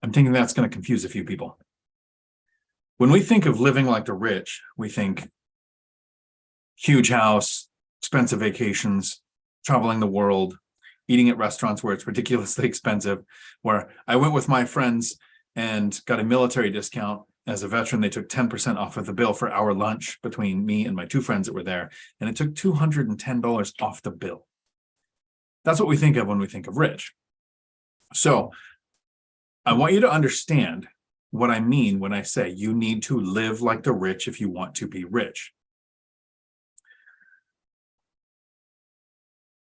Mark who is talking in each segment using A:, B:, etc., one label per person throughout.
A: I'm thinking that's going to confuse a few people. When we think of living like the rich, we think huge house, expensive vacations, traveling the world, eating at restaurants where it's ridiculously expensive, where I went with my friends and got a military discount. As a veteran, they took 10% off of the bill for our lunch between me and my two friends that were there, and it took $210 off the bill. That's what we think of when we think of rich. So I want you to understand what I mean when I say you need to live like the rich if you want to be rich.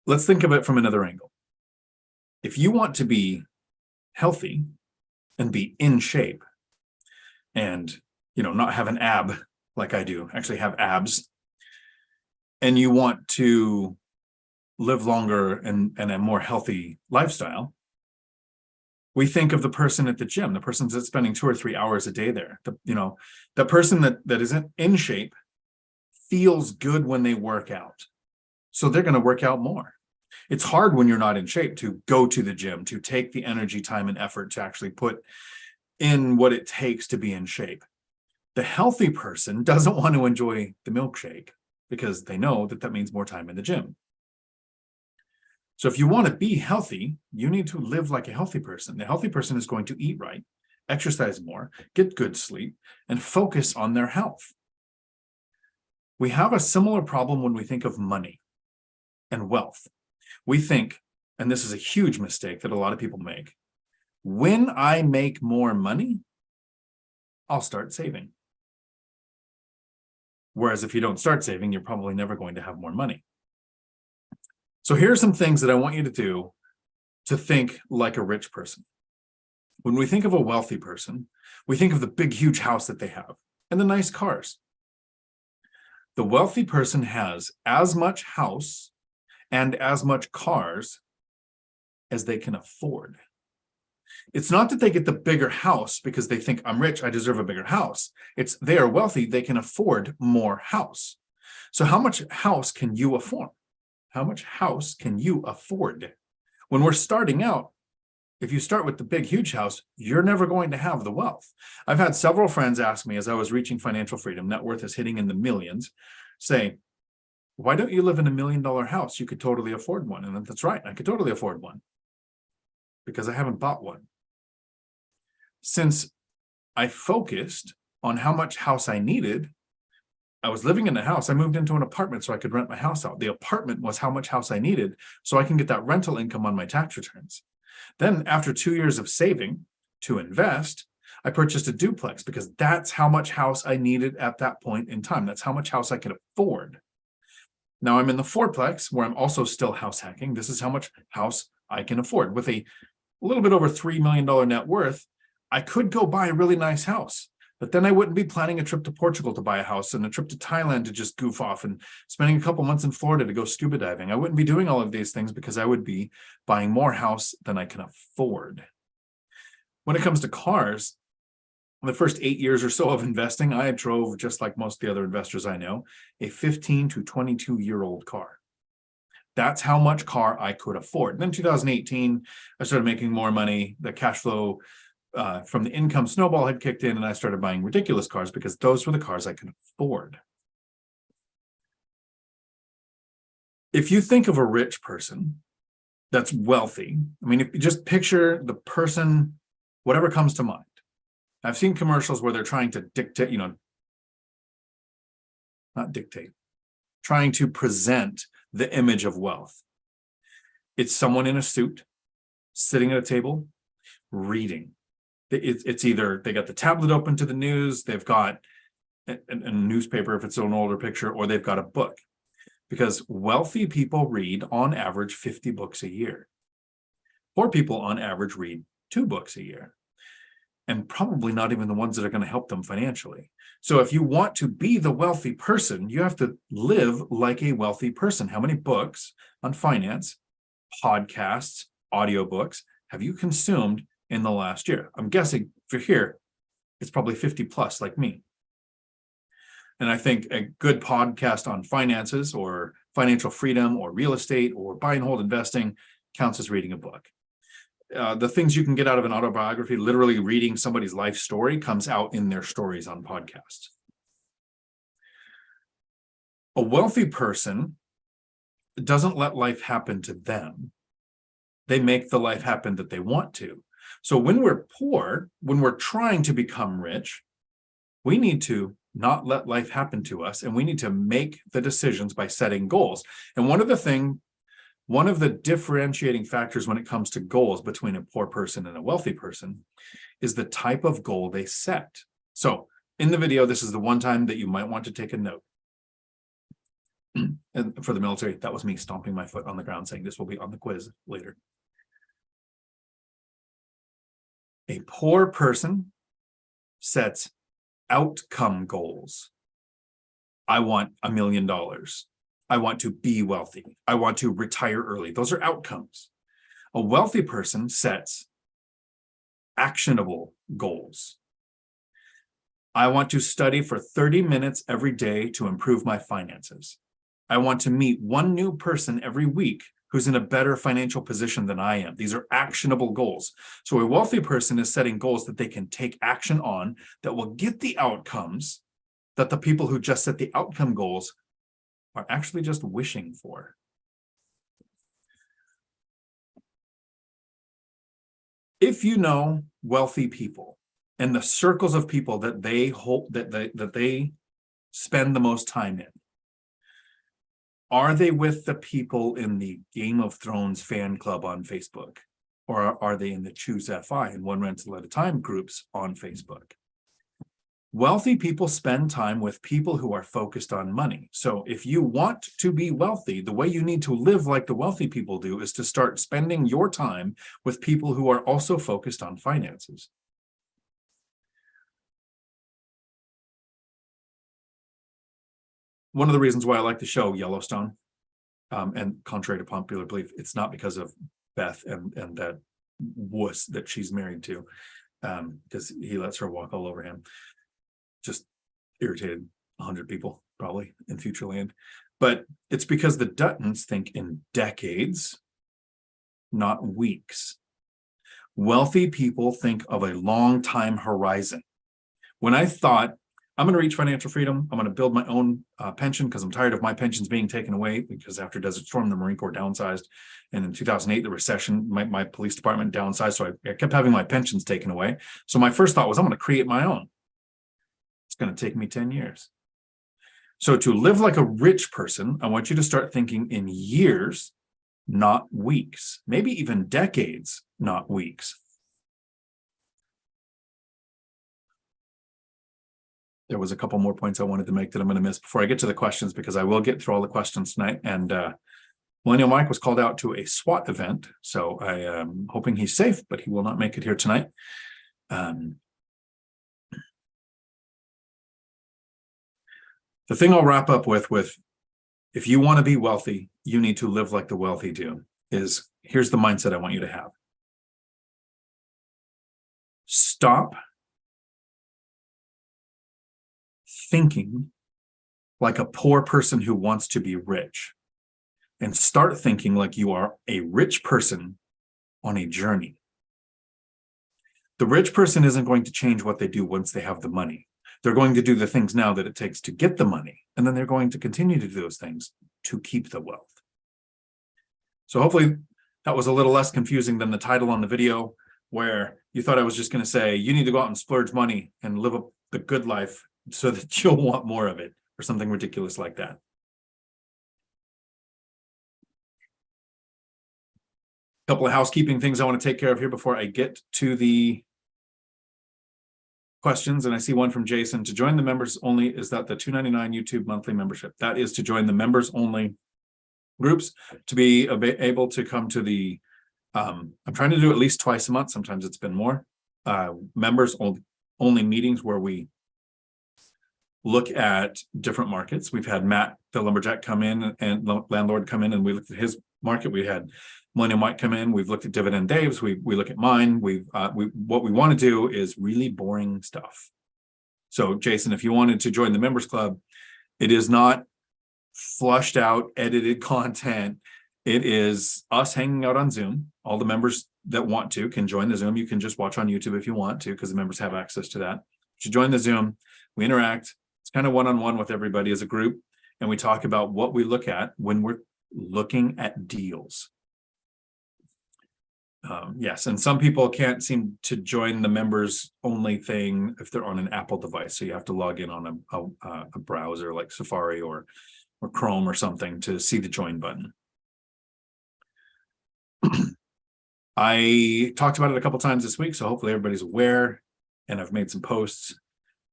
A: Let's think of it from another angle. If you want to be healthy and be in shape and, not have an ab like I do, actually have abs, and you want to live longer and a more healthy lifestyle, we think of the person at the gym, the person that's spending 2 or 3 hours a day there. The person that isn't in shape feels good when they work out. So they're going to work out more. It's hard when you're not in shape to go to the gym, to take the energy, time, and effort to actually put in what it takes to be in shape. The healthy person doesn't want to enjoy the milkshake because they know that means more time in the gym. So if you want to be healthy, you need to live like a healthy person. The healthy person is going to eat right, exercise more, get good sleep, and focus on their health. We have a similar problem when we think of money and wealth. We think, and this is a huge mistake that a lot of people make, when I make more money, I'll start saving. Whereas if you don't start saving, you're probably never going to have more money. So here are some things that I want you to do to think like a rich person. When we think of a wealthy person, we think of the big, huge house that they have and the nice cars. The wealthy person has as much house and as much cars as they can afford. It's not that they get the bigger house because they think I'm rich, I deserve a bigger house. It's they are wealthy, they can afford more house. So how much house can you afford? How much house can you afford? When we're starting out, if you start with the big, huge house, you're never going to have the wealth. I've had several friends ask me as I was reaching financial freedom, net worth is hitting in the millions, say, why don't you live in $1 million house? You could totally afford one. And that's right, I could totally afford one because I haven't bought one. Since I focused on how much house I needed, I was living in a house. I moved into an apartment so I could rent my house out. The apartment was how much house I needed so I can get that rental income on my tax returns. Then after 2 years of saving to invest, I purchased a duplex because that's how much house I needed at that point in time. That's how much house I could afford. Now I'm in the fourplex where I'm also still house hacking. This is how much house I can afford. With a little bit over $3 million net worth, I could go buy a really nice house. But then I wouldn't be planning a trip to Portugal to buy a house and a trip to Thailand to just goof off and spending a couple months in Florida to go scuba diving. I wouldn't be doing all of these things because I would be buying more house than I can afford. When it comes to cars, the first 8 years or so of investing, I drove, just like most of the other investors I know, a 15 to 22-year-old car. That's how much car I could afford. And then 2018, I started making more money. The cash flow from the income snowball had kicked in, and I started buying ridiculous cars because those were the cars I could afford. If you think of a rich person that's wealthy, I mean, if you just picture the person, whatever comes to mind. I've seen commercials where they're trying to dictate, not dictate, trying to present the image of wealth. It's someone in a suit, sitting at a table, reading. It's either they got the tablet open to the news, they've got a newspaper if it's an older picture, or they've got a book. Because wealthy people read on average 50 books a year. Poor people on average read 2 books a year. And probably not even the ones that are going to help them financially. So if you want to be the wealthy person, you have to live like a wealthy person. How many books on finance, podcasts, audiobooks have you consumed in the last year? I'm guessing if you're here, it's probably 50 plus like me. And I think a good podcast on finances or financial freedom or real estate or buy and hold investing counts as reading a book. the things you can get out of an autobiography, literally reading somebody's life story, comes out in their stories on podcasts. A wealthy person doesn't let life happen to them. They make the life happen that they want to. So when we're poor, when we're trying to become rich, we need to not let life happen to us, and we need to make the decisions by setting goals. And one of the differentiating factors when it comes to goals between a poor person and a wealthy person is the type of goal they set. So in the video, this is the one time that you might want to take a note. And for the military, that was me stomping my foot on the ground saying this will be on the quiz later. A poor person sets outcome goals. I want $1 million. I want to be wealthy. I want to retire early. Those are outcomes. A wealthy person sets actionable goals. I want to study for 30 minutes every day to improve my finances. I want to meet one new person every week who's in a better financial position than I am. These are actionable goals. So a wealthy person is setting goals that they can take action on that will get the outcomes that the people who just set the outcome goals are actually just wishing for. If you know wealthy people and the circles of people that they hope that they spend the most time in, are they with the people in the Game of Thrones fan club on Facebook? Or are they in the Choose FI and One Rental at a Time groups on Facebook? Wealthy people spend time with people who are focused on money. So if you want to be wealthy, the way you need to live like the wealthy people do is to start spending your time with people who are also focused on finances. One of the reasons why I like the show Yellowstone, and contrary to popular belief, it's not because of Beth and that wuss that she's married to, because he lets her walk all over him. Just irritated 100 people probably in Futureland. But it's because the Duttons think in decades, not weeks. Wealthy people think of a long time horizon. When I thought, I'm going to reach financial freedom, I'm going to build my own pension because I'm tired of my pensions being taken away, because after Desert Storm, the Marine Corps downsized. And in 2008, the recession, my police department downsized. So I kept having my pensions taken away. So my first thought was, I'm going to create my own. It's going to take me 10 years. So to live like a rich person, I want you to start thinking in years, not weeks, maybe even decades, not weeks. There was a couple more points I wanted to make that I'm going to miss before I get to the questions, because I will get through all the questions tonight. And Millennial Mike was called out to a SWAT event, so I am hoping he's safe, but he will not make it here tonight. The thing I'll wrap up with if you want to be wealthy, you need to live like the wealthy do, is here's the mindset I want you to have. Stop thinking like a poor person who wants to be rich, and start thinking like you are a rich person on a journey. The rich person isn't going to change what they do once they have the money. They're going to do the things now that it takes to get the money, and then they're going to continue to do those things to keep the wealth. So hopefully that was a little less confusing than the title on the video, where you thought I was just going to say, you need to go out and splurge money and live the good life so that you'll want more of it, or something ridiculous like that. A couple of housekeeping things I want to take care of here before I get to the questions. And I see one from Jason. To join the members only, is that the $2.99 YouTube monthly membership? That is to join the members only groups, to be able to come to the, I'm trying to do at least twice a month. Sometimes it's been more, members only meetings where we look at different markets. We've had Matt, the lumberjack, come in, and Landlord come in, and we looked at his market. We had Millennium Mike come in. We've looked at Dividend Dave's. We look at mine. What we want to do is really boring stuff. So Jason, if you wanted to join the members club, it is not flushed out, edited content. It is us hanging out on Zoom. All the members that want to can join the Zoom. You can just watch on YouTube if you want to, because the members have access to that. But you join the Zoom, we interact. It's kind of one-on-one with everybody as a group, and we talk about what we look at when we're looking at deals. Yes, and some people can't seem to join the members only thing if they're on an Apple device. So you have to log in on a browser like Safari or Chrome or something to see the join button. I talked about it a couple times this week, so hopefully everybody's aware, and I've made some posts.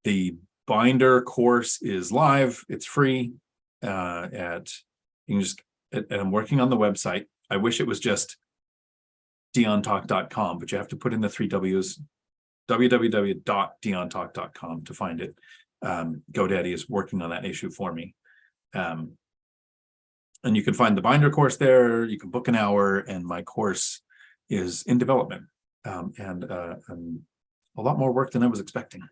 A: The binder course is live. It's free. You can just, and I'm working on the website. I wish it was just DionTalk.com, but you have to put in the 3 W's, www.DionTalk.com to find it. GoDaddy is working on that issue for me. And you can find the binder course there. You can book an hour, and my course is in development, and a lot more work than I was expecting,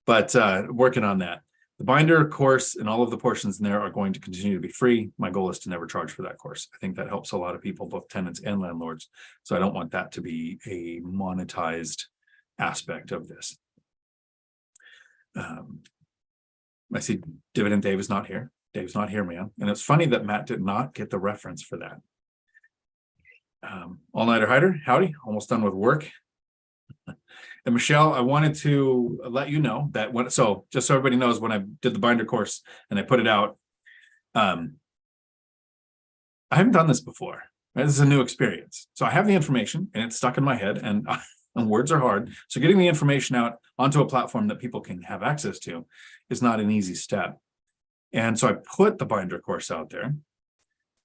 A: but working on that. The binder course and all of the portions in there are going to continue to be free. My goal is to never charge for that course. I think that helps a lot of people, both tenants and landlords. So I don't want that to be a monetized aspect of this. I see Dividend Dave is not here. Dave's not here, man. And it's funny that Matt did not get the reference for that. All-nighter hider, howdy, almost done with work. And Michelle, I wanted to let you know that so just so everybody knows, when I did the binder course and I put it out, I haven't done this before. Right? This is a new experience. So I have the information and it's stuck in my head, and words are hard. So getting the information out onto a platform that people can have access to is not an easy step. And so I put the binder course out there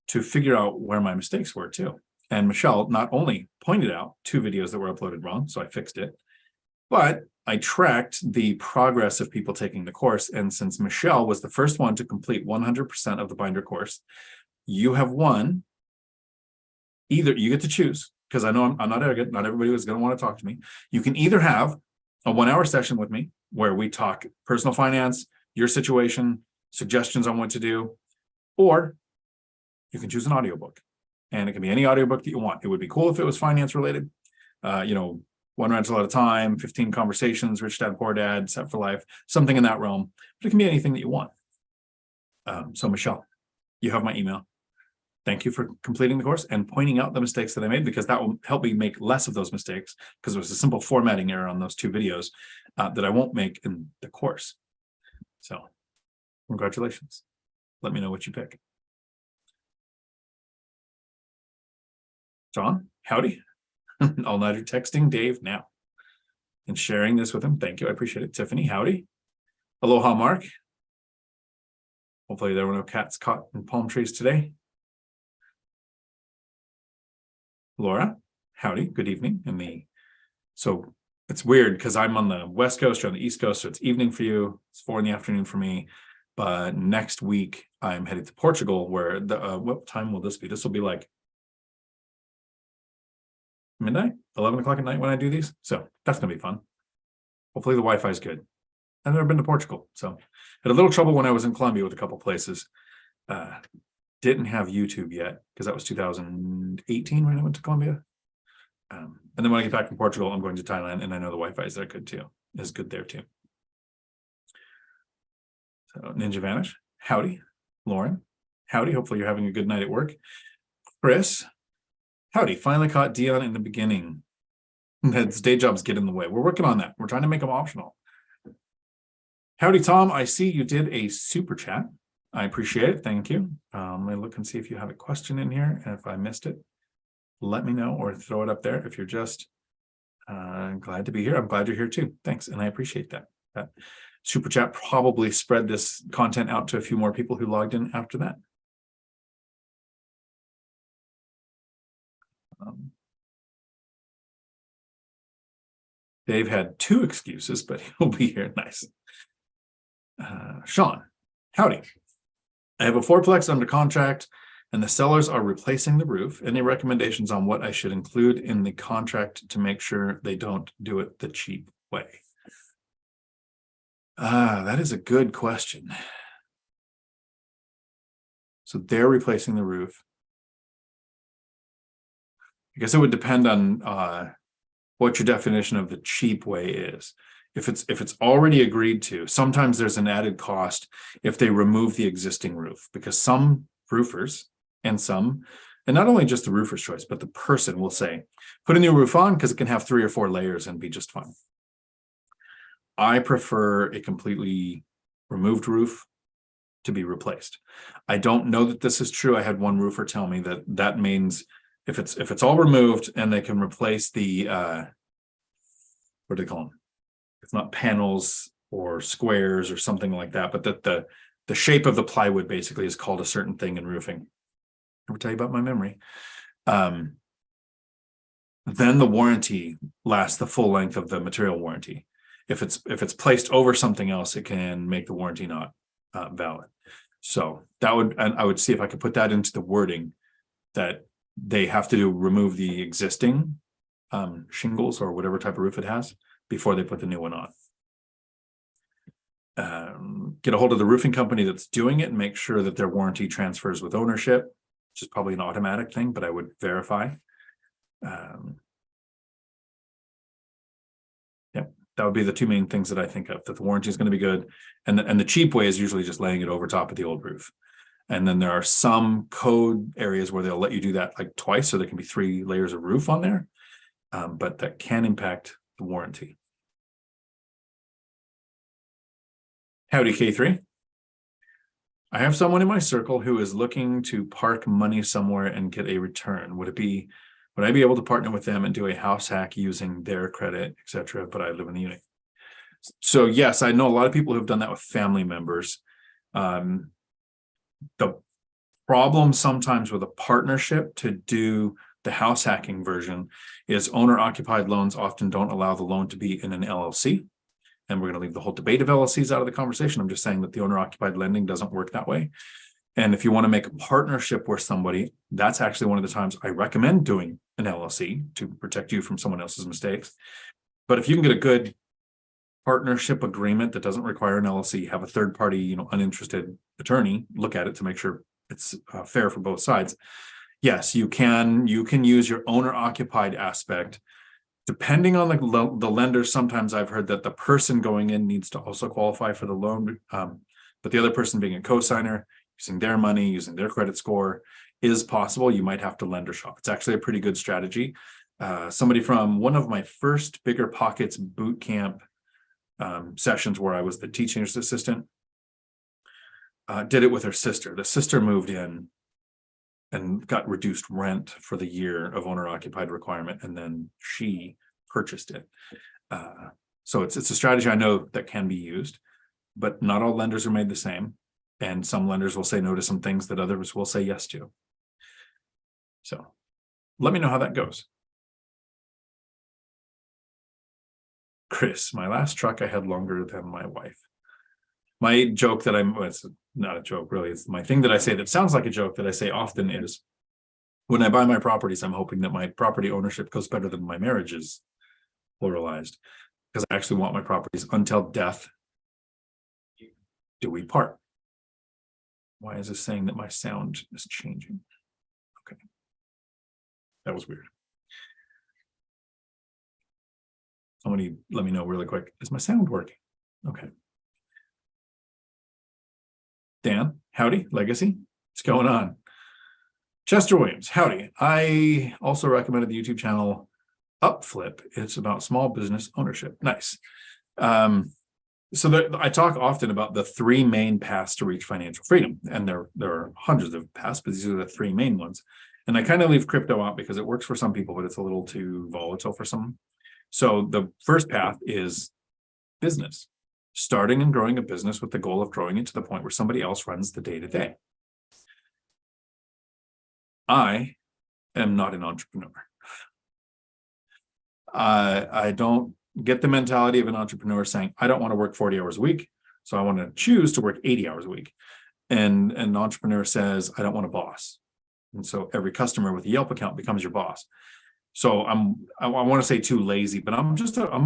A: to figure out where my mistakes were too. And Michelle not only pointed out 2 videos that were uploaded wrong, so I fixed it, but I tracked the progress of people taking the course. And since Michelle was the first one to complete 100% of the binder course, you have won. Either you get to choose, because I know I'm not arrogant. Not everybody was going to want to talk to me. You can either have a 1-hour session with me where we talk personal finance, your situation, suggestions on what to do, or you can choose an audiobook. And it can be any audiobook that you want. It would be cool if it was finance related. 1 rental at a time, 15 conversations, rich dad, poor dad, set for life, something in that realm. But it can be anything that you want. So Michelle, you have my email. Thank you for completing the course and pointing out the mistakes that I made, because that will help me make less of those mistakes, because it was a simple formatting error on those 2 videos that I won't make in the course. So congratulations. Let me know what you pick. John, howdy. All-nighter texting Dave now and sharing this with him. Thank you. I appreciate it. Tiffany, howdy. Aloha, Mark. Hopefully there were no cats caught in palm trees today. Laura, howdy. Good evening. So it's weird because I'm on the West Coast, you're on the East Coast, so it's evening for you. It's 4 p.m. for me. But next week I'm headed to Portugal, where what time will this be? This will be like midnight, 11 o'clock at night when I do these. So that's going to be fun. Hopefully the Wi-Fi is good. I've never been to Portugal. So had a little trouble when I was in Colombia with a couple places. Didn't have YouTube yet because that was 2018 when I went to Colombia. And then when I get back from Portugal, I'm going to Thailand, and I know the Wi-Fi is there good too. Is good there too. So Ninja Vanish, howdy. Lauren, howdy. Hopefully you're having a good night at work. Chris, howdy. Finally caught Dion in the beginning. His day jobs get in the way. We're working on that. We're trying to make them optional. Howdy, Tom. I see you did a super chat. I appreciate it. Thank you. Let me look and see if you have a question in here. And if I missed it, let me know or throw it up there. If you're just glad to be here, I'm glad you're here too. Thanks. And I appreciate that. That super chat probably spread this content out to a few more people who logged in after that. Dave had 2 excuses, but he'll be here. Nice. Sean, howdy. I have a 4-plex under contract and the sellers are replacing the roof. Any recommendations on what I should include in the contract to make sure they don't do it the cheap way? That is a good question. So they're replacing the roof. I guess it would depend on what your definition of the cheap way is. If it's already agreed to, sometimes there's an added cost if they remove the existing roof, because some roofers and not only just the roofer's choice, but the person will say, put a new roof on because it can have 3 or 4 layers and be just fine. I prefer a completely removed roof to be replaced. I don't know that this is true. I had one roofer tell me that means if it's all removed and they can replace the what do they call them? It's not panels or squares or something like that, but that the shape of the plywood basically is called a certain thing in roofing. Ever tell you about my memory? Then the warranty lasts the full length of the material warranty. If it's placed over something else, it can make the warranty not valid. So I would see if I could put that into the wording, that they have to remove the existing shingles or whatever type of roof it has before they put the new one on. Get a hold of the roofing company that's doing it and make sure that their warranty transfers with ownership, which is probably an automatic thing, but I would verify. That would be the 2 main things that I think of, that the warranty is going to be good. And the cheap way is usually just laying it over top of the old roof. And then there are some code areas where they'll let you do that like twice. So there can be 3 layers of roof on there. But that can impact the warranty. Howdy, K3. I have someone in my circle who is looking to park money somewhere and get a return. Would I be able to partner with them and do a house hack using their credit, etc.? But I live in the unit. So yes, I know a lot of people who've done that with family members. The problem sometimes with a partnership to do the house hacking version is owner-occupied loans often don't allow the loan to be in an LLC. And we're going to leave the whole debate of LLCs out of the conversation. I'm just saying that the owner-occupied lending doesn't work that way. And if you want to make a partnership with somebody, that's actually one of the times I recommend doing an LLC to protect you from someone else's mistakes. But if you can get a good partnership agreement that doesn't require an LLC, have a third party, uninterested attorney look at it to make sure it's fair for both sides. Yes, you can use your owner-occupied aspect. Depending on the lender, sometimes I've heard that the person going in needs to also qualify for the loan, but the other person being a co-signer, using their money, using their credit score is possible. You might have to lender shop. It's actually a pretty good strategy. Somebody from one of my first BiggerPockets boot camp sessions where I was the teaching assistant did it with her sister. The sister moved in and got reduced rent for the year of owner-occupied requirement, and then she purchased it. So it's a strategy I know that can be used, but not all lenders are made the same. And some lenders will say no to some things that others will say yes to. So let me know how that goes. Chris, my last truck I had longer than my wife. My joke that it's not a joke, really. It's my thing that I say that sounds like a joke that I say often is, when I buy my properties, I'm hoping that my property ownership goes better than my marriage is pluralized, because I actually want my properties until death do we part. Why is this saying that my sound is changing? Okay. That was weird. Somebody let me know really quick. Is my sound working? Okay. Dan, howdy, Legacy. What's going on? Chester Williams, howdy. I also recommended the YouTube channel Upflip. It's about small business ownership. Nice. So I talk often about the 3 main paths to reach financial freedom. And there are hundreds of paths, but these are the 3 main ones. And I kind of leave crypto out because it works for some people, but it's a little too volatile for some. So the first path is business. Starting and growing a business with the goal of growing it to the point where somebody else runs the day-to-day. I am not an entrepreneur. I don't get the mentality of an entrepreneur saying, I don't want to work 40 hours a week, so I want to choose to work 80 hours a week. And an entrepreneur says, I don't want a boss. And so every customer with a Yelp account becomes your boss. So I want to say too lazy, but I'm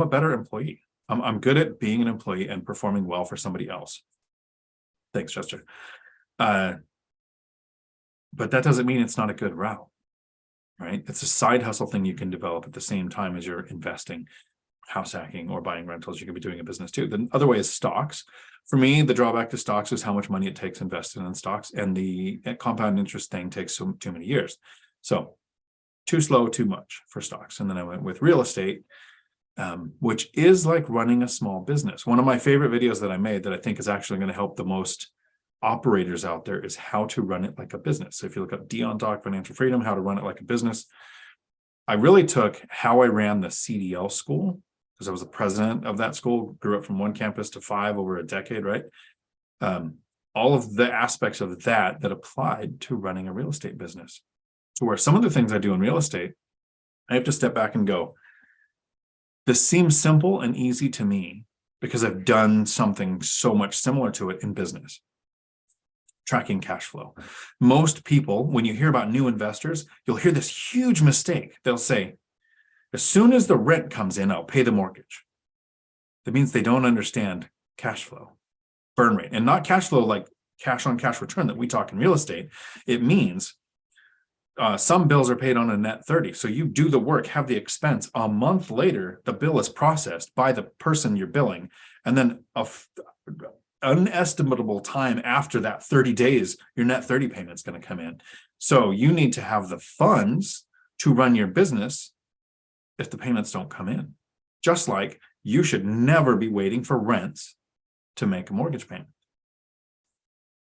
A: a better employee. I'm good at being an employee and performing well for somebody else. Thanks, Chester. But that doesn't mean it's not a good route. right? It's a side hustle thing you can develop at the same time as you're investing, house hacking, or buying rentals. You can be doing a business too. The other way is stocks. For me, the drawback to stocks is how much money it takes invested in stocks, and the compound interest thing takes too many years. So too slow, too much for stocks. And then I went with real estate, which is like running a small business. One of my favorite videos that I made that I think is actually going to help the most operators out there is how to run it like a business. So if you look up Dion Talk, Financial Freedom, how to run it like a business, I really took how I ran the CDL school, because I was the president of that school, grew up from one campus to 5 over a decade, right? All of the aspects of that applied to running a real estate business. So where some of the things I do in real estate, I have to step back and go, this seems simple and easy to me because I've done something so much similar to it in business. Tracking cash flow. Most people, when you hear about new investors, you'll hear this huge mistake. They'll say, as soon as the rent comes in, I'll pay the mortgage. That means they don't understand cash flow, burn rate, and not cash flow like cash on cash return that we talk in real estate. It means some bills are paid on a net 30. So you do the work, have the expense. A month later, the bill is processed by the person you're billing. And then unestimable time after that 30 days, your net 30 payment is going to come in. So you need to have the funds to run your business if the payments don't come in. Just like you should never be waiting for rents to make a mortgage payment.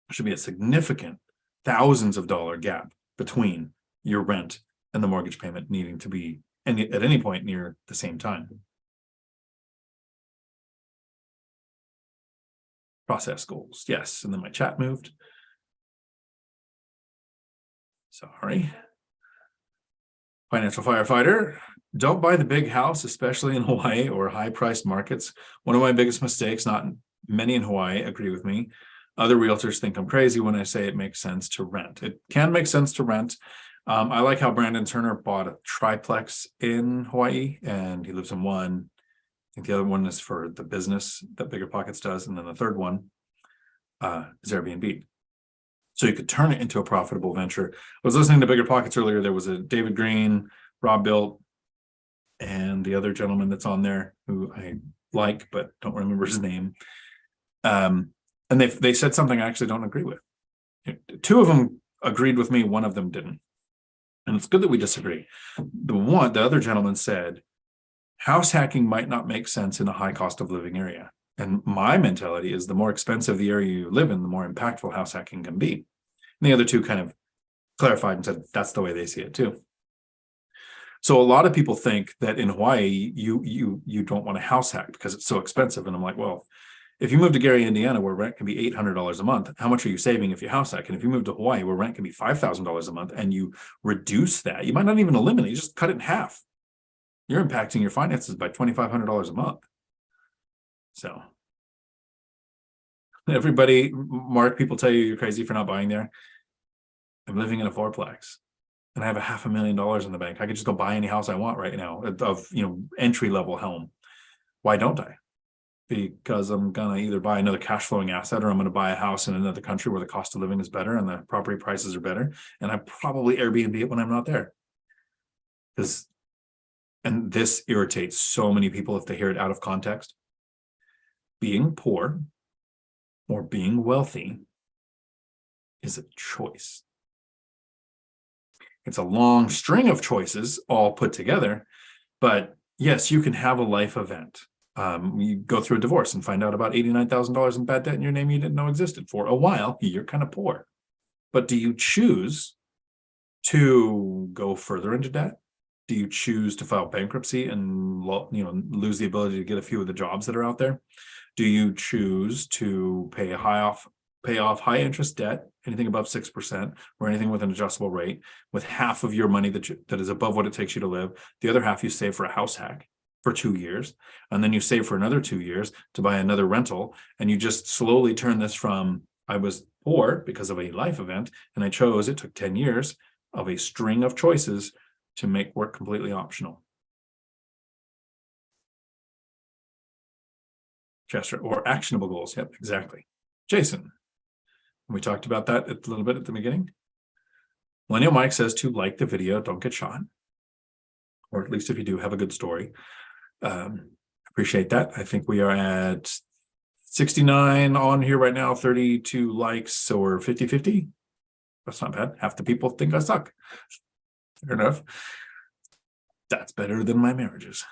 A: There should be a significant thousands of dollar gap between your rent and the mortgage payment needing to be at any point near the same time. Process goals. Yes. And then my chat moved. Sorry. Financial firefighter. Don't buy the big house, especially in Hawaii or high-priced markets. One of my biggest mistakes, not many in Hawaii agree with me. Other realtors think I'm crazy when I say it makes sense to rent. It can make sense to rent. I like how Brandon Turner bought a triplex in Hawaii, and he lives in one. I think the other one is for the business that BiggerPockets does, and then the third one is Airbnb. So you could turn it into a profitable venture. I was listening to BiggerPockets earlier. There was a David Green, Rob Built, and the other gentleman that's on there who I like but don't remember his name. And they said something I actually don't agree with. 2 of them agreed with me, 1 of them didn't. And it's good that we disagree. The other gentleman said, house hacking might not make sense in a high cost of living area. And my mentality is the more expensive the area you live in, the more impactful house hacking can be. And the other 2 kind of clarified and said that's the way they see it too. So a lot of people think that in Hawaii, you don't want to house hack because it's so expensive. And I'm like, well, if you move to Gary, Indiana, where rent can be $800 a month, how much are you saving if you house hack? And if you move to Hawaii, where rent can be $5,000 a month, and you reduce that, you might not even eliminate, you just cut it in half. You're impacting your finances by $2,500 a month. So everybody, Mark, people tell you you're crazy for not buying there. I'm living in a 4-plex. And I have $500,000 in the bank. I could just go buy any house I want right now of entry level home. Why don't I? Because I'm gonna either buy another cash flowing asset, or I'm gonna buy a house in another country where the cost of living is better and the property prices are better, and I probably Airbnb it when I'm not there. And this irritates so many people if they hear it out of context. Being poor or being wealthy is a choice. It's a long string of choices all put together, but yes, you can have a life event. You go through a divorce and find out about $89,000 in bad debt in your name you didn't know existed. For a while, you're kind of poor. But do you choose to go further into debt? Do you choose to file bankruptcy and lose the ability to get a few of the jobs that are out there? Do you choose to pay off high interest debt, anything above 6%, or anything with an adjustable rate, with half of your money that is above what it takes you to live? The other half you save for a house hack for 2 years, and then you save for another 2 years to buy another rental, and you just slowly turn this from I was poor because of a life event, and it took 10 years of a string of choices to make work completely optional. Chester, or actionable goals. Yep, exactly. Jason, we talked about that a little bit at the beginning. Millennial Mike says to like the video, don't get shot. Or at least if you do, have a good story. Appreciate that. I think we are at 69 on here right now, 32 likes, so we're 50-50. That's not bad. Half the people think I suck. Fair enough. That's better than my marriages.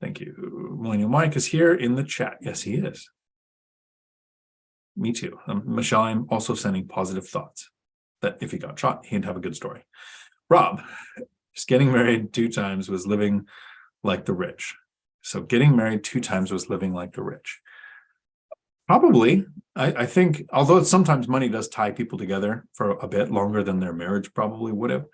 A: Thank you. Millennial Mike is here in the chat. Yes, he is. Me too. Michelle, I'm also sending positive thoughts that if he got shot, he'd have a good story. Rob, just getting married 2 times was living like the rich. So getting married 2 times was living like the rich. Probably. I think, although sometimes money does tie people together for a bit longer than their marriage probably would have.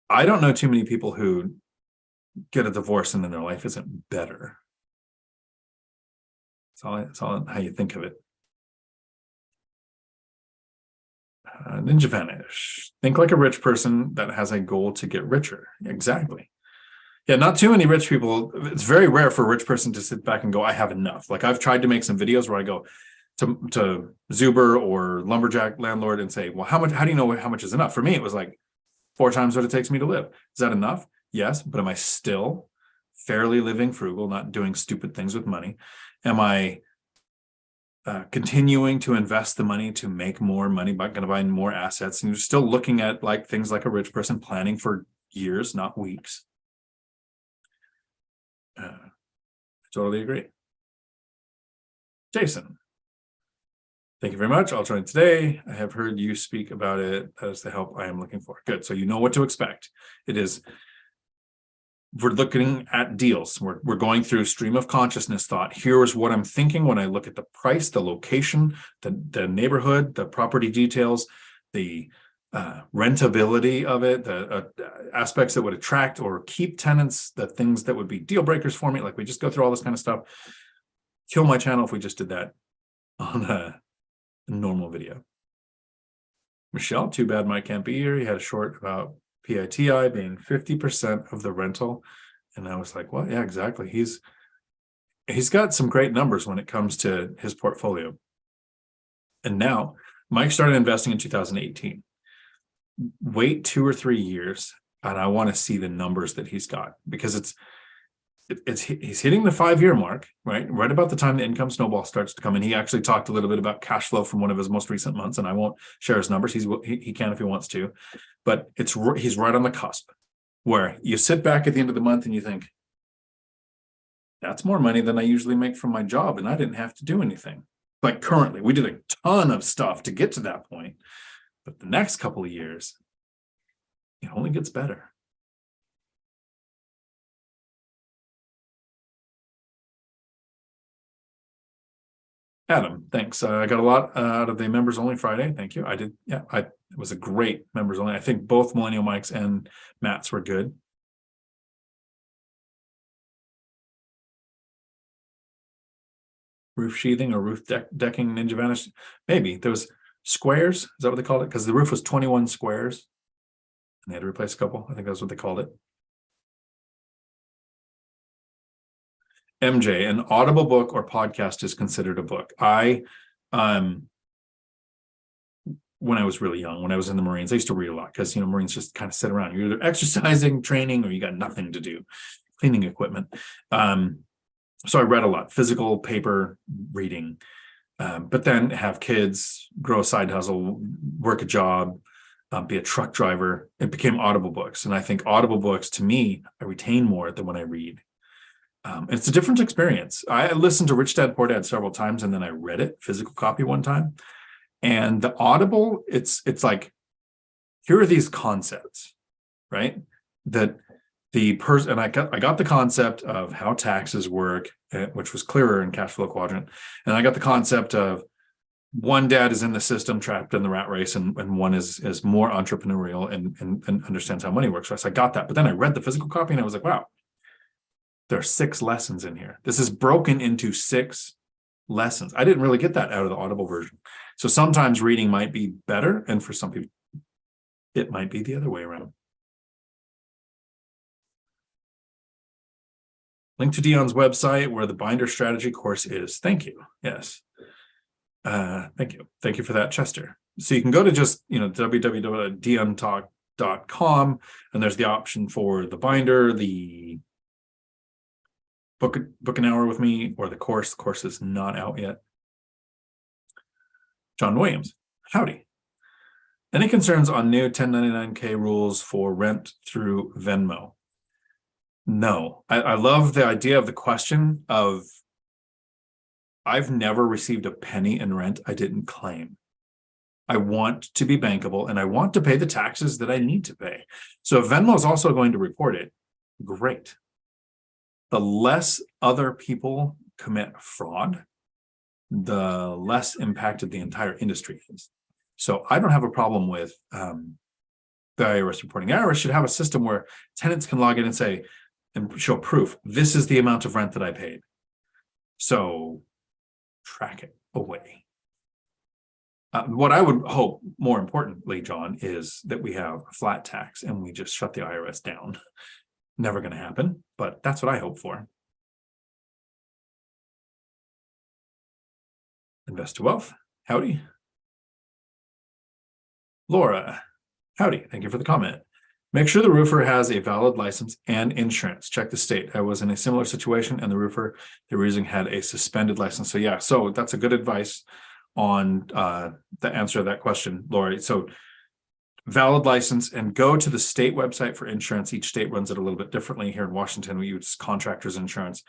A: I don't know too many people who get a divorce and then their life isn't better. It's all how you think of it. Ninja Vanish. Think like a rich person that has a goal to get richer. Exactly. Yeah, not too many rich people. It's very rare for a rich person to sit back and go, I have enough. Like I've tried to make some videos where I go to Zuber or Lumberjack Landlord and say, well, how do you know how much is enough? For me, it was like 4 times what it takes me to live. Is that enough? Yes. But am I still fairly living frugal, not doing stupid things with money? Am I continuing to invest the money to make more money, but going to buy more assets? And you're still looking at like things like a rich person, planning for years, not weeks. I totally agree. Jason, thank you very much. I'll join today. I have heard you speak about it. That is the help I am looking for. Good. So you know what to expect. We're looking at deals. We're going through stream of consciousness thought. Here is what I'm thinking when I look at the price, the location, the neighborhood, the property details, the rentability of it, the aspects that would attract or keep tenants, the things that would be deal breakers for me. Like we just go through all this kind of stuff. Kill my channel if we just did that on a normal video. Michelle, too bad Mike can't be here. He had a short about PITI being 50% of the rental. And I was like, well, yeah, exactly. He's got some great numbers when it comes to his portfolio. And now Mike started investing in 2018. Wait 2 or 3 years, and I want to see the numbers that he's got, because he's hitting the 5-year mark, right about the time the income snowball starts to come in. He actually talked a little bit about cash flow from one of his most recent months, and I won't share his numbers. He can if he wants to, but he's right on the cusp where you sit back at the end of the month and you think, that's more money than I usually make from my job, and I didn't have to do anything. Like currently, we did a ton of stuff to get to that point, but the next couple of years, it only gets better. Adam, thanks. I got a lot out of the members only Friday. Thank you. I did. Yeah, it was a great members only. I think both Millennial Mike's and Matt's were good. Roof sheathing or roof decking Ninja Vanish. Maybe there was squares. Is that what they called it? Because the roof was 21 squares and they had to replace a couple. I think that's what they called it. MJ, an Audible book or podcast is considered a book. When I was really young, when I was in the Marines, I used to read a lot because, Marines just kind of sit around. You're either exercising, training, or you got nothing to do, cleaning equipment. So I read a lot, physical, paper reading, but then have kids, grow a side hustle, work a job, be a truck driver. It became Audible books. And I think Audible books, to me, I retain more than when I read. It's a different experience. I listened to Rich Dad Poor Dad several times, and then I read it, physical copy one time. And the Audible, it's like, here are these concepts, right? That the person, and I got the concept of how taxes work, which was clearer in Cash Flow Quadrant. And I got the concept of one dad is in the system, trapped in the rat race, and one is more entrepreneurial and understands how money works. So I got that. But then I read the physical copy and I was like, wow, there are 6 lessons in here. This is broken into 6 lessons. I didn't really get that out of the Audible version. So sometimes reading might be better, and for some people, it might be the other way around. Link to Dion's website where the binder strategy course is. Thank you. Yes. Thank you. Thank you for that, Chester. So you can go to just, www.diontalk.com, and there's the option for the binder, the book an hour with me, or the course. The course is not out yet. John Williams, howdy. Any concerns on new 1099K rules for rent through Venmo? No. I love the idea of the question of, I've never received a penny in rent I didn't claim. I want to be bankable and I want to pay the taxes that I need to pay. So if Venmo is also going to report it, great. The less other people commit fraud, the less impacted the entire industry is. So I don't have a problem with the IRS reporting. The IRS should have a system where tenants can log in and say, and show proof, this is the amount of rent that I paid. So track it away. What I would hope, more importantly, John, is that we have a flat tax and we just shut the IRS down. Never going to happen, but that's what I hope for. Invest to Wealth, howdy. Laura, howdy. Thank you for the comment. Make sure the roofer has a valid license and insurance. Check the state. I was in a similar situation and the roofer they were using had a suspended license. So yeah, so that's a good advice on the answer to that question, Laura. So valid license, and go to the state website for insurance. Each state runs it a little bit differently. Here in Washington, we use contractor's insurance.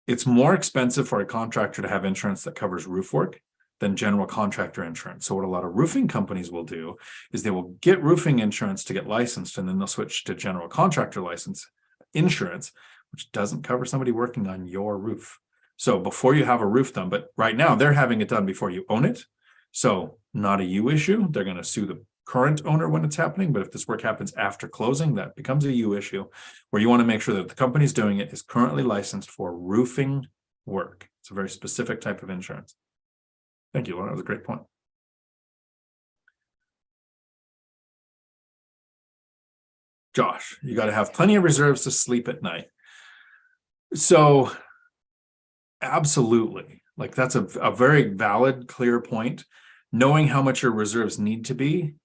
A: It's more expensive for a contractor to have insurance that covers roof work than general contractor insurance. So what a lot of roofing companies will do is they will get roofing insurance to get licensed, and then they'll switch to general contractor license insurance, which doesn't cover somebody working on your roof. So before you have a roof done, but right now they're having it done before you own it. So not a you issue. They're going to sue the current owner when it's happening. But if this work happens after closing, that becomes a you issue, where you want to make sure that the company's doing it is currently licensed for roofing work. It's a very specific type of insurance. Thank you, Laura. That was a great point. Josh, you got to have plenty of reserves to sleep at night. So absolutely. Like that's a very valid, clear point. Knowing how much your reserves need to be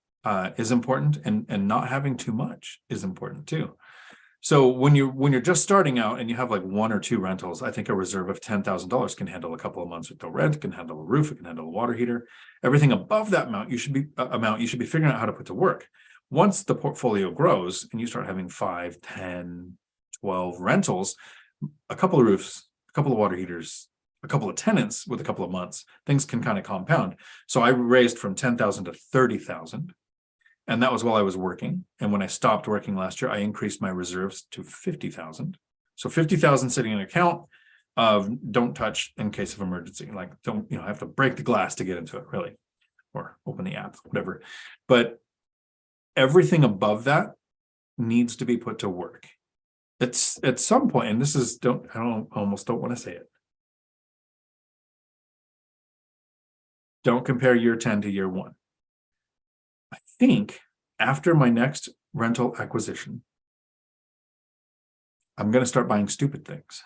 A: is important, and not having too much is important too. So when you're just starting out and you have like one or two rentals, I think a reserve of $10,000 can handle a couple of months with no rent, can handle a roof, it can handle a water heater. Everything above that amount, you should be figuring out how to put to work. Once the portfolio grows and you start having 5, 10, 12 rentals, a couple of roofs, a couple of water heaters, a couple of tenants with a couple of months, things can kind of compound. So I raised from 10,000 to 30,000. And that was while I was working. And when I stopped working last year, I increased my reserves to 50,000. So 50,000 sitting in an account of don't touch in case of emergency. Like don't, have to break the glass to get into it, really, or open the app, whatever. But everything above that needs to be put to work. It's at some point, and this is almost don't want to say it. Don't compare year 10 to year 1. I think after my next rental acquisition, I'm going to start buying stupid things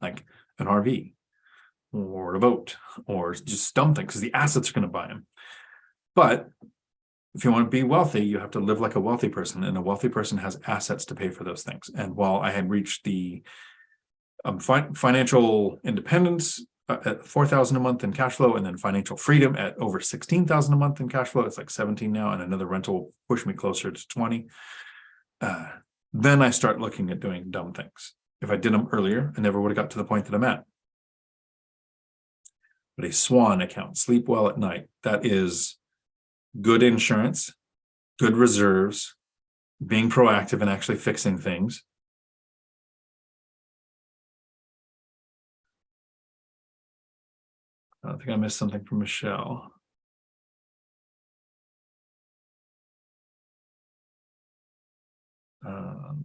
A: like an RV or a boat or just dumb things, because the assets are going to buy them. But if you want to be wealthy, you have to live like a wealthy person, and a wealthy person has assets to pay for those things. And while I had reached the financial independence at 4,000 a month in cash flow, and then financial freedom at over 16,000 a month in cash flow, it's like 17 now, and another rental will push me closer to 20. Then I start looking at doing dumb things. If I did them earlier, I never would have got to the point that I'm at. But a SWAN account, sleep well at night, that is good insurance, good reserves, being proactive and actually fixing things. I think I missed something from Michelle. To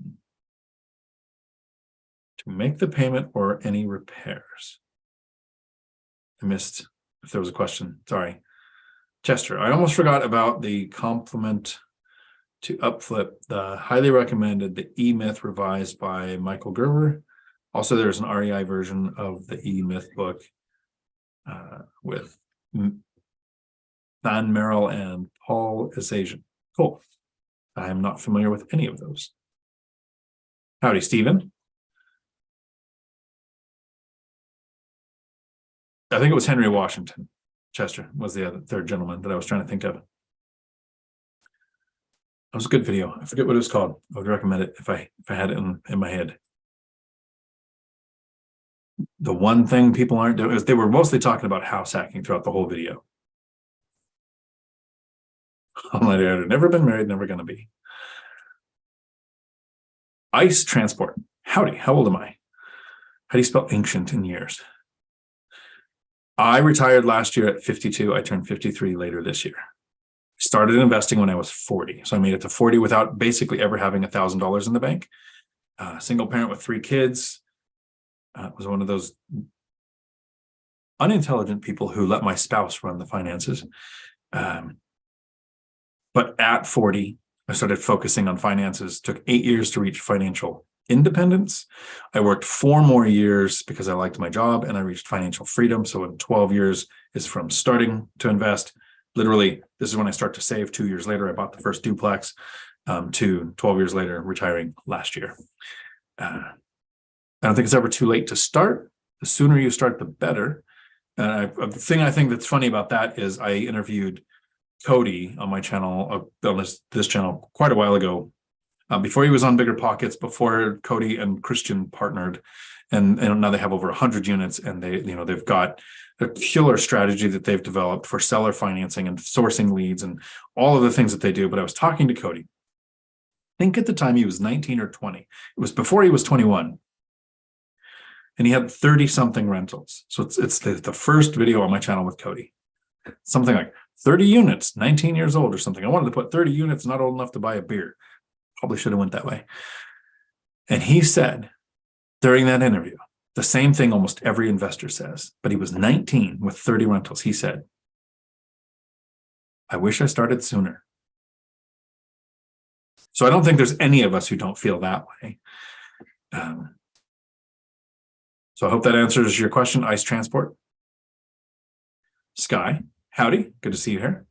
A: make the payment or any repairs. I missed if there was a question. Sorry. Chester, I almost forgot about the complement to upflip, the highly recommended, the E-Myth revised by Michael Gerber. Also, there's an REI version of the E-Myth book with Than Merrill and Paul Asasian. Cool. I am not familiar with any of those. Howdy, Stephen. I think it was Henry Washington. Chester was the third gentleman that I was trying to think of. It was a good video. I forget what it was called. I would recommend it if I had it in my head. The one thing people aren't doing is they were mostly talking about house hacking throughout the whole video. I've never been married, never going to be. Ice transport. Howdy, how old am I? How do you spell ancient in years? I retired last year at 52. I turned 53 later this year. Started investing when I was 40. So I made it to 40 without basically ever having $1,000 in the bank. Single parent with 3 kids. Was one of those unintelligent people who let my spouse run the finances. But at 40, I started focusing on finances. Took 8 years to reach financial independence. I worked 4 more years because I liked my job, and I reached financial freedom. So in 12 years is from starting to invest. Literally, this is when I start to save. 2 years later, I bought the first duplex, to 12 years later, retiring last year. I don't think it's ever too late to start. The sooner you start, the better. The thing I think that's funny about that is I interviewed Cody on my channel, on this channel quite a while ago, before he was on BiggerPockets, before Cody and Christian partnered, and now they have over 100 units, and they've got a killer strategy that they've developed for seller financing and sourcing leads and all of the things that they do. But I was talking to Cody. I think at the time he was 19 or 20. It was before he was 21. And he had 30 something rentals. So it's the first video on my channel with Cody. Something like 30 units, 19 years old or something. I wanted to put 30 units, not old enough to buy a beer. Probably should have went that way. And he said during that interview, the same thing almost every investor says, but he was 19 with 30 rentals. He said, I wish I started sooner. So I don't think there's any of us who don't feel that way. So I hope that answers your question, Ice Transport. Sky, howdy, good to see you here.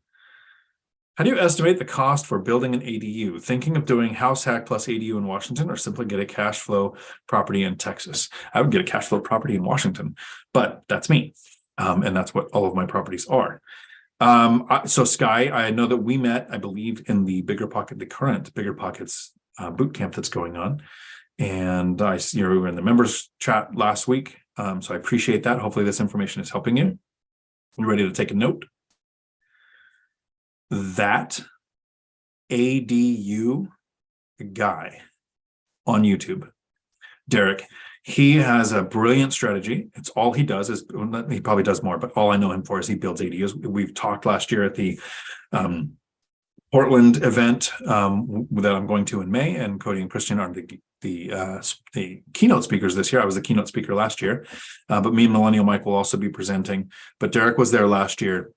A: How do you estimate the cost for building an ADU? Thinking of doing house hack plus ADU in Washington, or simply get a cash flow property in Texas? I would get a cash flow property in Washington, but that's me. And that's what all of my properties are. So Sky, I know that we met, I believe, in the current BiggerPockets boot camp that's going on. And I see you were in the members chat last week. So I appreciate that. Hopefully this information is helping you. You ready to take a note? That ADU guy on YouTube, Derek, he has a brilliant strategy. It's all he does is, he probably does more, but all I know him for is he builds ADUs. We've talked last year at the Portland event that I'm going to in May, and Cody and Christian are the keynote speakers this year. I was the keynote speaker last year, but me and Millennial Mike will also be presenting. But Derek was there last year,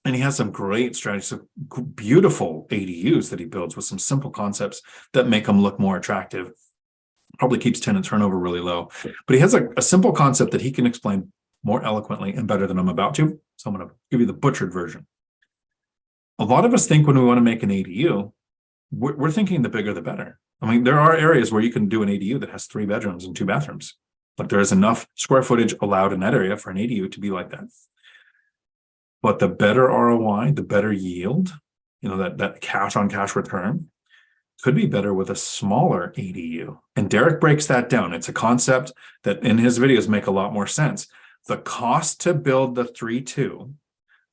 A: and he has some great strategies, some beautiful ADUs that he builds with some simple concepts that make them look more attractive. Probably keeps tenant turnover really low, but he has a simple concept that he can explain more eloquently and better than I'm about to. So I'm going to give you the butchered version. A lot of us think when we want to make an ADU, we're thinking the bigger the better. I mean, there are areas where you can do an ADU that has 3 bedrooms and 2 bathrooms. Like there is enough square footage allowed in that area for an ADU to be like that. But the better ROI, the better yield, that cash on cash return could be better with a smaller ADU. And Derek breaks that down. It's a concept that in his videos make a lot more sense. The cost to build the 3-2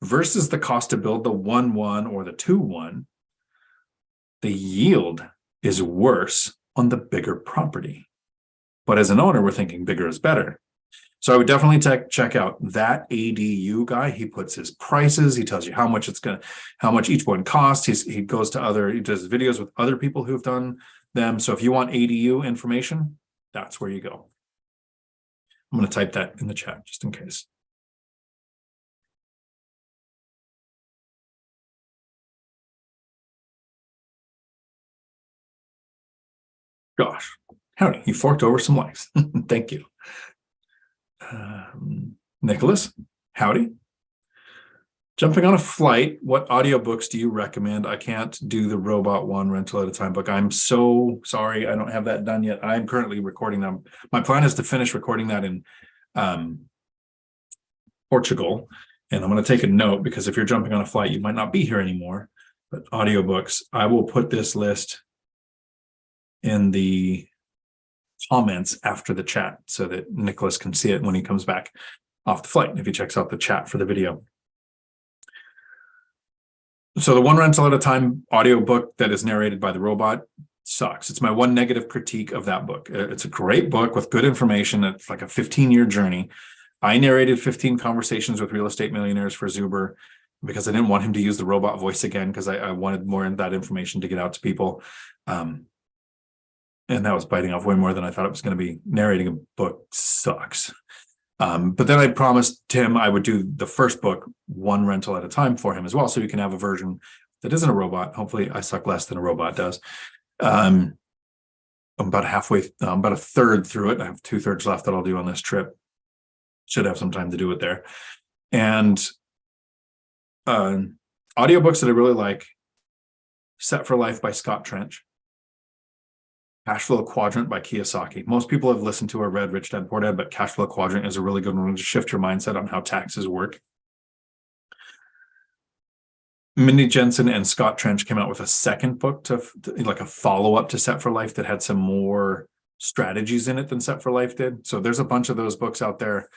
A: versus the cost to build the 1-1 or the 2-1, the yield is worse on the bigger property. But as an owner, we're thinking bigger is better. So I would definitely check out that ADU guy. He puts his prices. He tells you how much how much each one costs. He does videos with other people who've done them. So if you want ADU information, that's where you go. I'm going to type that in the chat just in case. Gosh, Howdy, you forked over some likes. Thank you. Nicholas, howdy. Jumping on a flight, what audiobooks do you recommend? I can't do the robot one rental at a time book. I'm so sorry. I don't have that done yet. I'm currently recording them. My plan is to finish recording that in Portugal. And I'm going to take a note because if you're jumping on a flight, you might not be here anymore. But audiobooks, I will put this list in the comments after the chat so that Nicholas can see it when he comes back off the flight, if he checks out the chat for the video. So the one rental at a time audiobook that is narrated by the robot sucks. It's my one negative critique of that book. It's a great book with good information. It's like a 15-year journey. I narrated 15 conversations with real estate millionaires for Zuber because I didn't want him to use the robot voice again because I wanted more of that information to get out to people. And that was biting off way more than I thought it was going to be. Narrating a book sucks. But then I promised Tim I would do the first book one rental at a time for him as well, so you can have a version that isn't a robot. Hopefully I suck less than a robot does. I'm about about a third through it. I have 2/3 left that I'll do on this trip. Should have some time to do it there. And audiobooks that I really like: Set for Life by Scott Trench, Cash Flow Quadrant by Kiyosaki. Most people have listened to or read Rich Dad Poor Dad, but Cash Flow Quadrant is a really good one to shift your mindset on how taxes work. Mindy Jensen and Scott Trench came out with a second book to like a follow-up to Set for Life that had some more strategies in it than Set for Life did. So there's a bunch of those books out there.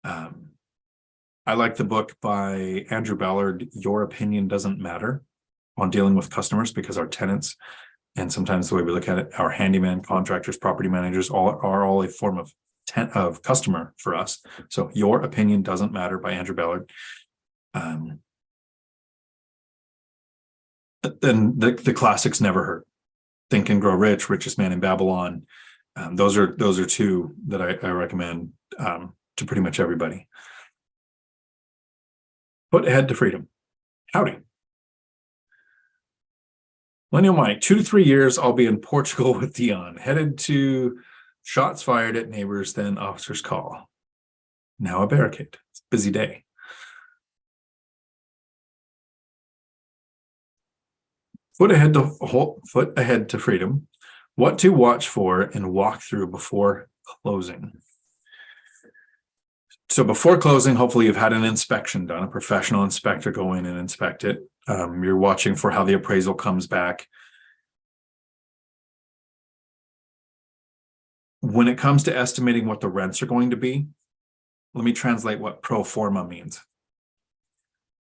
A: I like the book by Andrew Ballard, Your Opinion Doesn't Matter, on dealing with customers, because our tenants, and sometimes the way we look at it, our handyman, contractors, property managers, are all a form of customer for us. So Your Opinion Doesn't Matter by Andrew Ballard. Then the classics never hurt. Think and Grow Rich, Richest Man in Babylon. Those are two that I recommend to pretty much everybody. Put Ahead to Freedom. Howdy. Millennial Mike, 2 to 3 years, I'll be in Portugal with Dion, headed to shots fired at neighbors, then officers call. Now a barricade. It's a busy day. Foot ahead to freedom. What to watch for and walk through before closing. So before closing, hopefully you've had an inspection done, a professional inspector go in and inspect it. You're watching for how the appraisal comes back. When it comes to estimating what the rents are going to be, let me translate what pro forma means.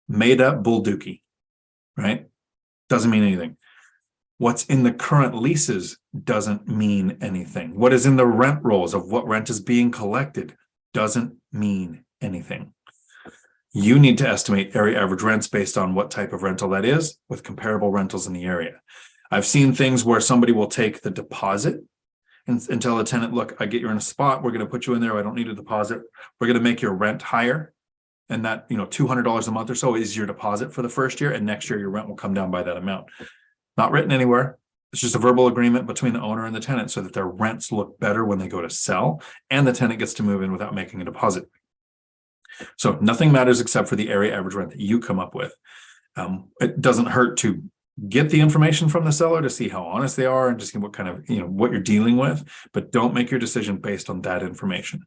A: Made up bull dookie, right? Doesn't mean anything. What's in the current leases doesn't mean anything. What is in the rent rolls of what rent is being collected doesn't mean anything. You need to estimate area average rents based on what type of rental that is with comparable rentals in the area. I've seen things where somebody will take the deposit and tell a tenant, look, I get you in a spot. We're going to put you in there. I don't need a deposit. We're going to make your rent higher. And that, $200 a month or so is your deposit for the first year. And next year, your rent will come down by that amount. Not written anywhere. It's just a verbal agreement between the owner and the tenant so that their rents look better when they go to sell and the tenant gets to move in without making a deposit. So nothing matters except for the area average rent that you come up with. It doesn't hurt to get the information from the seller to see how honest they are and just see what kind of, what you're dealing with, but don't make your decision based on that information.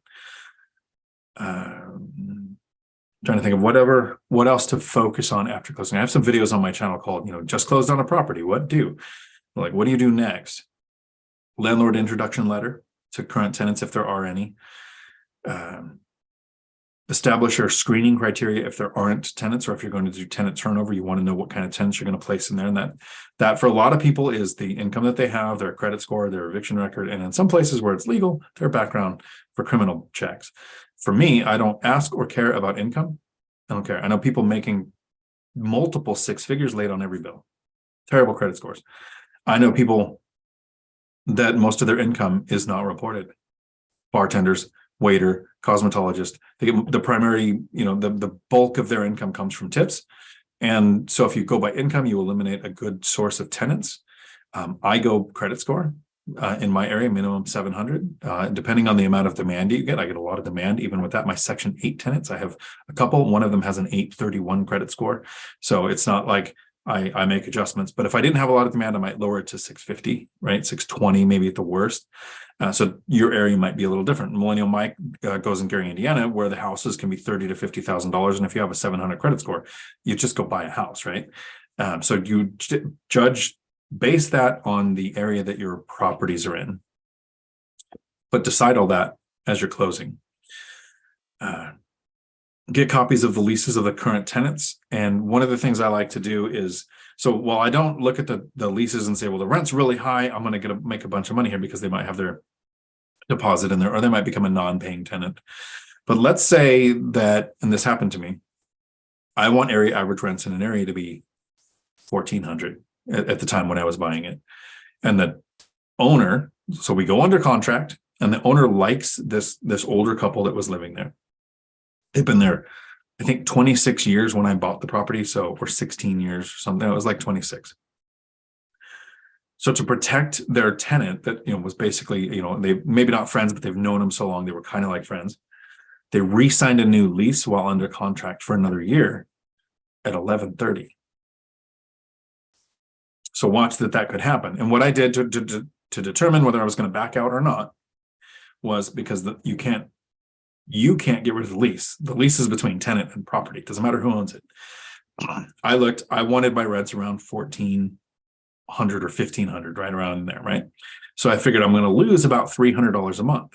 A: Trying to think of what else to focus on after closing. I have some videos on my channel called, just closed on a property. What do? Like, what do you do next? Landlord introduction letter to current tenants, if there are any. Establish your screening criteria if there aren't tenants, or if you're going to do tenant turnover, you want to know what kind of tenants you're going to place in there. And that for a lot of people is the income that they have, their credit score, their eviction record, and in some places where it's legal, their background for criminal checks. For me, I don't ask or care about income. I don't care. I know people making multiple 6 figures late on every bill. Terrible credit scores. I know people that most of their income is not reported. Bartenders, waiter, cosmetologist. They get the primary, the bulk of their income comes from tips. And so if you go by income, you eliminate a good source of tenants. I go credit score. in my area, minimum 700. Depending on the amount of demand you get, I get a lot of demand. Even with that, my Section 8 tenants, I have a couple. One of them has an 831 credit score. So it's not like I make adjustments. But if I didn't have a lot of demand, I might lower it to 650, right? 620, maybe at the worst. So your area might be a little different. Millennial Mike goes in Gary, Indiana, where the houses can be $30,000 to $50,000, and if you have a 700 credit score, you just go buy a house, right? So you base that on the area that your properties are in, but decide all that as you're closing. Get copies of the leases of the current tenants, and one of the things I like to do is, so while I don't look at the leases and say, well, the rent's really high, I'm going to make a bunch of money here because they might have their deposit in there, or they might become a non-paying tenant. But let's say that, and this happened to me, I want area average rents in an area to be $1,400 at the time when I was buying it. And the owner, so we go under contract, and the owner likes this older couple that was living there. They've been there, I think, 26 years when I bought the property, or 16 years or something. It was like 26. So to protect their tenant that, was basically, they maybe not friends, but they've known them so long, they were kind of like friends. They re-signed a new lease while under contract for another year at 1130. So watch that could happen. And what I did to determine whether I was going to back out or not was, because you can't get rid of the lease. The lease is between tenant and property. It doesn't matter who owns it. I wanted my rents around 1,400 or 1,500, right around there, right? So I figured I'm going to lose about $300 a month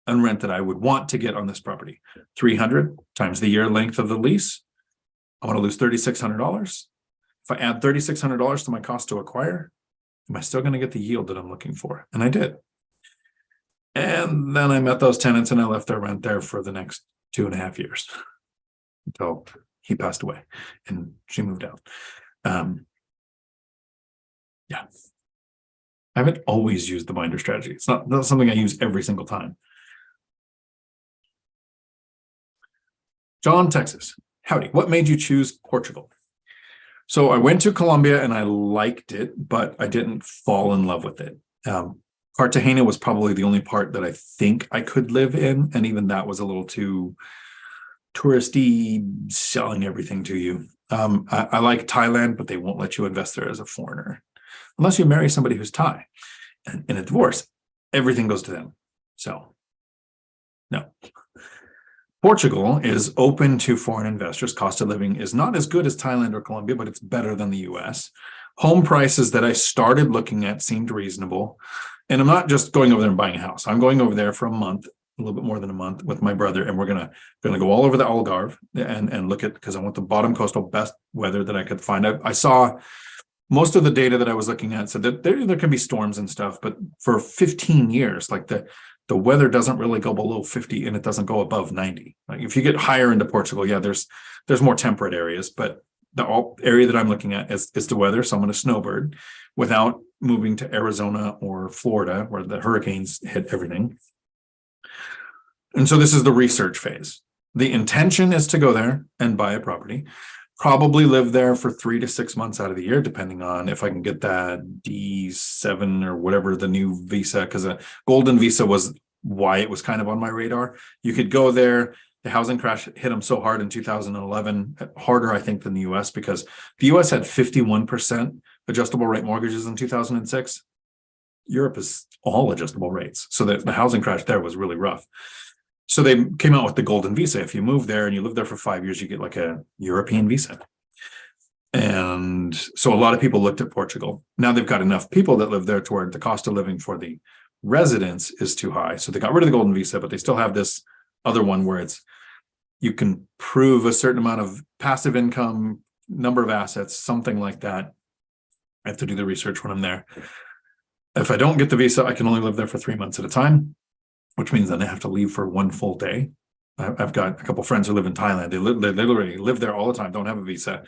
A: on rent that I would want to get on this property. 300 times the year length of the lease, I want to lose $3,600. If I add $3,600 to my cost to acquire, am I still going to get the yield that I'm looking for? And I did. And then I met those tenants and I left their rent there for the next 2.5 years until he passed away and she moved out. Yeah. I haven't always used the binder strategy. It's not something I use every single time. John, Texas. Howdy. What made you choose Portugal? So I went to Colombia and I liked it, but I didn't fall in love with it. Cartagena was probably the only part that I think I could live in. And even that was a little too touristy, selling everything to you. I like Thailand, but they won't let you invest there as a foreigner unless you marry somebody who's Thai. And in a divorce, everything goes to them. So, no. Portugal is open to foreign investors. Cost of living is not as good as Thailand or Colombia, but it's better than the US. Home prices that I started looking at seemed reasonable. And I'm not just going over there and buying a house. I'm going over there for a month, a little bit more than a month, with my brother, and we're gonna go all over the Algarve and look at, because I want the bottom coastal best weather that I could find. I saw most of the data that I was looking at said that there can be storms and stuff, but for 15 years, like the weather doesn't really go below 50 and it doesn't go above 90. Like if you get higher into Portugal, yeah, there's more temperate areas, but the area that I'm looking at is the weather. So I'm going to snowbird without moving to Arizona or Florida, where the hurricanes hit everything. And so this is the research phase. The intention is to go there and buy a property, probably live there for 3 to 6 months out of the year, depending on if I can get that D7 or whatever the new visa, because a golden visa was why it was kind of on my radar. You could go there. The housing crash hit them so hard in 2011, harder, I think, than the US, because the US had 51% adjustable rate mortgages in 2006. Europe is all adjustable rates. So the housing crash there was really rough. So they came out with the golden visa. If you move there and you live there for 5 years, you get like a European visa. And so a lot of people looked at Portugal. Now they've got enough people that live there to where the cost of living for the residents is too high. So they got rid of the golden visa, but they still have this other one where you can prove a certain amount of passive income, number of assets, something like that. I have to do the research when I'm there. If I don't get the visa, I can only live there for 3 months at a time, which means then I have to leave for 1 full day. I've got a couple of friends who live in Thailand. They literally live there all the time, don't have a visa.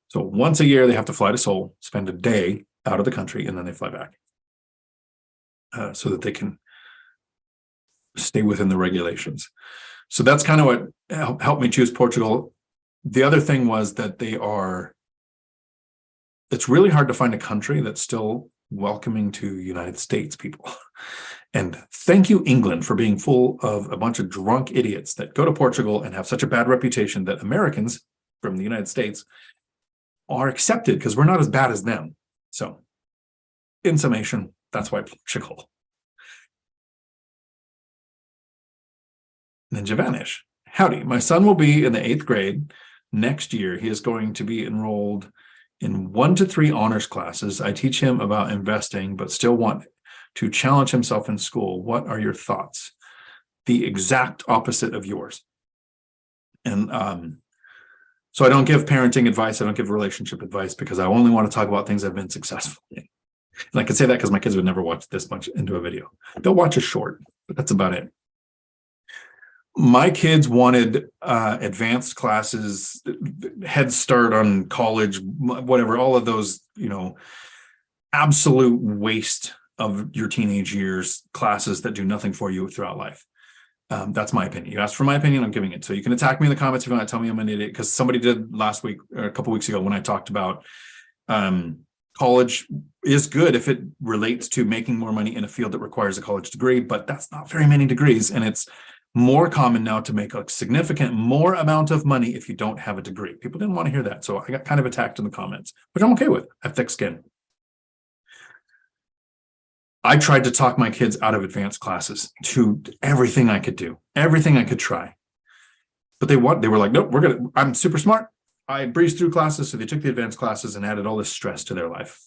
A: So once a year, they have to fly to Seoul, spend a day out of the country, and then they fly back so that they can stay within the regulations. So that's kind of what helped me choose Portugal. The other thing was that it's really hard to find a country that still welcoming to United States, people. And thank you, England, for being full of a bunch of drunk idiots that go to Portugal and have such a bad reputation that Americans from the United States are accepted because we're not as bad as them. So, in summation, that's why Portugal. Ninja Vanish. Howdy, my son will be in the 8th grade. Next year, he is going to be enrolled in 1 to 3 honors classes. I teach him about investing, but still want to challenge himself in school. What are your thoughts? The exact opposite of yours. And so I don't give parenting advice. I don't give relationship advice because I only want to talk about things I've been successful in. And I can say that because my kids would never watch this much into a video. They'll watch a short, but that's about it. My kids wanted advanced classes, head start on college, whatever, all of those, absolute waste of your teenage years classes that do nothing for you throughout life. That's my opinion. You asked for my opinion, I'm giving it. So you can attack me in the comments if you want to tell me I'm an idiot, because somebody did last week, or a couple weeks ago, when I talked about college is good if it relates to making more money in a field that requires a college degree, but that's not very many degrees. And it's more common now to make a significant more amount of money if you don't have a degree. People didn't want to hear that. So I got kind of attacked in the comments, which I'm okay with. I have thick skin. I tried to talk my kids out of advanced classes to everything I could do, everything I could try. But they were like, nope, I'm super smart. I breezed through classes. So they took the advanced classes and added all this stress to their life.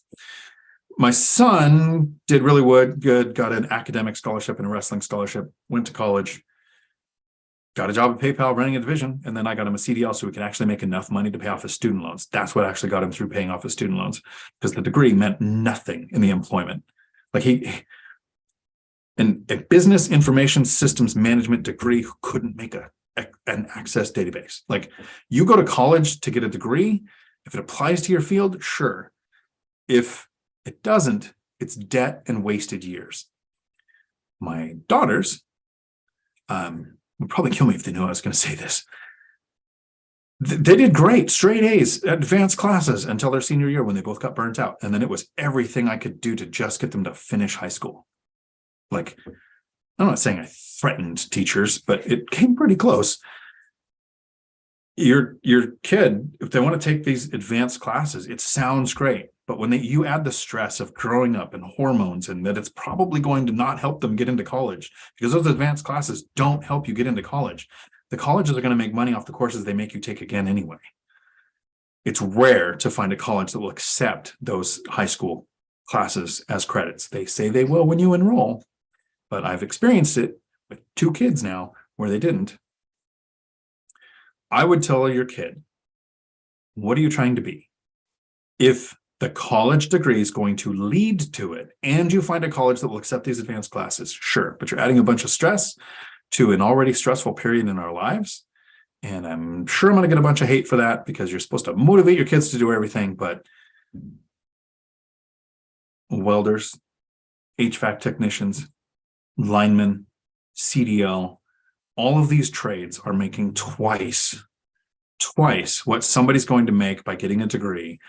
A: My son did really good, got an academic scholarship and a wrestling scholarship, went to college, got a job at PayPal running a division, and then I got him a CDL so we could actually make enough money to pay off his student loans. That's what actually got him through paying off his student loans, because the degree meant nothing in the employment. Like a business information systems management degree who couldn't make an access database. Like, you go to college to get a degree. If it applies to your field, sure. If it doesn't, it's debt and wasted years. My daughters, would probably kill me if they knew I was going to say this. They did great, straight A's, advanced classes until their senior year when they both got burnt out. And then it was everything I could do to just get them to finish high school. Like, I'm not saying I threatened teachers, but it came pretty close. Your kid, if they want to take these advanced classes, it sounds great. But when you add the stress of growing up and hormones, and that it's probably going to not help them get into college, because those advanced classes don't help you get into college. The colleges are going to make money off the courses they make you take again anyway. It's rare to find a college that will accept those high school classes as credits. They say they will when you enroll, but I've experienced it with 2 kids now where they didn't. I would tell your kid, what are you trying to be? If the college degree is going to lead to it, and you find a college that will accept these advanced classes, sure, but you're adding a bunch of stress to an already stressful period in our lives. And I'm sure I'm going to get a bunch of hate for that, because you're supposed to motivate your kids to do everything. But welders, HVAC technicians, linemen, CDL, all of these trades are making twice what somebody's going to make by getting a degree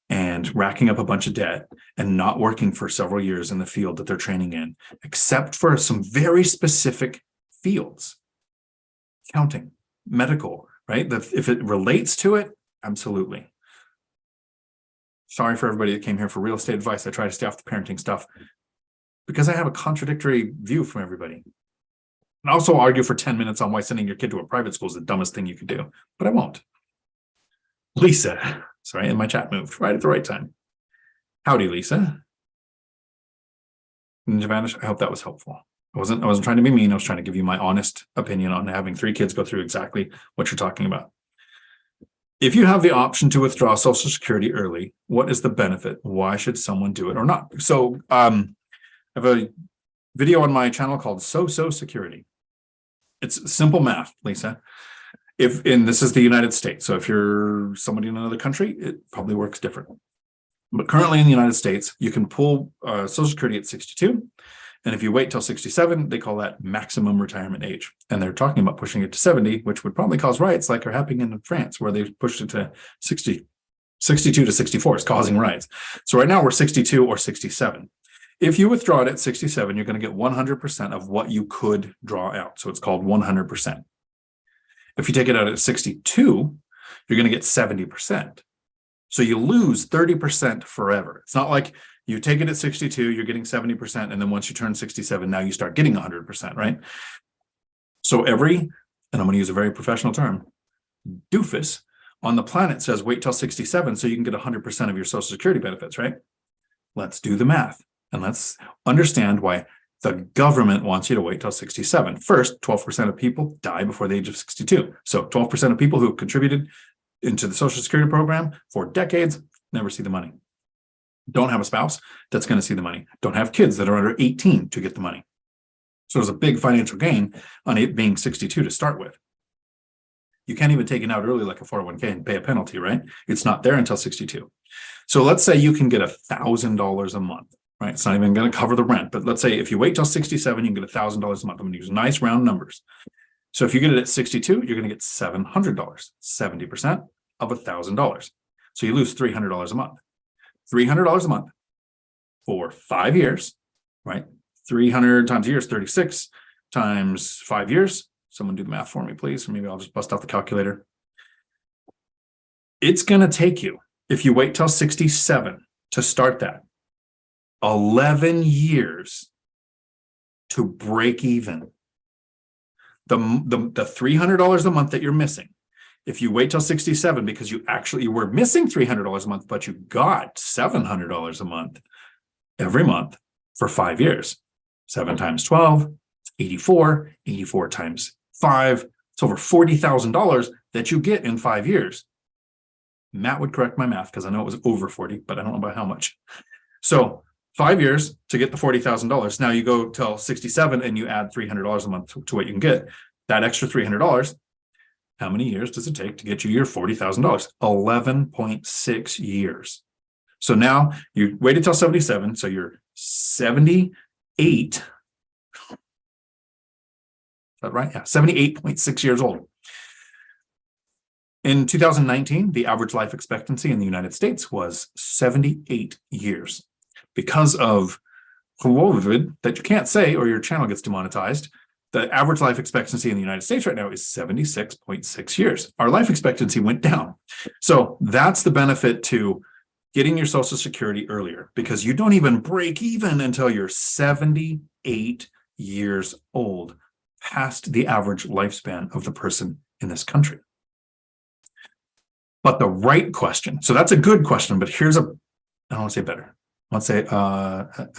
A: and racking up a bunch of debt and not working for several years in the field that they're training in, except for some very specific fields. Accounting, medical, right? That if it relates to it, absolutely. Sorry for everybody that came here for real estate advice. I try to stay off the parenting stuff because I have a contradictory view from everybody. And also argue for 10 minutes on why sending your kid to a private school is the dumbest thing you could do, but I won't. Lisa, sorry, and my chat moved right at the right time. Howdy, Lisa. Ninja Vanish, I hope that was helpful. I wasn't trying to be mean. I was trying to give you my honest opinion on having 3 kids go through exactly what you're talking about. If you have the option to withdraw Social Security early, what is the benefit? Why should someone do it or not? So I have a video on my channel called So Security. It's simple math, Lisa. And this is the United States. So if you're somebody in another country, it probably works different. But currently in the United States, you can pull Social Security at 62. And if you wait till 67, they call that maximum retirement age. And they're talking about pushing it to 70, which would probably cause riots like are happening in France, where they pushed it to 60. 62 to 64 is causing rights. So right now we're 62 or 67. If you withdraw it at 67, you're going to get 100% of what you could draw out. So it's called 100%. If you take it out at 62, you're going to get 70%. So you lose 30% forever. It's not like you take it at 62, you're getting 70%. And then once you turn 67, now you start getting 100%, right? So every, and I'm going to use a very professional term, doofus on the planet says, wait till 67 so you can get 100% of your Social Security benefits, right? Let's do the math. And let's understand why the government wants you to wait till 67. First, 12% of people die before the age of 62. So 12% of people who have contributed into the Social Security program for decades never see the money. Don't have a spouse that's going to see the money. Don't have kids that are under 18 to get the money. So there's a big financial gain on it being 62 to start with. You can't even take it out early like a 401k and pay a penalty, right? It's not there until 62. So let's say you can get $1,000 a month, right? It's not even going to cover the rent, but let's say if you wait till 67, you can get $1,000 a month. I'm going to use nice round numbers. So if you get it at 62, you're going to get $700, 70% of $1,000. So you lose $300 a month. $300 a month for 5 years, right? 300 times a year is 36 times 5 years. Someone do the math for me, please. Or maybe I'll just bust out the calculator. It's going to take you, if you wait till 67 to start that, 11 years to break even. The $300 a month that you're missing, if you wait till 67 because you were missing $300 a month, but you got $700 a month every month for 5 years. 7 times 12, 84. 84 times 5, it's over $40,000 that you get in 5 years. Matt would correct my math because I know it was over 40, but I don't know by how much. So 5 years to get the $40,000. Now you go till 67 and you add $300 a month to what you can get. That extra $300, how many years does it take to get you your $40,000? 11.6 years. So now you waited till 77, so you're 78. Is that right? Yeah, 78.6 years old. In 2019, the average life expectancy in the United States was 78 years. Because of COVID that you can't say or your channel gets demonetized, the average life expectancy in the United States right now is 76.6 years. Our life expectancy went down. So that's the benefit to getting your Social Security earlier, because you don't even break even until you're 78 years old, past the average lifespan of the person in this country. But the right question, so that's a good question, but here's I don't want to say better. I want to say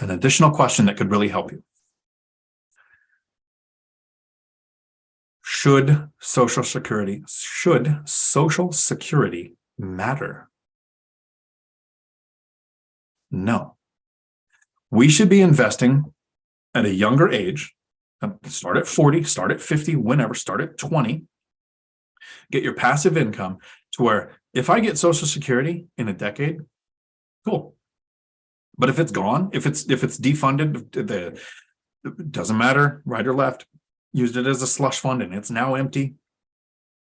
A: an additional question that could really help you. Should Social Security matter? No. We should be investing at a younger age. Start at 40, start at 50, whenever, start at 20. Get your passive income to where if I get Social Security in a decade, cool. But if it's gone, if it's defunded, it doesn't matter, right or left, used it as a slush fund and it's now empty,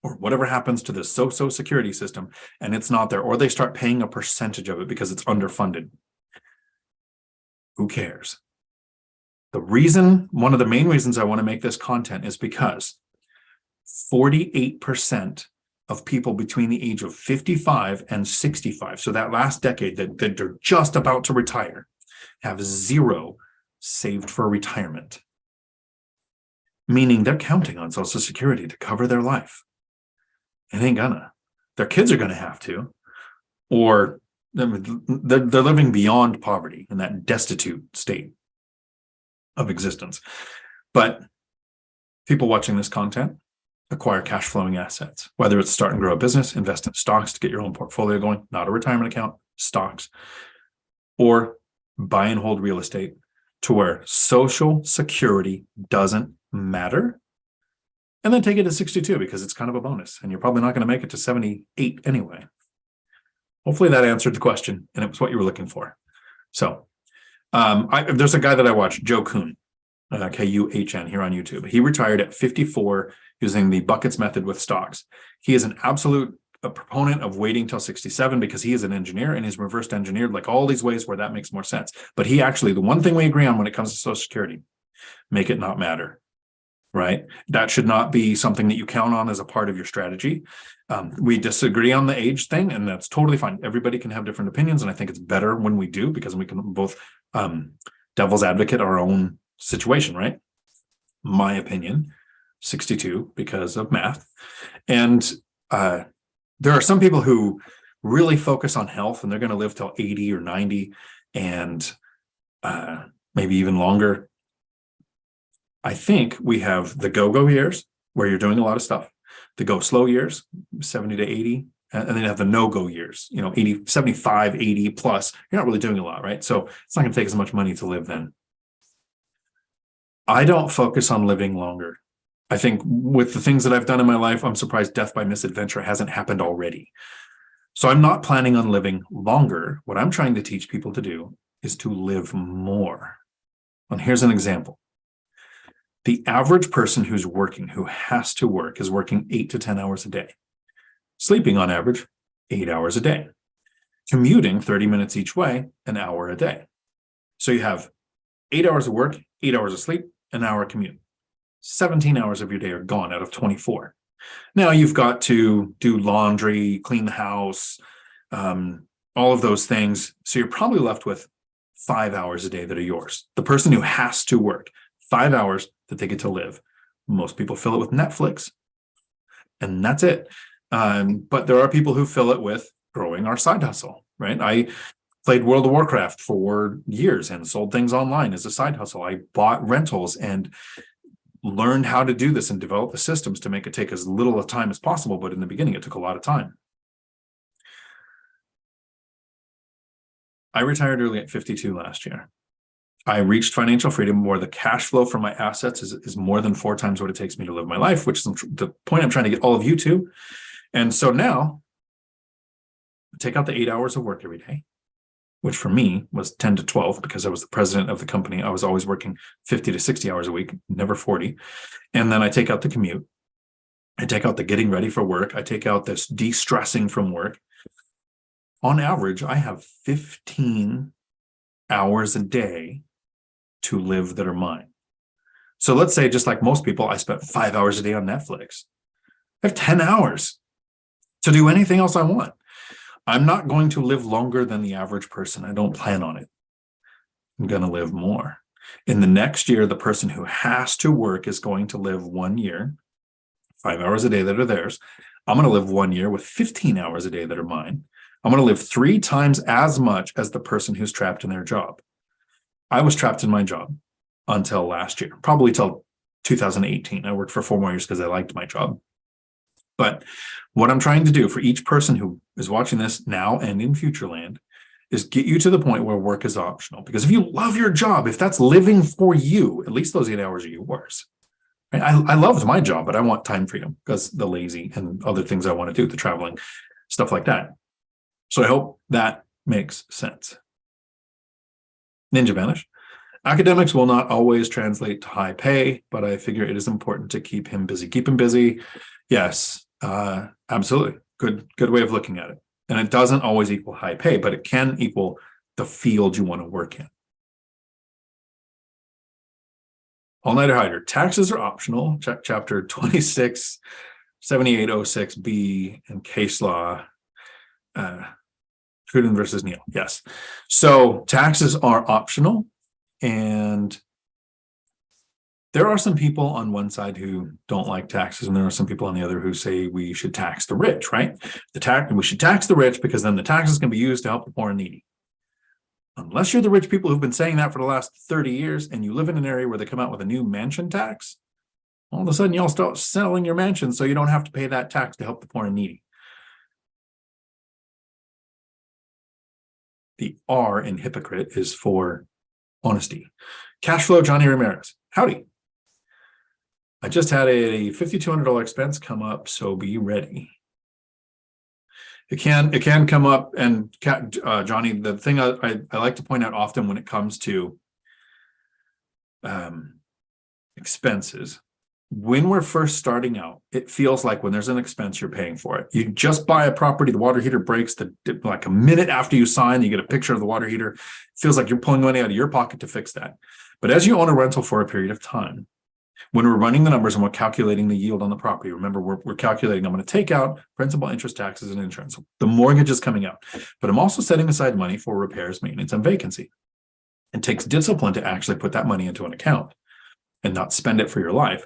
A: or whatever happens to the Social Security system and it's not there, or they start paying a percentage of it because it's underfunded. Who cares? One of the main reasons I want to make this content is because 48% of people between the age of 55 and 65, so that last decade that they're just about to retire, have zero saved for retirement. Meaning they're counting on Social Security to cover their life. It ain't gonna. Their kids are gonna have to, or they're living beyond poverty in that destitute state of existence. But people watching this content acquire cash flowing assets, whether it's start and grow a business, invest in stocks to get your own portfolio going, not a retirement account, stocks, or buy and hold real estate to where Social Security doesn't matter. And then take it to 62 because it's kind of a bonus and you're probably not going to make it to 78 anyway. Hopefully that answered the question and it was what you were looking for. So there's a guy that I watch, Joe Kuhn, Kuhn here on YouTube. He retired at 54 using the buckets method with stocks. He is an absolute a proponent of waiting till 67 because he is an engineer and he's reversed engineered, like all these ways where that makes more sense. But he actually, the one thing we agree on when it comes to Social Security, make it not matter, right? That should not be something that you count on as a part of your strategy. We disagree on the age thing, and that's totally fine. Everybody can have different opinions, and I think it's better when we do, because we can both devil's advocate our own situation, right? My opinion, 62 because of math. And there are some people who really focus on health, and they're going to live till 80 or 90 and maybe even longer. I think we have the go-go years where you're doing a lot of stuff, the go slow years, 70 to 80, and then you have the no-go years, 80, 75, 80 plus. You're not really doing a lot, right? So it's not going to take as much money to live then. I don't focus on living longer. I think with the things that I've done in my life, I'm surprised death by misadventure hasn't happened already. So I'm not planning on living longer. What I'm trying to teach people to do is to live more. And here's an example. The average person who's working, who has to work, is working 8 to 10 hours a day. Sleeping on average, 8 hours a day. Commuting 30 minutes each way, an hour a day. So you have 8 hours of work, 8 hours of sleep, an hour commute. 17 hours of your day are gone out of 24. Now you've got to do laundry, clean the house, all of those things. So you're probably left with 5 hours a day that are yours. The person who has to work, 5 hours that they get to live. Most people fill it with Netflix, and that's it. But there are people who fill it with growing our side hustle, right? I played World of Warcraft for years and sold things online as a side hustle. I bought rentals and learned how to do this and develop the systems to make it take as little of time as possible. But in the beginning, it took a lot of time. I retired early at 52 last year. I reached financial freedom where the cash flow from my assets is more than 4 times what it takes me to live my life, which is the point I'm trying to get all of you to. And so now, take out the 8 hours of work every day, which for me was 10 to 12 because I was the president of the company. I was always working 50 to 60 hours a week, never 40. And then I take out the commute. I take out the getting ready for work. I take out this de-stressing from work. On average, I have 15 hours a day to live that are mine. So let's say, just like most people, I spent 5 hours a day on Netflix. I have 10 hours to do anything else I want. I'm not going to live longer than the average person. I don't plan on it. I'm going to live more. In the next year, the person who has to work is going to live 1 year, 5 hours a day that are theirs. I'm going to live 1 year with 15 hours a day that are mine. I'm going to live 3 times as much as the person who's trapped in their job. I was trapped in my job until last year, probably till 2018. I worked for 4 more years because I liked my job. But what I'm trying to do for each person who is watching this now and in Futureland is get you to the point where work is optional. Because if you love your job, if that's living for you, at least those 8 hours are yours. Right? I loved my job, but I want time freedom because the lazy and other things I want to do, the traveling, stuff like that. So I hope that makes sense. Ninja Vanish. Academics will not always translate to high pay, but I figure it is important to keep him busy. Keep him busy. Yes, absolutely. Good way of looking at it. And it doesn't always equal high pay, but it can equal the field you want to work in. All-nighter hider. Taxes are optional. Check chapter 26, 7806B and case law. Cruden versus Neal. Yes. So taxes are optional. And there are some people on one side who don't like taxes, and there are some people on the other who say we should tax the rich, right? We should tax the rich because then the taxes can be used to help the poor and needy. Unless you're the rich people who've been saying that for the last 30 years and you live in an area where they come out with a new mansion tax, all of a sudden y'all start selling your mansion so you don't have to pay that tax to help the poor and needy. The R in hypocrite is for honesty. Cash flow, Johnny Ramirez. Howdy. I just had a $5,200 expense come up, so be ready. It can come up, and Johnny, the thing I like to point out often when it comes to expenses when we're first starting out, it feels like when there's an expense, you're paying for it. You just buy a property, the water heater breaks, like a minute after you sign, you get a picture of the water heater. It feels like you're pulling money out of your pocket to fix that. But as you own a rental for a period of time, when we're running the numbers and we're calculating the yield on the property, remember, we're calculating, I'm going to take out principal, interest, taxes, and insurance. The mortgage is coming out, but I'm also setting aside money for repairs, maintenance, and vacancy. It takes discipline to actually put that money into an account and not spend it for your life.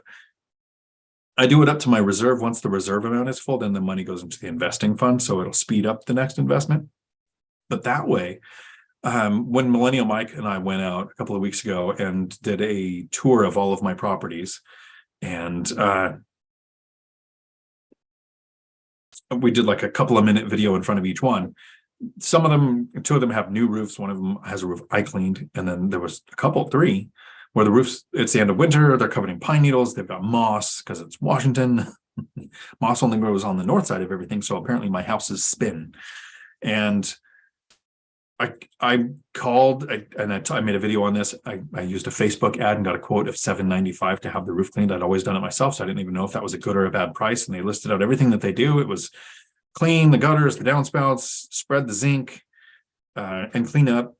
A: I do it up to my reserve. Once the reserve amount is full, then the money goes into the investing fund, so it'll speed up the next investment. But that way, when Millennial Mike and I went out a couple of weeks ago and did a tour of all of my properties, and we did like a couple of minute video in front of each one. Some of them, two of them have new roofs. One of them has a roof I cleaned. And then there was a couple, three, where the roofs, it's the end of winter. They're covered in pine needles. They've got moss because it's Washington. Moss only grows on the north side of everything. So apparently my house is spin. And I called and I made a video on this. I used a Facebook ad and got a quote of $7.95 to have the roof cleaned. I'd always done it myself, so I didn't even know if that was a good or a bad price. And they listed out everything that they do. It was clean the gutters, the downspouts, spread the zinc, and clean up.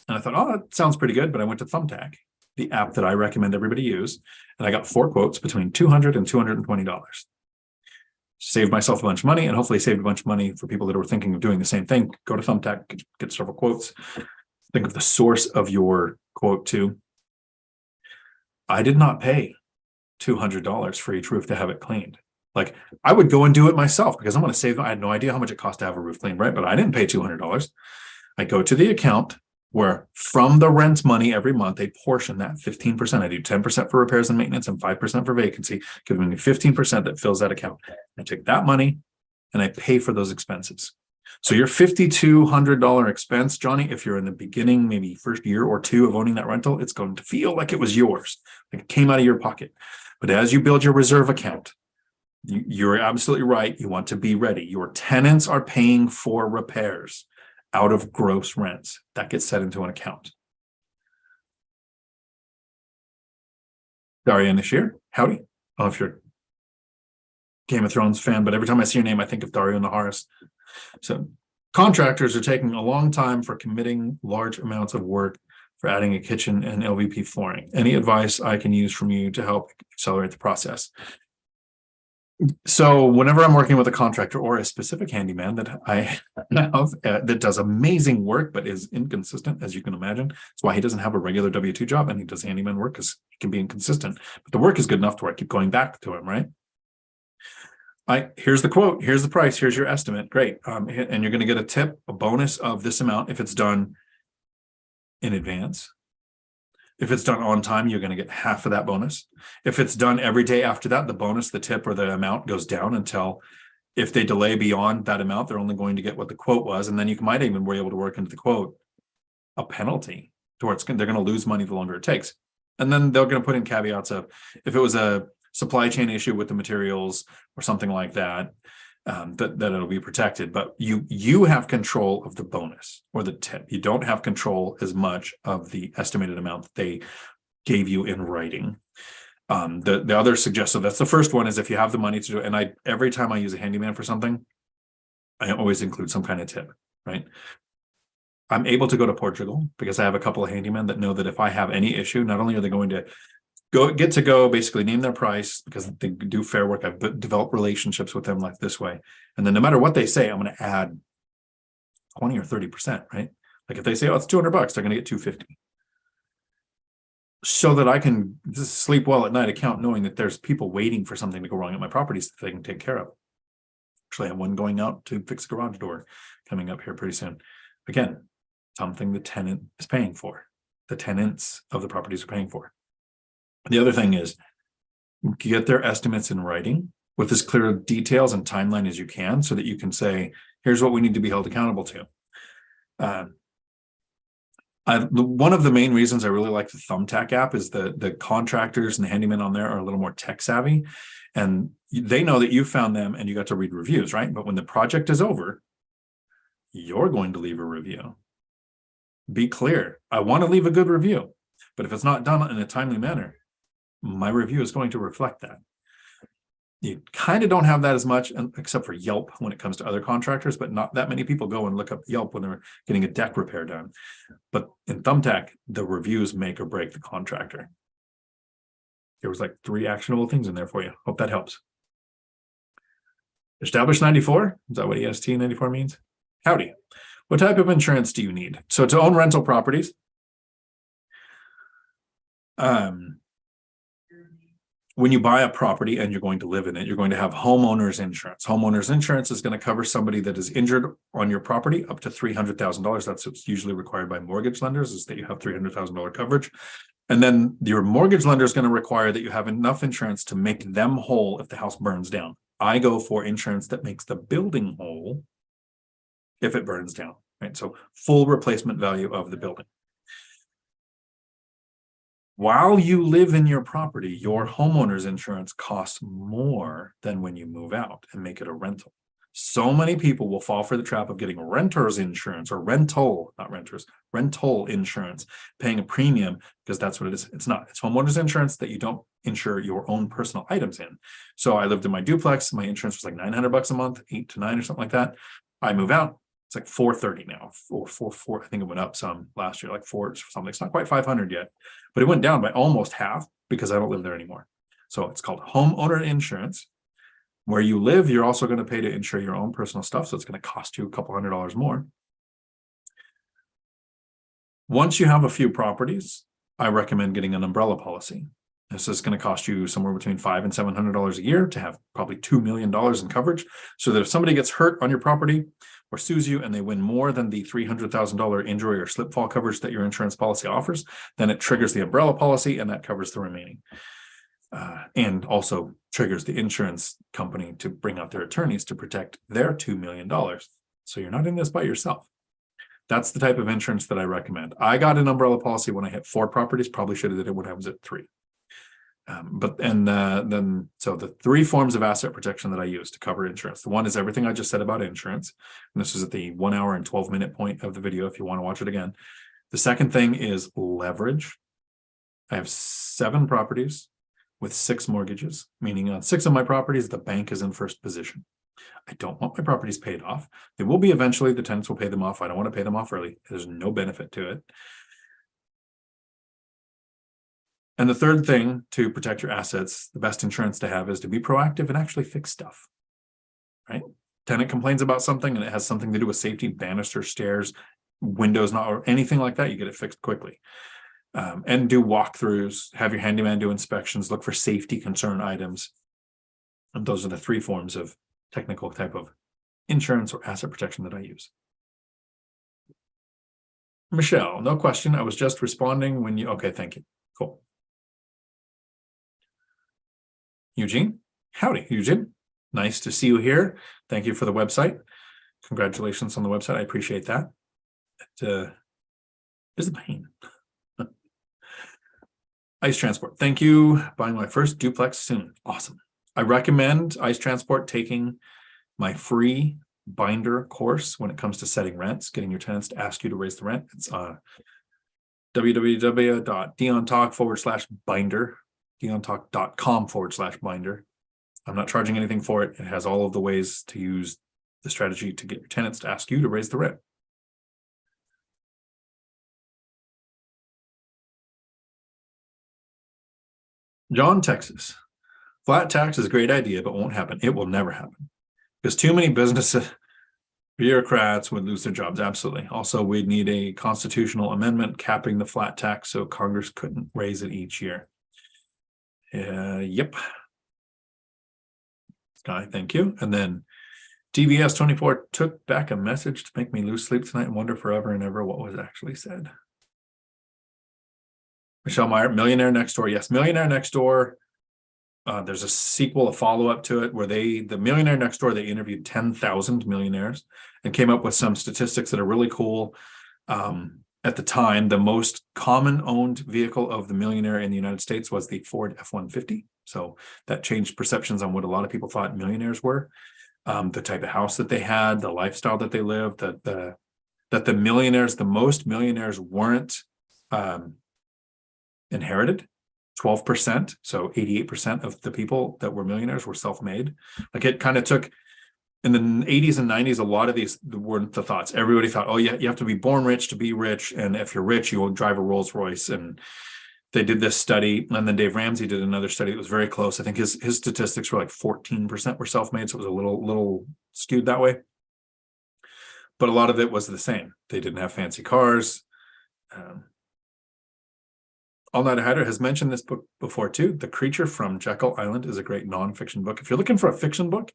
A: And I thought, oh, that sounds pretty good. But I went to Thumbtack, the app that I recommend everybody use, and I got 4 quotes between $200 and $220. Saved myself a bunch of money, and hopefully saved a bunch of money for people that were thinking of doing the same thing. Go to Thumbtack, get several quotes. Think of the source of your quote too. I did not pay $200 for each roof to have it cleaned. Like, I would go and do it myself because I'm going to save. I had no idea how much it cost to have a roof cleaned, right? But I didn't pay $200. I go to the account where from the rent money every month, they portion that 15%. I do 10% for repairs and maintenance and 5% for vacancy, giving me 15% that fills that account. I take that money and I pay for those expenses. So your $5,200 expense, Johnny, if you're in the beginning, maybe first year or two of owning that rental, it's going to feel like it was yours, like it came out of your pocket. But as you build your reserve account, you're absolutely right. You want to be ready. Your tenants are paying for repairs out of gross rents. That gets set into an account. Daria Nashir, howdy. I don't know if you're a Game of Thrones fan, but every time I see your name, I think of Dario Naharis. So contractors are taking a long time for committing large amounts of work for adding a kitchen and LVP flooring. Any advice I can use from you to help accelerate the process? So whenever I'm working with a contractor or a specific handyman that I have that does amazing work, but is inconsistent, as you can imagine. That's why he doesn't have a regular W-2 job and he does handyman work, because he can be inconsistent. But the work is good enough to where I keep going back to him, right? Here's the quote, here's the price, here's your estimate. Great. And you're going to get a tip, a bonus of this amount if it's done in advance. If it's done on time, you're going to get half of that bonus. If it's done every day after that, the bonus, the tip, or the amount goes down until, if they delay beyond that amount, they're only going to get what the quote was. And then you might even be able to work into the quote a penalty towards, they're going to lose money the longer it takes. And then they're going to put in caveats of, if it was a supply chain issue with the materials or something like that, that it'll be protected. But you have control of the bonus or the tip. You don't have control as much of the estimated amount that they gave you in writing. The other suggestion, that's the first one, is if you have the money to do it. And every time I use a handyman for something, I always include some kind of tip, right? I'm able to go to Portugal because I have a couple of handymen that know that if I have any issue, not only are they going to go basically name their price because they do fair work. I've developed relationships with them like this way. And then no matter what they say, I'm going to add 20 or 30%, right? Like if they say, oh, it's $200, they're going to get $250. So that I can just sleep well at night, account knowing that there's people waiting for something to go wrong at my properties that they can take care of. Actually, I have one going out to fix a garage door coming up here pretty soon. Again, something the tenant is paying for. The tenants of the properties are paying for. The other thing is get their estimates in writing with as clear details and timeline as you can, so that you can say, here's what we need to be held accountable to. One of the main reasons I really like the Thumbtack app is the contractors and the handymen on there are a little more tech savvy, and they know that you found them and you got to read reviews, right? But when the project is over, you're going to leave a review. Be clear. I want to leave a good review, but if it's not done in a timely manner, my review is going to reflect that. You kind of don't have that as much, except for Yelp when it comes to other contractors, but not that many people go and look up Yelp when they're getting a deck repair done. But in Thumbtack, the reviews make or break the contractor. There was like 3 actionable things in there for you. Hope that helps. Established 94, is that what EST 94 means? Howdy. What type of insurance do you need? So to own rental properties, when you buy a property and you're going to live in it, you're going to have homeowners insurance. Homeowners insurance is going to cover somebody that is injured on your property up to $300,000. That's what's usually required by mortgage lenders, is that you have $300,000 coverage. And then your mortgage lender is going to require that you have enough insurance to make them whole if the house burns down. I go for insurance that makes the building whole if it burns down, right? So full replacement value of the building. While you live in your property, your homeowner's insurance costs more than when you move out and make it a rental. So many people will fall for the trap of getting renter's insurance, or rental, not renters, rental insurance, paying a premium because that's what it is. It's not. It's homeowner's insurance that you don't insure your own personal items in. So I lived in my duplex. My insurance was like $900 a month, 8 to 9 or something like that. I move out. It's like $430 now, or $440. I think it went up some last year, like $4 or something. It's not quite $500 yet, but it went down by almost half because I don't live there anymore. So it's called homeowner insurance. Where you live, you're also going to pay to insure your own personal stuff. So it's going to cost you a couple $100 more. Once you have a few properties, I recommend getting an umbrella policy. This is going to cost you somewhere between $500 and $700 a year to have probably $2 million in coverage. So that if somebody gets hurt on your property or sues you and they win more than the $300,000 injury or slip fall coverage that your insurance policy offers, then it triggers the umbrella policy and that covers the remaining. And also triggers the insurance company to bring out their attorneys to protect their $2 million. So you're not in this by yourself. That's the type of insurance that I recommend. I got an umbrella policy when I hit 4 properties. Probably should have did it when I was at 3. So the 3 forms of asset protection that I use to cover insurance. The one is everything I just said about insurance. And this is at the 1 hour and 12-minute point of the video if you want to watch it again. The second thing is leverage. I have 7 properties with 6 mortgages, meaning on 6 of my properties, the bank is in first position. I don't want my properties paid off. They will be eventually. The tenants will pay them off. I don't want to pay them off early. There's no benefit to it. And the third thing to protect your assets, the best insurance to have, is to be proactive and actually fix stuff, right? Tenant complains about something and it has something to do with safety, banister, stairs, windows, not or anything like that, you get it fixed quickly. And do walkthroughs, have your handyman do inspections, look for safety concern items. And those are the 3 forms of technical type of insurance or asset protection that I use. Michelle, no question. I was just responding when you, okay, thank you. Cool. Eugene, howdy, Eugene. Nice to see you here. Thank you for the website. Congratulations on the website. I appreciate that. It is a pain. Ice Transport. Thank you. Buying my first duplex soon. Awesome. I recommend Ice Transport taking my free binder course when it comes to setting rents, getting your tenants to ask you to raise the rent. It's www.diontalk/binder, diontalk.com/binder. I'm not charging anything for it. It has all of the ways to use the strategy to get your tenants to ask you to raise the rent. John, Texas. Flat tax is a great idea, but won't happen. It will never happen because too many businesses, bureaucrats would lose their jobs. Absolutely. Also, we'd need a constitutional amendment capping the flat tax so Congress couldn't raise it each year. Yep. Sky, thank you. And then TBS24 took back a message to make me lose sleep tonight and wonder forever and ever what was actually said. Michelle Meyer, Millionaire Next Door. Yes, Millionaire Next Door. There's a sequel, a follow-up to it where the Millionaire Next Door, they interviewed 10,000 millionaires and came up with some statistics that are really cool. At the time, the most common owned vehicle of the millionaire in the United States was the Ford F-150. So that changed perceptions on what a lot of people thought millionaires were. The type of house that they had, the lifestyle that they lived, that the millionaires, the most millionaires weren't inherited. 12%. So 88% of the people that were millionaires were self-made. Like it kind of took in the 80s and 90s, a lot of these weren't the thoughts. Everybody thought, oh, yeah, you have to be born rich to be rich. And if you're rich, you will drive a Rolls Royce. And they did this study. And then Dave Ramsey did another study that was very close. I think his statistics were like 14% were self-made. So it was a little skewed that way. But a lot of it was the same. They didn't have fancy cars. All Night Hider has mentioned this book before too. The Creature from Jekyll Island is a great nonfiction book. If you're looking for a fiction book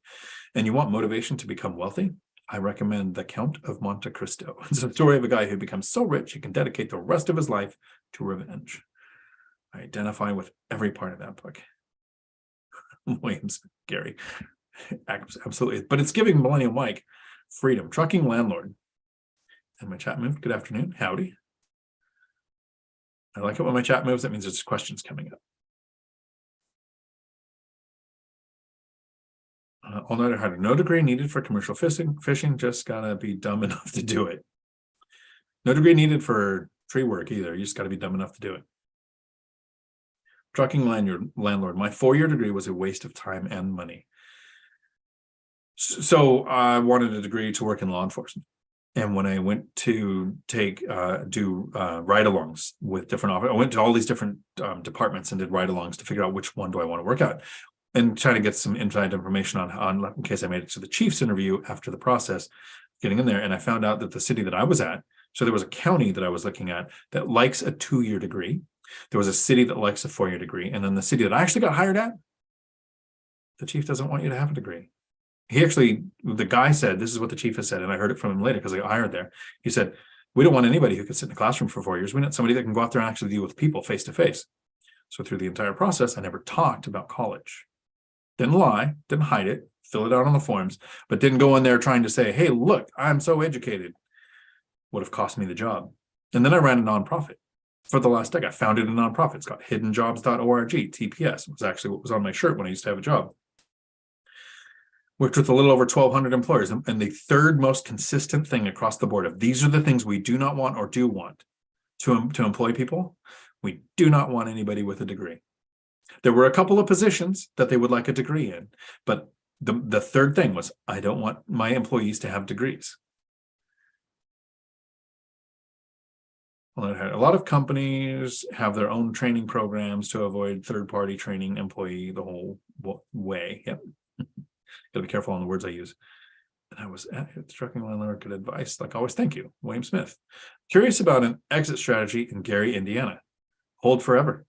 A: and you want motivation to become wealthy, I recommend The Count of Monte Cristo. It's a story of a guy who becomes so rich he can dedicate the rest of his life to revenge. I identify with every part of that book. Williams, Gary, absolutely. But it's giving Millennial Mike freedom. Trucking Landlord. And my chat moved. Good afternoon. Howdy. I like it when my chat moves. That means there's questions coming up. All Night Hider. No degree needed for commercial fishing. Just gotta be dumb enough to do it. No degree needed for tree work either. You just gotta be dumb enough to do it. Trucking Landlord. My 4-year degree was a waste of time and money. So I wanted a degree to work in law enforcement. And when I went to do ride-alongs with different officers, I went to all these different departments and did ride-alongs to figure out which one do I want to work at, and try to get some inside information on in case I made it to the chief's interview after the process, getting in there. And I found out that the city that I was at, so there was a county that I was looking at that likes a 2-year degree. There was a city that likes a 4-year degree. And then the city that I actually got hired at, the chief doesn't want you to have a degree. The guy said, this is what the chief has said, and I heard it from him later because I got hired there. He said, we don't want anybody who could sit in the classroom for 4 years. We want somebody that can go out there and actually deal with people face to face. So through the entire process, I never talked about college. Didn't lie, didn't hide it, fill it out on the forms, but didn't go in there trying to say, hey, look, I'm so educated. Would have cost me the job. And then I ran a nonprofit. For the last decade, I founded a nonprofit. It's called hiddenjobs.org. TPS was actually what was on my shirt when I used to have a job. Worked with a little over 1,200 employers. And the third most consistent thing across the board of these are the things we do not want or do want to employ people. We do not want anybody with a degree. There were a couple of positions that they would like a degree in, but the third thing was, I don't want my employees to have degrees. A lot of companies have their own training programs to avoid third-party training employee the whole way. Yep. Got to be careful on the words I use. And I was at Trucking Landlord. Good advice. Like always, thank you, William Smith. Curious about an exit strategy in Gary, Indiana. Hold forever.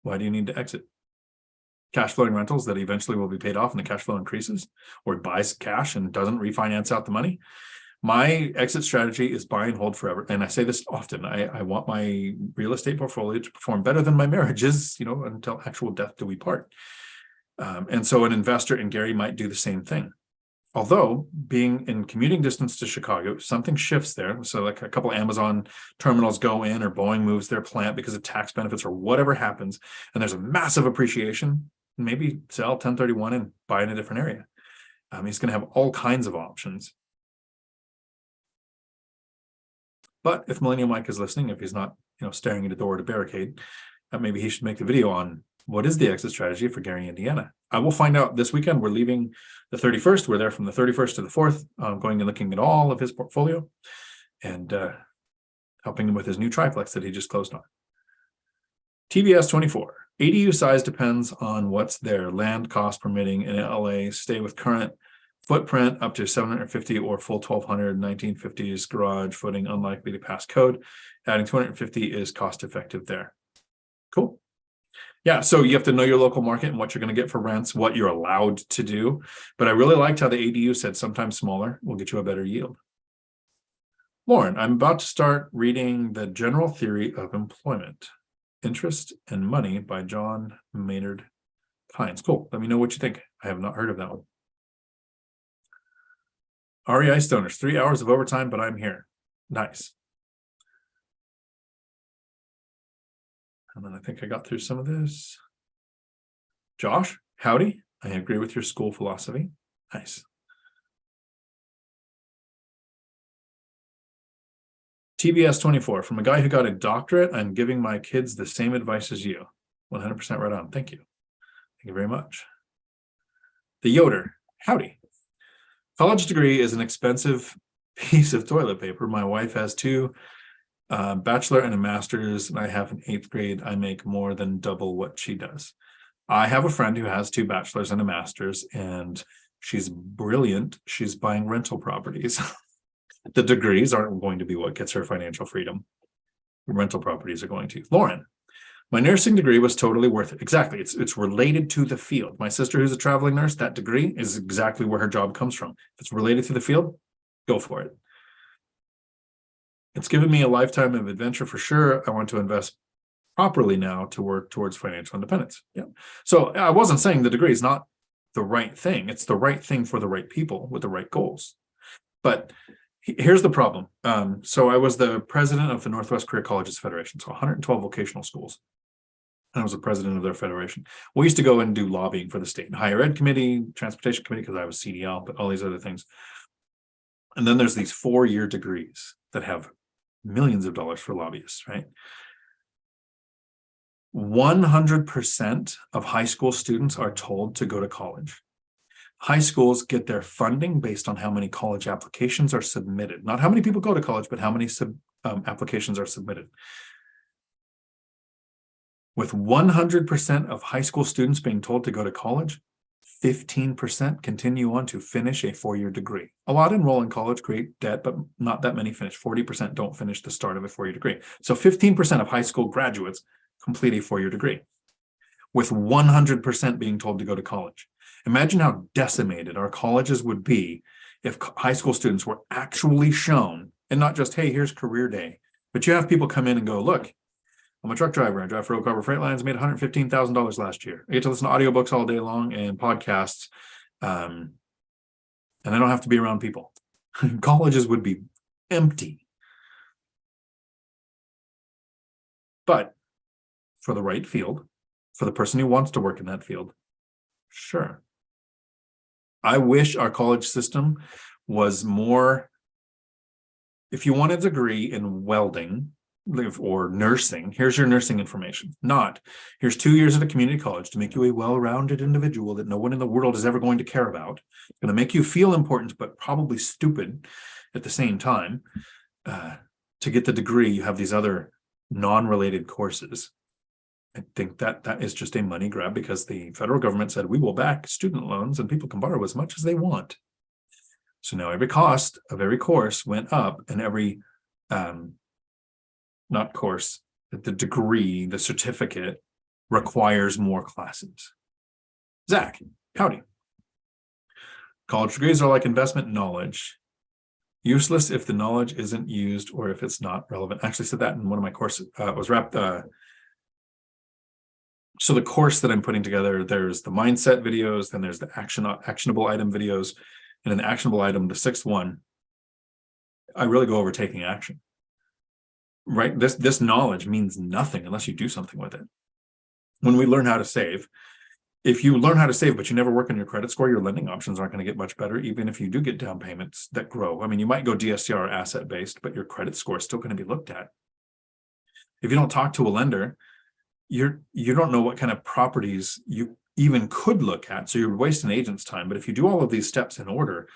A: Why do you need to exit? Cash flowing rentals that eventually will be paid off and the cash flow increases, or it buys cash and doesn't refinance out the money. My exit strategy is buy and hold forever. And I say this often. I want my real estate portfolio to perform better than my marriages, until actual death do we part. And so an investor in Gary might do the same thing. Although being in commuting distance to Chicago, something shifts there. So like a couple of Amazon terminals go in, or Boeing moves their plant because of tax benefits or whatever happens, and there's a massive appreciation, maybe sell 1031 and buy in a different area. He's going to have all kinds of options. But if Millennial Mike is listening, if he's not, staring at a door to barricade, maybe he should make the video on what is the exit strategy for Gary, Indiana. I will find out this weekend. We're leaving the 31st. We're there from the 31st to the 4th, going and looking at all of his portfolio and helping him with his new triplex that he just closed on. TBS 24. ADU size depends on what's there. Land, cost, permitting in LA. Stay with current footprint up to 750 or full 1,200. 1950s garage footing unlikely to pass code. Adding 250 is cost effective there. Cool. Yeah, so you have to know your local market and what you're going to get for rents, what you're allowed to do. But I really liked how the ADU said sometimes smaller will get you a better yield. Lauren, I'm about to start reading The General Theory of Employment, Interest and Money by John Maynard Keynes. Cool. Let me know what you think. I have not heard of that one. REI Stoners, 3 hours of overtime, but I'm here. Nice. And then I think I got through some of this. Josh, howdy. I agree with your school philosophy. Nice. TBS 24, from a guy who got a doctorate, I'm giving my kids the same advice as you. 100% right on. Thank you. Thank you very much. The Yoder. Howdy. College degree is an expensive piece of toilet paper. My wife has two, bachelor and a master's, and I have an 8th grade. I make more than double what she does. I have a friend who has 2 bachelors and a master's, and she's brilliant. She's buying rental properties. The degrees aren't going to be what gets her financial freedom. Rental properties are going to. Lauren, my nursing degree was totally worth it. Exactly. It's related to the field. My sister, who's a traveling nurse, that degree is exactly where her job comes from. If it's related to the field, go for it. It's given me a lifetime of adventure for sure. I want to invest properly now to work towards financial independence. Yeah. So I wasn't saying the degree is not the right thing. It's the right thing for the right people with the right goals. But here's the problem. So I was the president of the Northwest Career Colleges Federation, so 112 vocational schools. And I was the president of their federation. We used to go and do lobbying for the state and higher ed committee, transportation committee, because I was CDL, but all these other things. And then there's these 4-year degrees that have millions of dollars for lobbyists, right? 100% of high school students are told to go to college. High schools get their funding based on how many college applications are submitted. Not how many people go to college, but how many applications are submitted. With 100% of high school students being told to go to college, 15% continue on to finish a 4-year degree. A lot enroll in college, create debt, but not that many finish. 40% don't finish the start of a 4-year degree. So 15% of high school graduates complete a 4-year degree, with 100% being told to go to college. Imagine how decimated our colleges would be if high school students were actually shown, and not just, hey, here's career day, but you have people come in and go, look, I'm a truck driver. I drive for Oak Harbor Freight Lines, made $115,000 last year. I get to listen to audiobooks all day long and podcasts, and I don't have to be around people. Colleges would be empty. But for the right field, for the person who wants to work in that field, sure. I wish our college system was more, if you want a degree in welding or nursing, here's your nursing information. Not, here's 2 years at a community college to make you a well-rounded individual that no one in the world is ever going to care about. It's going to make you feel important, but probably stupid at the same time. To get the degree, you have these other non-related courses. I think that is just a money grab because the federal government said we will back student loans and people can borrow as much as they want. So now every cost of every course went up, and every not course, the degree, the certificate requires more classes. Zach, howdy. College degrees are like investment knowledge. Useless if the knowledge isn't used or if it's not relevant. I actually said that in one of my courses. Was wrapped. So the course that I'm putting together, there's the mindset videos, then there's the actionable item videos, and in the actionable item, the 6th one, I really go over taking action. Right? This knowledge means nothing unless you do something with it. When we learn how to save, if you learn how to save, but you never work on your credit score, your lending options aren't going to get much better, even if you do get down payments that grow. I mean, you might go DSCR asset-based, but your credit score is still going to be looked at. If you don't talk to a lender, you don't know what kind of properties you even could look at. So you're wasting agent's time. But if you do all of these steps in order,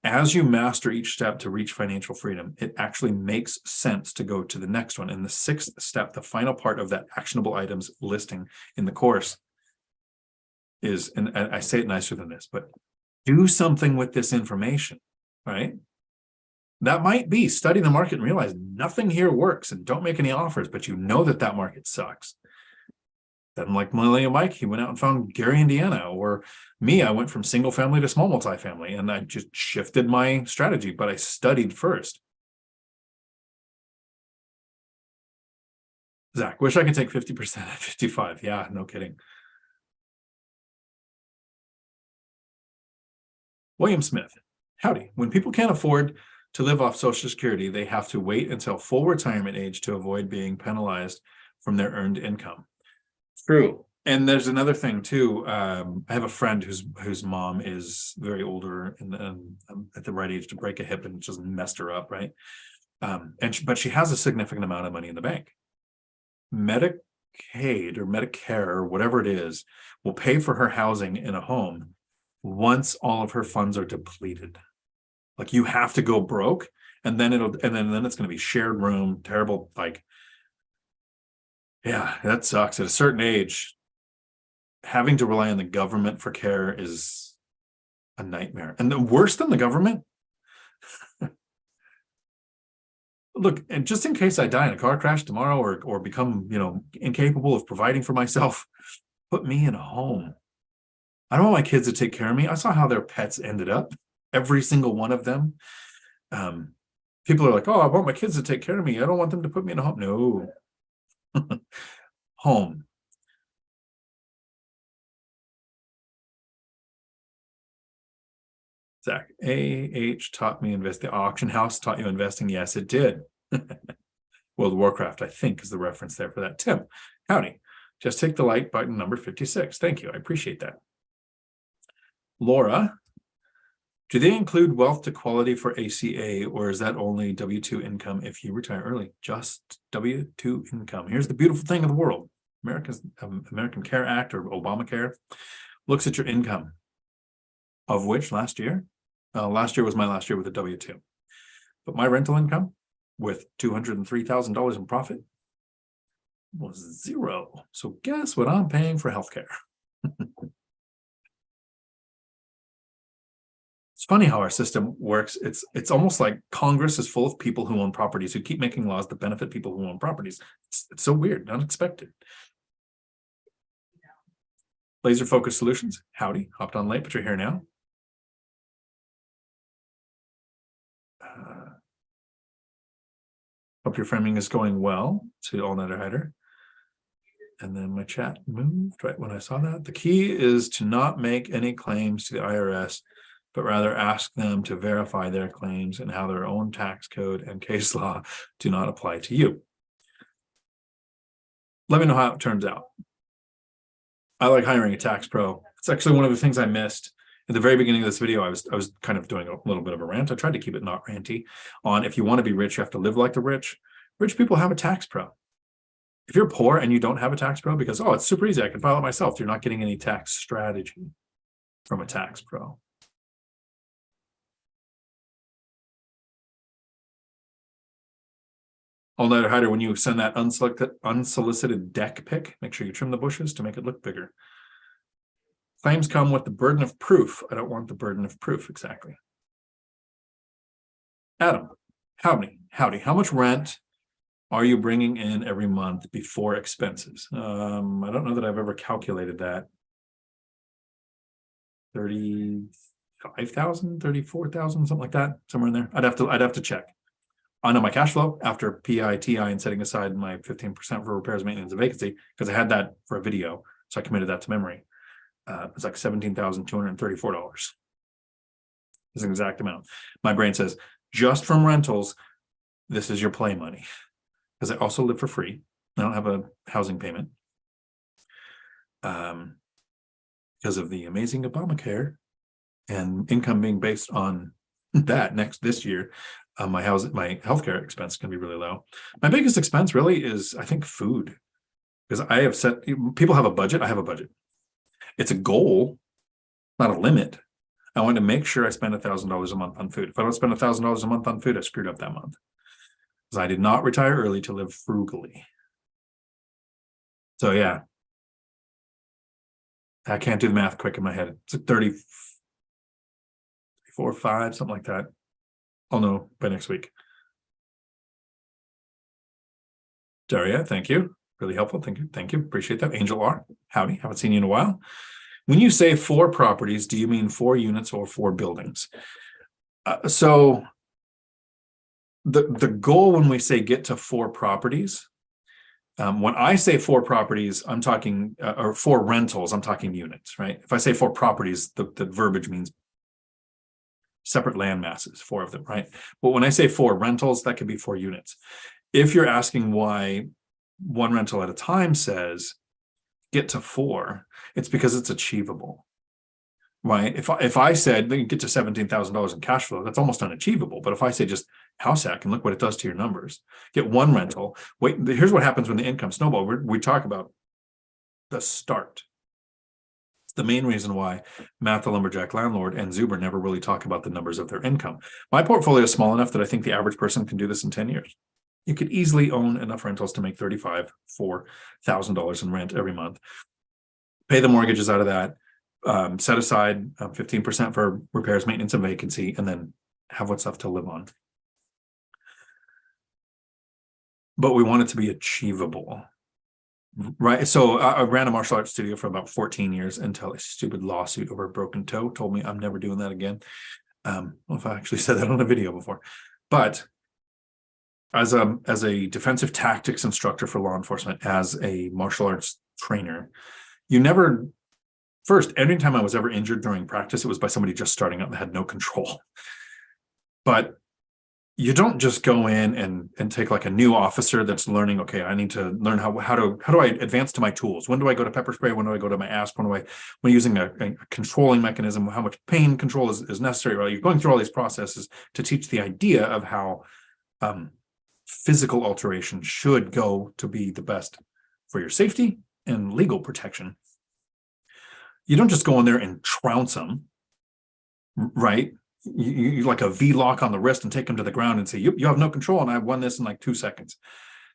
A: as you master each step to reach financial freedom, it actually makes sense to go to the next one. And the 6th step, the final part of that actionable items listing in the course is, and I say it nicer than this, but do something with this information, right? That might be study the market and realize nothing here works and don't make any offers, but you know that market sucks. Then like Millennial Mike, he went out and found Gary, Indiana, or me, I went from single family to small multifamily, and I just shifted my strategy, but I studied first. Zach, wish I could take 50% at 55. Yeah, no kidding. William Smith, howdy. When people can't afford to live off Social Security, they have to wait until full retirement age to avoid being penalized from their earned income. True. And there's another thing too. I have a friend whose mom is very older and at the right age to break a hip and just messed her up, right? But she has a significant amount of money in the bank. Medicare Medicaid or Medicare or whatever it is will pay for her housing in a home once all of her funds are depleted. Like you have to go broke, and then then it's going to be shared room, terrible. Like, yeah, that sucks. At a certain age, having to rely on the government for care is a nightmare. And the worse than the government, look, and just in case I die in a car crash tomorrow or become, incapable of providing for myself, put me in a home. I don't want my kids to take care of me. I saw how their pets ended up, every single one of them. People are like, oh, I want my kids to take care of me. I don't want them to put me in a home. No. Home. Zach, AH taught me investing. The auction house taught you investing. Yes, it did. World of Warcraft, I think, is the reference there for that. Tim, howdy. Just take the like button number 56. Thank you. I appreciate that. Laura, do they include wealth to quality for ACA, or is that only W-2 income if you retire early? Just W-2 income. Here's the beautiful thing of the world. American Care Act, or Obamacare, looks at your income, of which last year was my last year with a W-2. But my rental income with $203,000 in profit was zero. So guess what I'm paying for healthcare? It's funny how our system works. It's almost like Congress is full of people who own properties who keep making laws that benefit people who own properties. It's so weird, unexpected. Laser Focus Solutions, howdy. Hopped on late, but you're here now. Hope your framing is going well. To All Nighter Hider. And then my chat moved right when I saw that. The key is to not make any claims to the IRS, but rather ask them to verify their claims and how their own tax code and case law do not apply to you. Let me know how it turns out. I like hiring a tax pro. It's actually one of the things I missed. At the very beginning of this video, I was kind of doing a little bit of a rant. I tried to keep it not ranty on if you want to be rich, you have to live like the rich. Rich people have a tax pro. If you're poor and you don't have a tax pro because, oh, it's super easy, I can file it myself, you're not getting any tax strategy from a tax pro. All Nighter Hider, when you send that unsolicited deck pic, make sure you trim the bushes to make it look bigger. Claims come with the burden of proof. I don't want the burden of proof, exactly. Adam, howdy. How much rent are you bringing in every month before expenses? I don't know that I've ever calculated that. 35,000, 34,000, something like that, somewhere in there. I'd have to check. I know my cash flow after PI, TI, and setting aside my 15% for repairs, maintenance, and vacancy, because I had that for a video, so I committed that to memory. It's like $17,234. Is an exact amount. My brain says, just from rentals, this is your play money. Because I also live for free. I don't have a housing payment. Because of the amazing Obamacare and income being based on that this year, my healthcare expense can be really low. My biggest expense really is, I think, food. Because I have set, people have a budget, I have a budget. It's a goal, not a limit. I want to make sure I spend $1,000 a month on food. If I don't spend $1,000 a month on food, I screwed up that month. Because I did not retire early to live frugally. So yeah, I can't do the math quick in my head. It's like 34, 5, something like that. I'll know by next week. Daria, thank you. Really helpful. Thank you. Appreciate that. Angel R, howdy. Haven't seen you in a while. When you say 4 properties, do you mean 4 units or 4 buildings? So the goal when we say get to 4 properties, when I say 4 properties, I'm talking, or 4 rentals, I'm talking units, right? If I say 4 properties, the verbiage means separate land masses, 4 of them, right? But when I say 4 rentals, that could be 4 units. If you're asking why 1 rental at a time says get to 4, it's because it's achievable, right? If I said they can get to $17,000 in cash flow, that's almost unachievable. But if I say just house hack and look what it does to your numbers. Get one rental. Wait, here's what happens when the income snowball. We talk about the start. It's the main reason why Matt the Lumberjack Landlord and Zuber never really talk about the numbers of their income. My portfolio is small enough that I think the average person can do this in 10 years. You could easily own enough rentals to make $35,000, $4,000 in rent every month. Pay the mortgages out of that, set aside 15% for repairs, maintenance, and vacancy, and then have what's left to live on. But we want it to be achievable, right? So I ran a martial arts studio for about 14 years until a stupid lawsuit over a broken toe told me I'm never doing that again. I don't know if I actually said that on a video before, but as a defensive tactics instructor for law enforcement, as a martial arts trainer, every time I was ever injured during practice, it was by somebody just starting out and had no control. But you don't just go in and take like a new officer that's learning, okay, I need to learn how do I advance to my tools? When do I go to pepper spray? When do I go to my ASP? When using a controlling mechanism, how much pain control is necessary? Right? You're going through all these processes to teach the idea of how physical alteration should go to be the best for your safety and legal protection. You don't just go in there and trounce them, right? You like a V lock on the wrist and take them to the ground and say, you have no control, and I won this in like 2 seconds.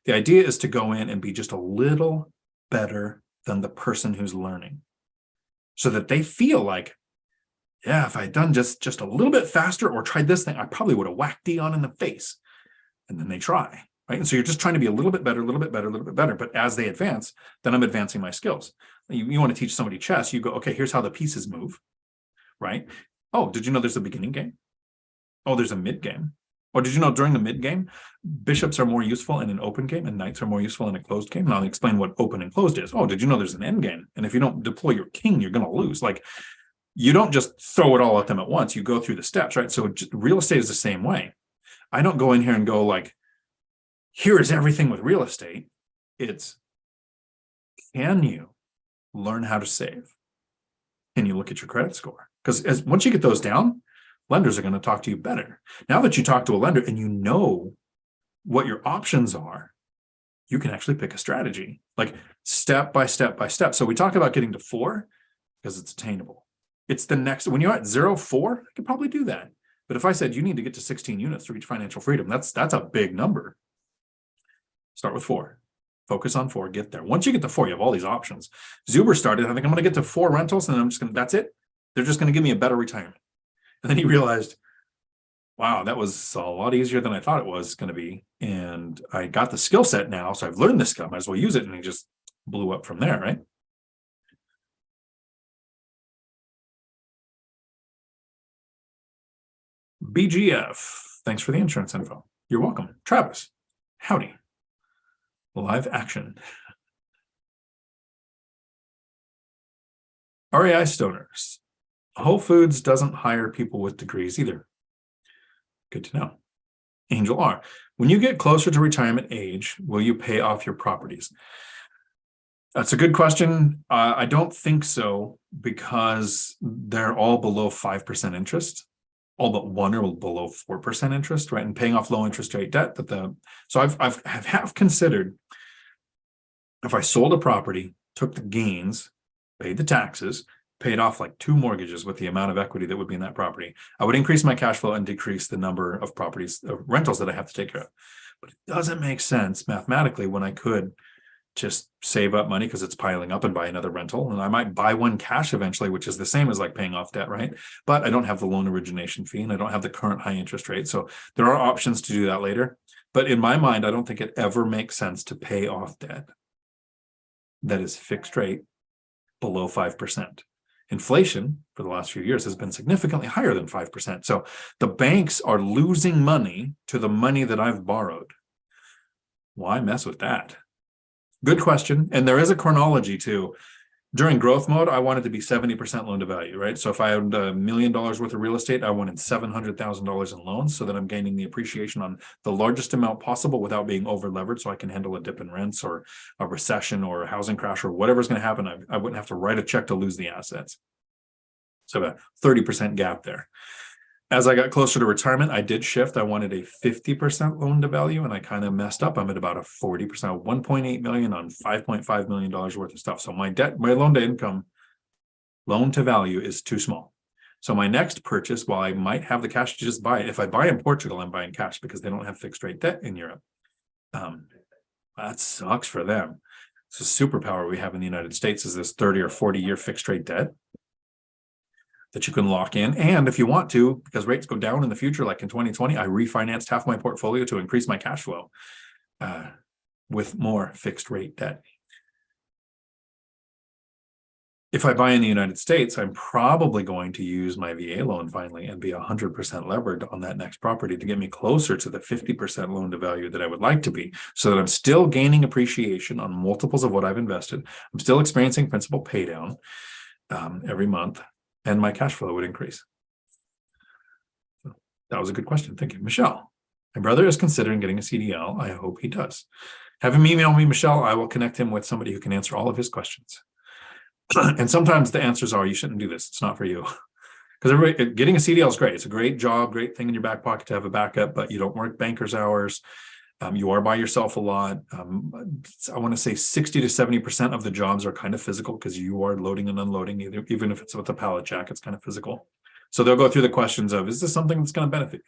A: The idea is to go in and be just a little better than the person who's learning, so that they feel like, yeah, if I'd done just a little bit faster or tried this thing, I probably would have whacked Dion in the face. And then they try, right? And so you're just trying to be a little bit better, a little bit better, a little bit better. But as they advance, then I'm advancing my skills. You want to teach somebody chess, you go, okay, here's how the pieces move, right? Oh, did you know there's a beginning game? Oh, there's a mid game. Or did you know during the mid game, bishops are more useful in an open game and knights are more useful in a closed game? And I'll explain what open and closed is. Oh, did you know there's an end game? And if you don't deploy your king, you're going to lose. Like, you don't just throw it all at them at once. You go through the steps, right? So real estate is the same way. I don't go in here and go like, here is everything with real estate. It's, can you learn how to save? Can you look at your credit score? Because once you get those down, lenders are going to talk to you better. Now that you talk to a lender and you know what your options are, you can actually pick a strategy, like step by step by step. So we talk about getting to 4 because it's attainable. It's the next, when you're at 0-4, I could probably do that. But if I said you need to get to 16 units to reach financial freedom, that's a big number. Start with 4. Focus on 4, get there. Once you get to 4, you have all these options. Zuber started, I think I'm going to get to 4 rentals and that's it. They're just going to give me a better retirement. And then he realized, wow, that was a lot easier than I thought it was going to be. And I got the skill set now, so I've learned this skill, I might as well use it. And he just blew up from there, right? BGF, thanks for the insurance info. You're welcome. Travis, howdy. Live action. REI stoners. Whole Foods doesn't hire people with degrees either. Good to know. Angel R. When you get closer to retirement age, will you pay off your properties? That's a good question. I don't think so, because they're all below 5% interest. All but one are below 4% interest, right? And paying off low interest rate debt. So I've considered, if I sold a property, took the gains, paid the taxes, paid off like 2 mortgages with the amount of equity that would be in that property, I would increase my cash flow and decrease the number of properties, rentals that I have to take care of. But it doesn't make sense mathematically when I could just save up money because it's piling up and buy another rental. And I might buy one cash eventually, which is the same as like paying off debt, right? But I don't have the loan origination fee and I don't have the current high interest rate. So there are options to do that later. But in my mind, I don't think it ever makes sense to pay off debt that is fixed rate below 5%. Inflation for the last few years has been significantly higher than 5%. So the banks are losing money to the money that I've borrowed. Why mess with that? Good question. And there is a chronology too. During growth mode, I wanted to be 70% loan to value, right? So if I owned $1 million worth of real estate, I wanted $700,000 in loans so that I'm gaining the appreciation on the largest amount possible without being over levered, so I can handle a dip in rents or a recession or a housing crash or whatever's going to happen. I wouldn't have to write a check to lose the assets. So a 30% gap there. As I got closer to retirement, I did shift. I wanted a 50% loan to value, and I kind of messed up. I'm at about a 40%, 1.8 million on $5.5 million worth of stuff. So my loan to income, loan to value is too small. So my next purchase, while I might have the cash to just buy it, if I buy in Portugal, I'm buying cash because they don't have fixed rate debt in Europe. That sucks for them. It's a superpower we have in the United States is this 30 or 40-year fixed rate debt that you can lock in. And if you want to, because rates go down in the future, like in 2020, I refinanced half my portfolio to increase my cash flow with more fixed rate debt. If I buy in the United States, I'm probably going to use my VA loan finally and be 100% levered on that next property to get me closer to the 50% loan to value that I would like to be, so that I'm still gaining appreciation on multiples of what I've invested. I'm still experiencing principal pay down every month, and my cash flow would increase. So that was a good question. Thank you. Michelle, my brother is considering getting a CDL. I hope he does. Have him email me, Michelle. I will connect him with somebody who can answer all of his questions. And sometimes the answers are, you shouldn't do this. It's not for you. Because getting a CDL is great. It's a great job, great thing in your back pocket to have a backup, but you don't work banker's hours. You are by yourself a lot. I want to say 60 to 70% of the jobs are kind of physical because you are loading and unloading, even if it's with a pallet jack, it's kind of physical. So they'll go through the questions of, is this something that's going to benefit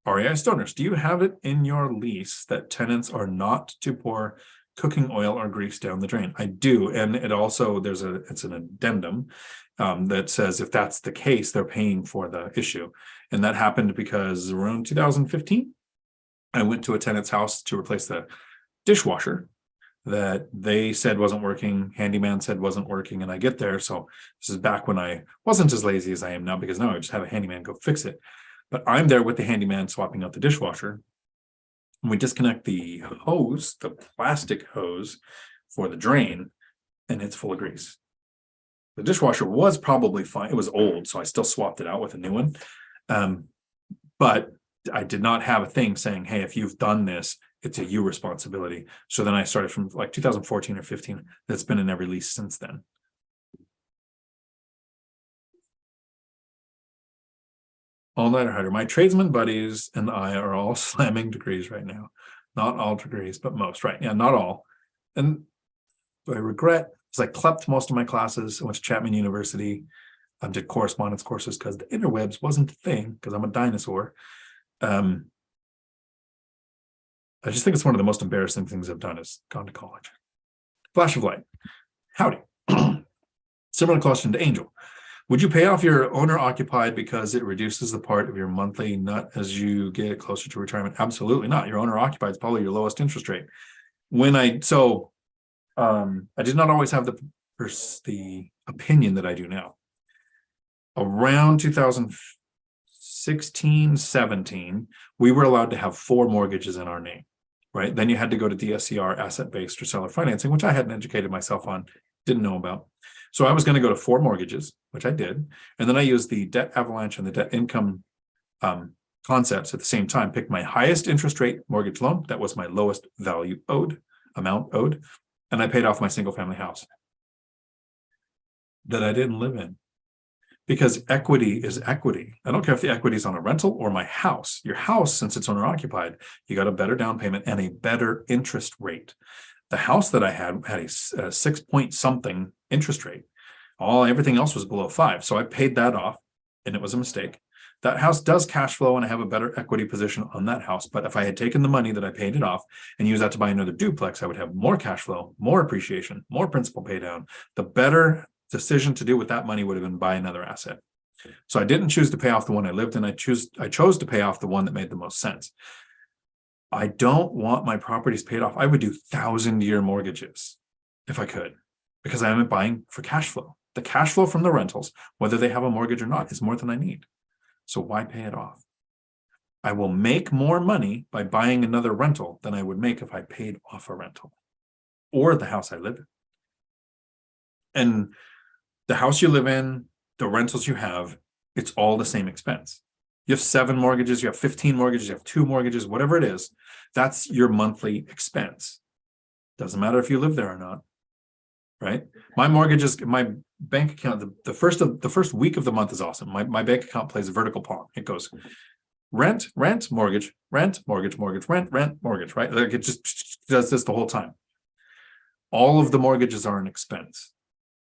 A: you? REI Stoners, do you have it in your lease that tenants are not to pour cooking oil or grease down the drain? I do. And it also, it's an addendum that says if that's the case, they're paying for the issue. And that happened because around 2015, I went to a tenant's house to replace the dishwasher that they said wasn't working. Handyman said wasn't working. And I get there. So this is back when I wasn't as lazy as I am now, because now I just have a handyman go fix it. But I'm there with the handyman swapping out the dishwasher. And we disconnect the hose, the plastic hose for the drain, and it's full of grease. The dishwasher was probably fine. It was old, so I still swapped it out with a new one. But I did not have a thing saying, hey, if you've done this, it's a you responsibility. So then I started from like 2014 or 15. That's been in every lease since then. All-nighter hider. My tradesman buddies and I are all slamming degrees right now. Not all degrees, but most, right? Yeah, not all. And I regret, because I clept most of my classes. I went to Chapman University. Did correspondence courses because the interwebs wasn't a thing, because I'm a dinosaur. I just think it's one of the most embarrassing things I've done is gone to college. Flash of light. Howdy. Similar question to Angel. Would you pay off your owner occupied because it reduces the part of your monthly nut as you get closer to retirement? Absolutely not. Your owner occupied is probably your lowest interest rate. I did not always have the opinion that I do now. Around 2016, 17, we were allowed to have 4 mortgages in our name, right? Then you had to go to DSCR, asset-based or seller financing, which I hadn't educated myself on, didn't know about. So I was going to go to 4 mortgages, which I did. And then I used the debt avalanche and the debt income concepts at the same time, picked my highest interest rate mortgage loan. That was my lowest amount owed. And I paid off my single family house that I didn't live in, because equity is equity. I don't care if the equity is on a rental or my house. Your house, since it's owner occupied, you got a better down payment and a better interest rate. The house that I had a 6 point something interest rate. Everything else was below 5. So I paid that off, and it was a mistake. That house does cash flow, and I have a better equity position on that house. But if I had taken the money that I paid it off and used that to buy another duplex, I would have more cash flow, more appreciation, more principal pay down. The better decision to do with that money would have been buy another asset. So I didn't choose to pay off the one I lived in. I chose to pay off the one that made the most sense. I don't want my properties paid off. I would do 1,000-year mortgages if I could, because I am buying for cash flow. The cash flow from the rentals, whether they have a mortgage or not, is more than I need. So why pay it off? I will make more money by buying another rental than I would make if I paid off a rental or the house I live in. And the house you live in, the rentals you have, it's all the same expense. You have 7 mortgages, you have 15 mortgages, you have 2 mortgages, whatever it is, that's your monthly expense. Doesn't matter if you live there or not, right? My bank account, the first week of the month is awesome. My bank account plays a vertical pong. It goes rent, mortgage, rent, mortgage, rent, mortgage, right? Like it just does this the whole time. All of the mortgages are an expense.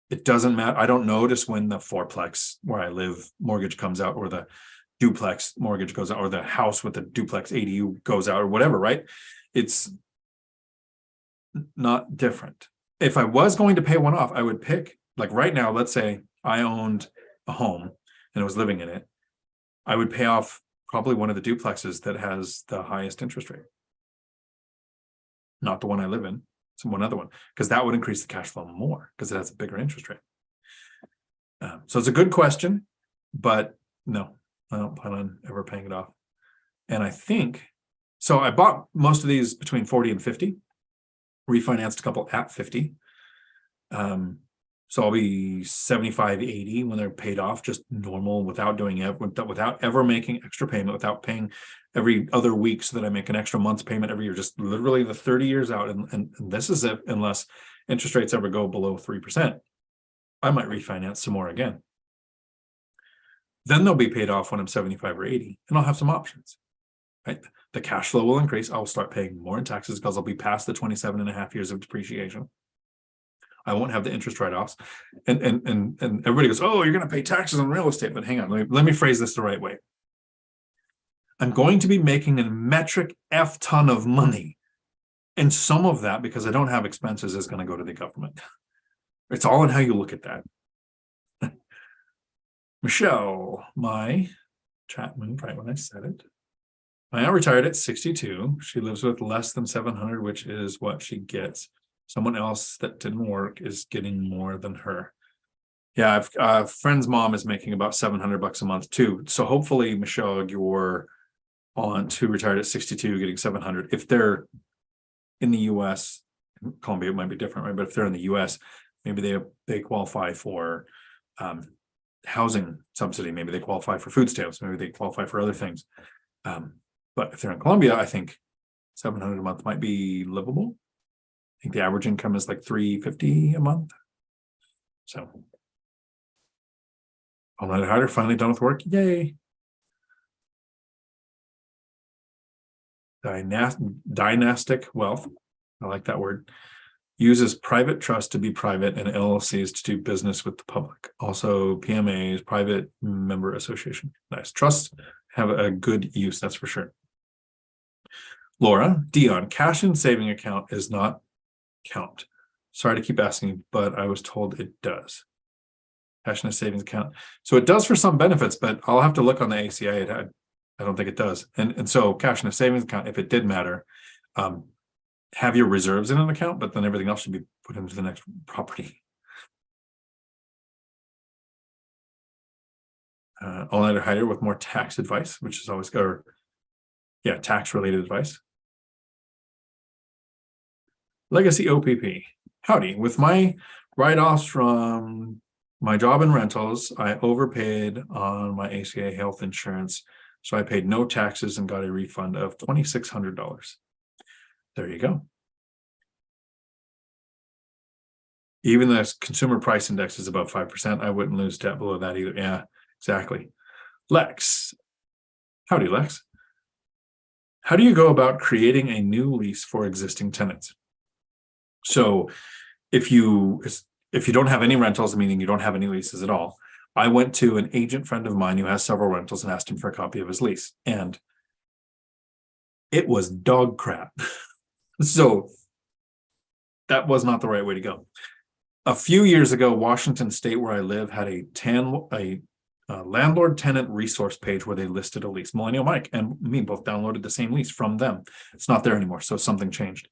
A: It doesn't matter. I don't notice when the fourplex where I live mortgage comes out, or the duplex mortgage goes out, or the house with the duplex ADU goes out, or whatever, right? It's not different. If I was going to pay one off, I would pick, like right now, let's say I owned a home and I was living in it. I would pay off probably one of the duplexes that has the highest interest rate. Not the one I live in. One other one, because that would increase the cash flow more because it has a bigger interest rate. So it's a good question, but no, I don't plan on ever paying it off. And I think, so I bought most of these between 40 and 50, refinanced a couple at 50. So I'll be 75, 80 when they're paid off, just normal, without ever making extra payment, without paying every other week so that I make an extra month's payment every year, just literally the 30 years out. And this is it, unless interest rates ever go below 3%. I might refinance some more again. Then they'll be paid off when I'm 75 or 80, and I'll have some options, right? The cash flow will increase. I will start paying more in taxes because I'll be past the 27 and a half years of depreciation. I won't have the interest write-offs. And everybody goes, oh, you're going to pay taxes on real estate. But hang on, let me phrase this the right way. I'm going to be making a metric F ton of money. And some of that, because I don't have expenses, is going to go to the government. It's all in how you look at that. Michelle, my chat moved right when I said it. I am retired at 62. She lives with less than 700, which is what she gets. Someone else that didn't work is getting more than her. Yeah, a friend's mom is making about $700 a month too. So hopefully, Michelle, your aunt who retired at 62 getting 700. If they're in the U.S., Colombia might be different, right? But if they're in the U.S., maybe they qualify for housing subsidy. Maybe they qualify for food stamps. Maybe they qualify for other things. But if they're in Colombia, I think 700 a month might be livable. I think the average income is like $350 a month. So all night harder, finally done with work. Yay. Dynastic wealth. I like that word. Uses private trust to be private and LLCs to do business with the public. Also PMAs, private member association. Nice. Trusts have a good use, that's for sure. Laura, Dion, cash and saving account is not count. Sorry to keep asking, but I was told it does. Cash in a savings account. So it does for some benefits, but I'll have to look on the ACA. I don't think it does. And so cash in a savings account, if it did matter, have your reserves in an account, but then everything else should be put into the next property. All-nighter hider with more tax advice, which is always good. Yeah, tax-related advice. Legacy OPP. Howdy. With my write-offs from my job in rentals, I overpaid on my ACA health insurance, so I paid no taxes and got a refund of $2,600. There you go. Even the consumer price index is above 5%. I wouldn't lose debt below that either. Yeah, exactly. Lex. Howdy, Lex. How do you go about creating a new lease for existing tenants? So if you don't have any rentals, meaning you don't have any leases at all, I went to an agent friend of mine who has several rentals and asked him for a copy of his lease. And it was dog crap. So that was not the right way to go. A few years ago, Washington State, where I live, had a landlord tenant resource page where they listed a lease. Millennial Mike and me both downloaded the same lease from them. It's not there anymore, so something changed.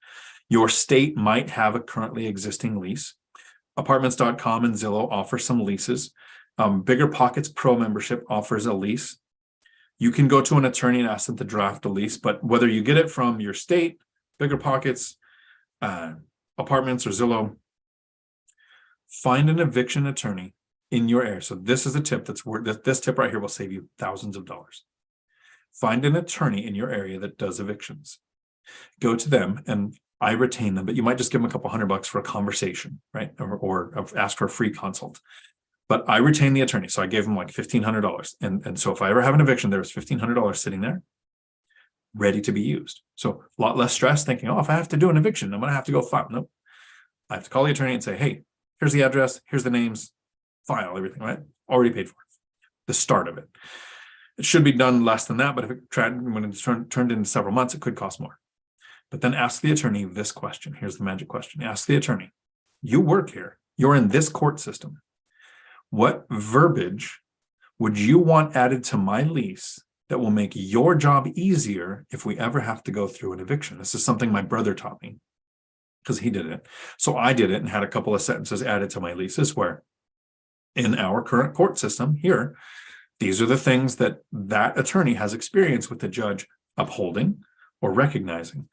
A: Your state might have a currently existing lease. Apartments.com and Zillow offer some leases. BiggerPockets Pro membership offers a lease. You can go to an attorney and ask them to draft a lease, but whether you get it from your state, BiggerPockets, Apartments, or Zillow, find an eviction attorney in your area. So this is a tip that's worth, this tip right here will save you thousands of dollars. Find an attorney in your area that does evictions. Go to them and I retain them, but you might just give them a couple $100 for a conversation, right? Or ask for a free consult. But I retain the attorney. So I gave him like $1,500. And so if I ever have an eviction, there was $1,500 sitting there ready to be used. So a lot less stress thinking, oh, if I have to do an eviction, I'm going to have to go file. Nope. I have to call the attorney and say, hey, here's the address, here's the names, file everything, right? Already paid for. The start of it. It should be done less than that, but if it when it's turned into several months, it could cost more. But then ask the attorney this question. Here's the magic question. Ask the attorney, you work here, you're in this court system. What verbiage would you want added to my lease that will make your job easier if we ever have to go through an eviction? This is something my brother taught me because he did it. So I did it and had a couple of sentences added to my leases where in our current court system here, these are the things that attorney has experience with the judge upholding or recognizing.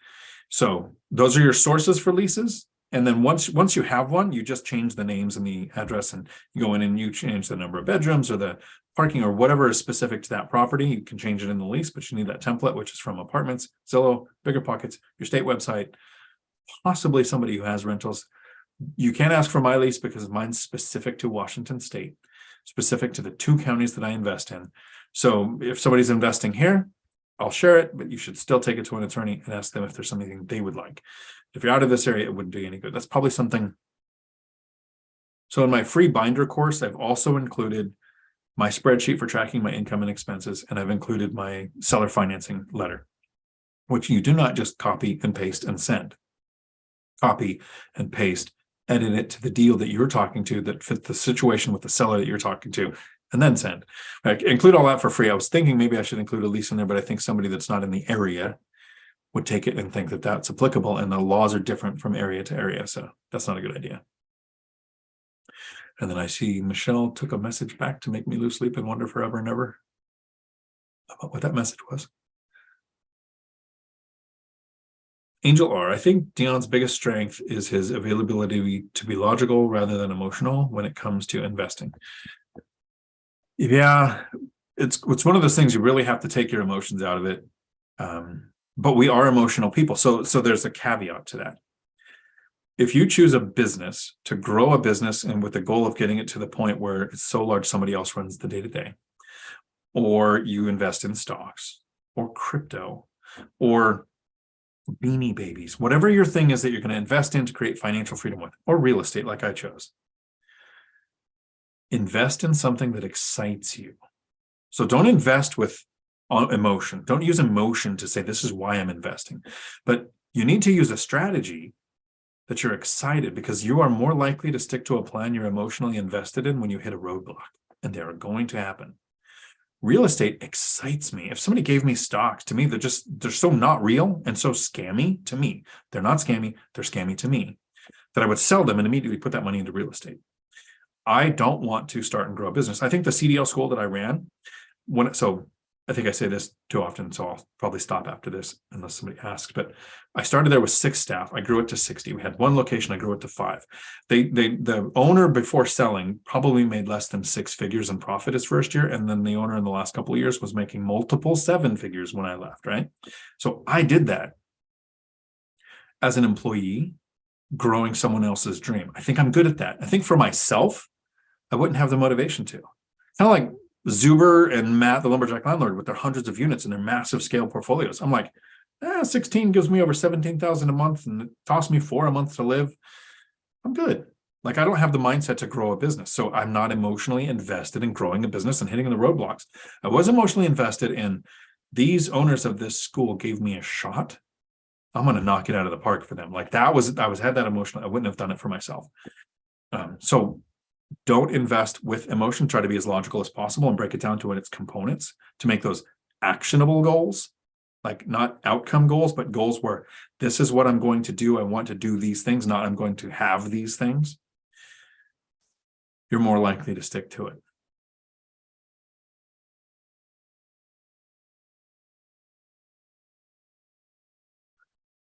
A: So those are your sources for leases. And then once you have one, you just change the names and the address, and you go in and you change the number of bedrooms or the parking or whatever is specific to that property. You can change it in the lease, but you need that template, which is from Apartments, Zillow, BiggerPockets, your state website, possibly somebody who has rentals. You can't ask for my lease because mine's specific to Washington State, specific to the 2 counties that I invest in. So if somebody's investing here, I'll share it, but you should still take it to an attorney and ask them if there's something they would like. If you're out of this area, it wouldn't do you any good. That's probably something. So in my free binder course, I've also included my spreadsheet for tracking my income and expenses, and I've included my seller financing letter, which you do not just copy and paste and send. Copy and paste, edit it to the deal that you're talking to that fit the situation with the seller that you're talking to, and then send. Include all that for free. I was thinking maybe I should include a lease in there, but I think somebody that's not in the area would take it and think that that's applicable, and the laws are different from area to area. So that's not a good idea. And then I see Michelle took a message back to make me lose sleep and wonder forever and ever about what that message was. Angel R, I think Dion's biggest strength is his availability to be logical rather than emotional when it comes to investing. Yeah, it's one of those things you really have to take your emotions out of it. But we are emotional people. So there's a caveat to that. If you choose a business to grow a business and with the goal of getting it to the point where it's so large somebody else runs the day-to-day, or you invest in stocks or crypto or beanie babies, whatever your thing is that you're going to invest in to create financial freedom with, or real estate like I chose, invest in something that excites you. So don't invest with emotion. Don't use emotion to say this is why I'm investing, but you need to use a strategy that you're excited, because you are more likely to stick to a plan you're emotionally invested in when you hit a roadblock, and they are going to happen. Real estate excites me. If somebody gave me stocks, to me, they're so not real and so scammy to me. They're not scammy, they're scammy to me, that I would sell them and immediately put that money into real estate. I don't want to start and grow a business. I think the CDL school that I ran, I think I say this too often, so I'll probably stop after this unless somebody asks. But I started there with 6 staff. I grew it to 60. We had 1 location. I grew it to 5. The owner before selling probably made less than 6 figures in profit his first year. And then the owner in the last couple of years was making multiple 7 figures when I left, right? So I did that as an employee, growing someone else's dream. I think I'm good at that. I think for myself, I wouldn't have the motivation to. Kind of like Zuber and Matt, the lumberjack landlord, with their hundreds of units and their massive scale portfolios. I'm like, 16 gives me over 17,000 a month, and it costs me $4 a month to live. I'm good. Like, I don't have the mindset to grow a business. So I'm not emotionally invested in growing a business and hitting the roadblocks. I was emotionally invested in these owners of this school gave me a shot. I'm going to knock it out of the park for them. Like I had that emotional. I wouldn't have done it for myself. So don't invest with emotion. Try to be as logical as possible and break it down to its components to make those actionable goals, like not outcome goals, but goals where this is what I'm going to do. I want to do these things, not I'm going to have these things. You're more likely to stick to it.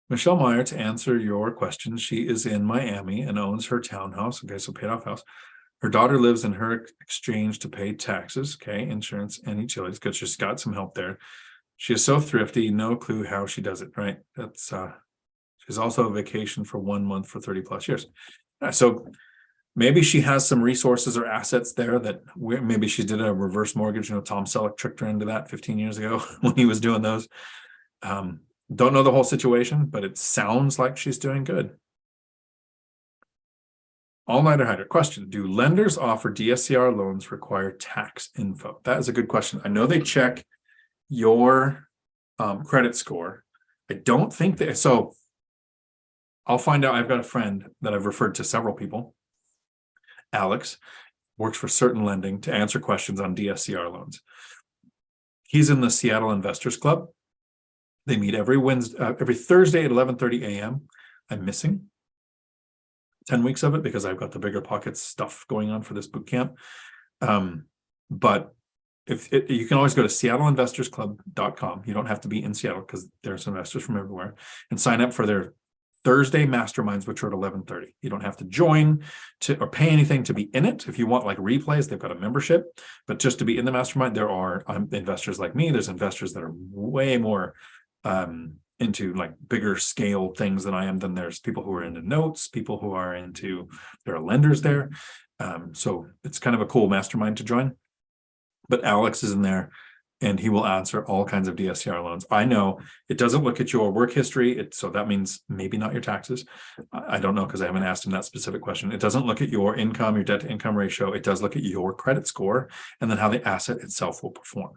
A: Michelle Meyer, to answer your question, she is in Miami and owns her townhouse. Okay, so paid off house. Her daughter lives in her exchange to pay taxes, okay, insurance and utilities, because she's got some help there. She is so thrifty, no clue how she does it, right? That's She's also a vacation for 1 month for 30 plus years. So maybe she has some resources or assets there that maybe she did a reverse mortgage. Tom Selleck tricked her into that 15 years ago when he was doing those. Don't know the whole situation, but it sounds like she's doing good. All-nighter hider. Question: do lenders offer DSCR loans require tax info? That is a good question. I know they check your credit score. I don't think that. So I'll find out. I've got a friend that I've referred to several people. Alex works for Certain Lending to answer questions on DSCR loans. He's in the Seattle Investors Club. They meet every Thursday at 11:30 a.m. I'm missing 10 weeks of it because I've got the BiggerPockets stuff going on for this boot camp. But you can always go to seattleinvestorsclub.com. You don't have to be in Seattle because there's investors from everywhere, and sign up for their Thursday masterminds, which are at 11:30. You don't have to join or pay anything to be in it. If you want like replays, they've got a membership, but just to be in the mastermind, there are investors like me. There's investors that are way more into like bigger scale things than I am. Then there's people who are into notes, people who are into, there are lenders there. So it's kind of a cool mastermind to join. But Alex is in there and he will answer all kinds of DSCR loans. I know it doesn't look at your work history. So that means maybe not your taxes. I don't know because I haven't asked him that specific question. It doesn't look at your income, your debt to income ratio. It does look at your credit score and then how the asset itself will perform.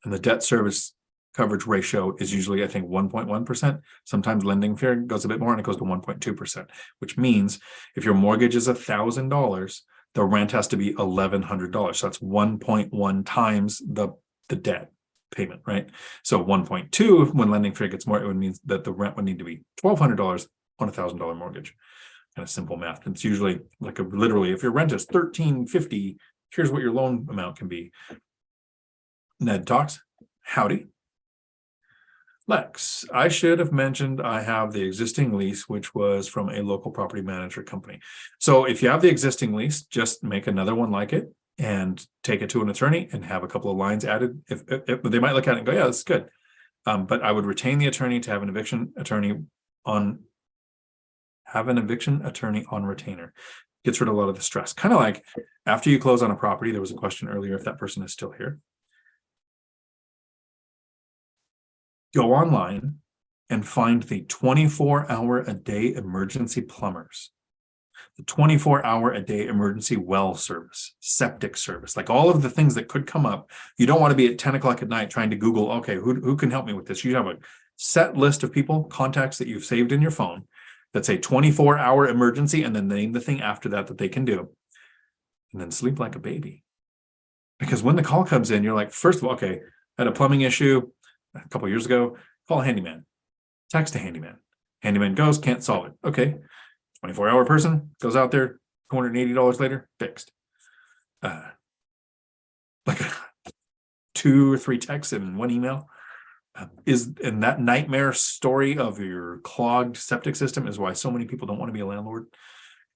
A: And the debt service coverage ratio is usually, I think, 1.1%. Sometimes lending fair goes a bit more and it goes to 1.2%, which means if your mortgage is $1,000, the rent has to be $1,100. So that's 1.1 times the debt payment, right? So 1.2, when lending fair gets more, it would mean that the rent would need to be $1,200 on a $1,000 mortgage. Kind of simple math. It's usually like literally, if your rent is $1,350, here's what your loan amount can be. Ned talks. Howdy. Lex, I should have mentioned I have the existing lease, which was from a local property manager company. So if you have the existing lease, just make another one like it and take it to an attorney and have a couple of lines added. If they might look at it and go, yeah, that's good. But I would retain the attorney to have an eviction attorney on retainer. Gets rid of a lot of the stress. Kind of like after you close on a property, there was a question earlier if that person is still here. Go online and find the 24-hour-a-day emergency plumbers, the 24-hour-a-day emergency well service, septic service, like all of the things that could come up. You don't want to be at 10 o'clock at night trying to Google, okay, who can help me with this? You have a set list of people, contacts that you've saved in your phone that say 24-hour emergency, and then name the thing after that they can do, and then sleep like a baby. Because when the call comes in, you're like, first of all, okay, I had a plumbing issue a couple of years ago, call a handyman, text a handyman. Handyman goes, can't solve it. Okay, 24-hour person goes out there, $280 later, fixed. Like 2 or 3 texts in one email. And that nightmare story of your clogged septic system is why so many people don't want to be a landlord.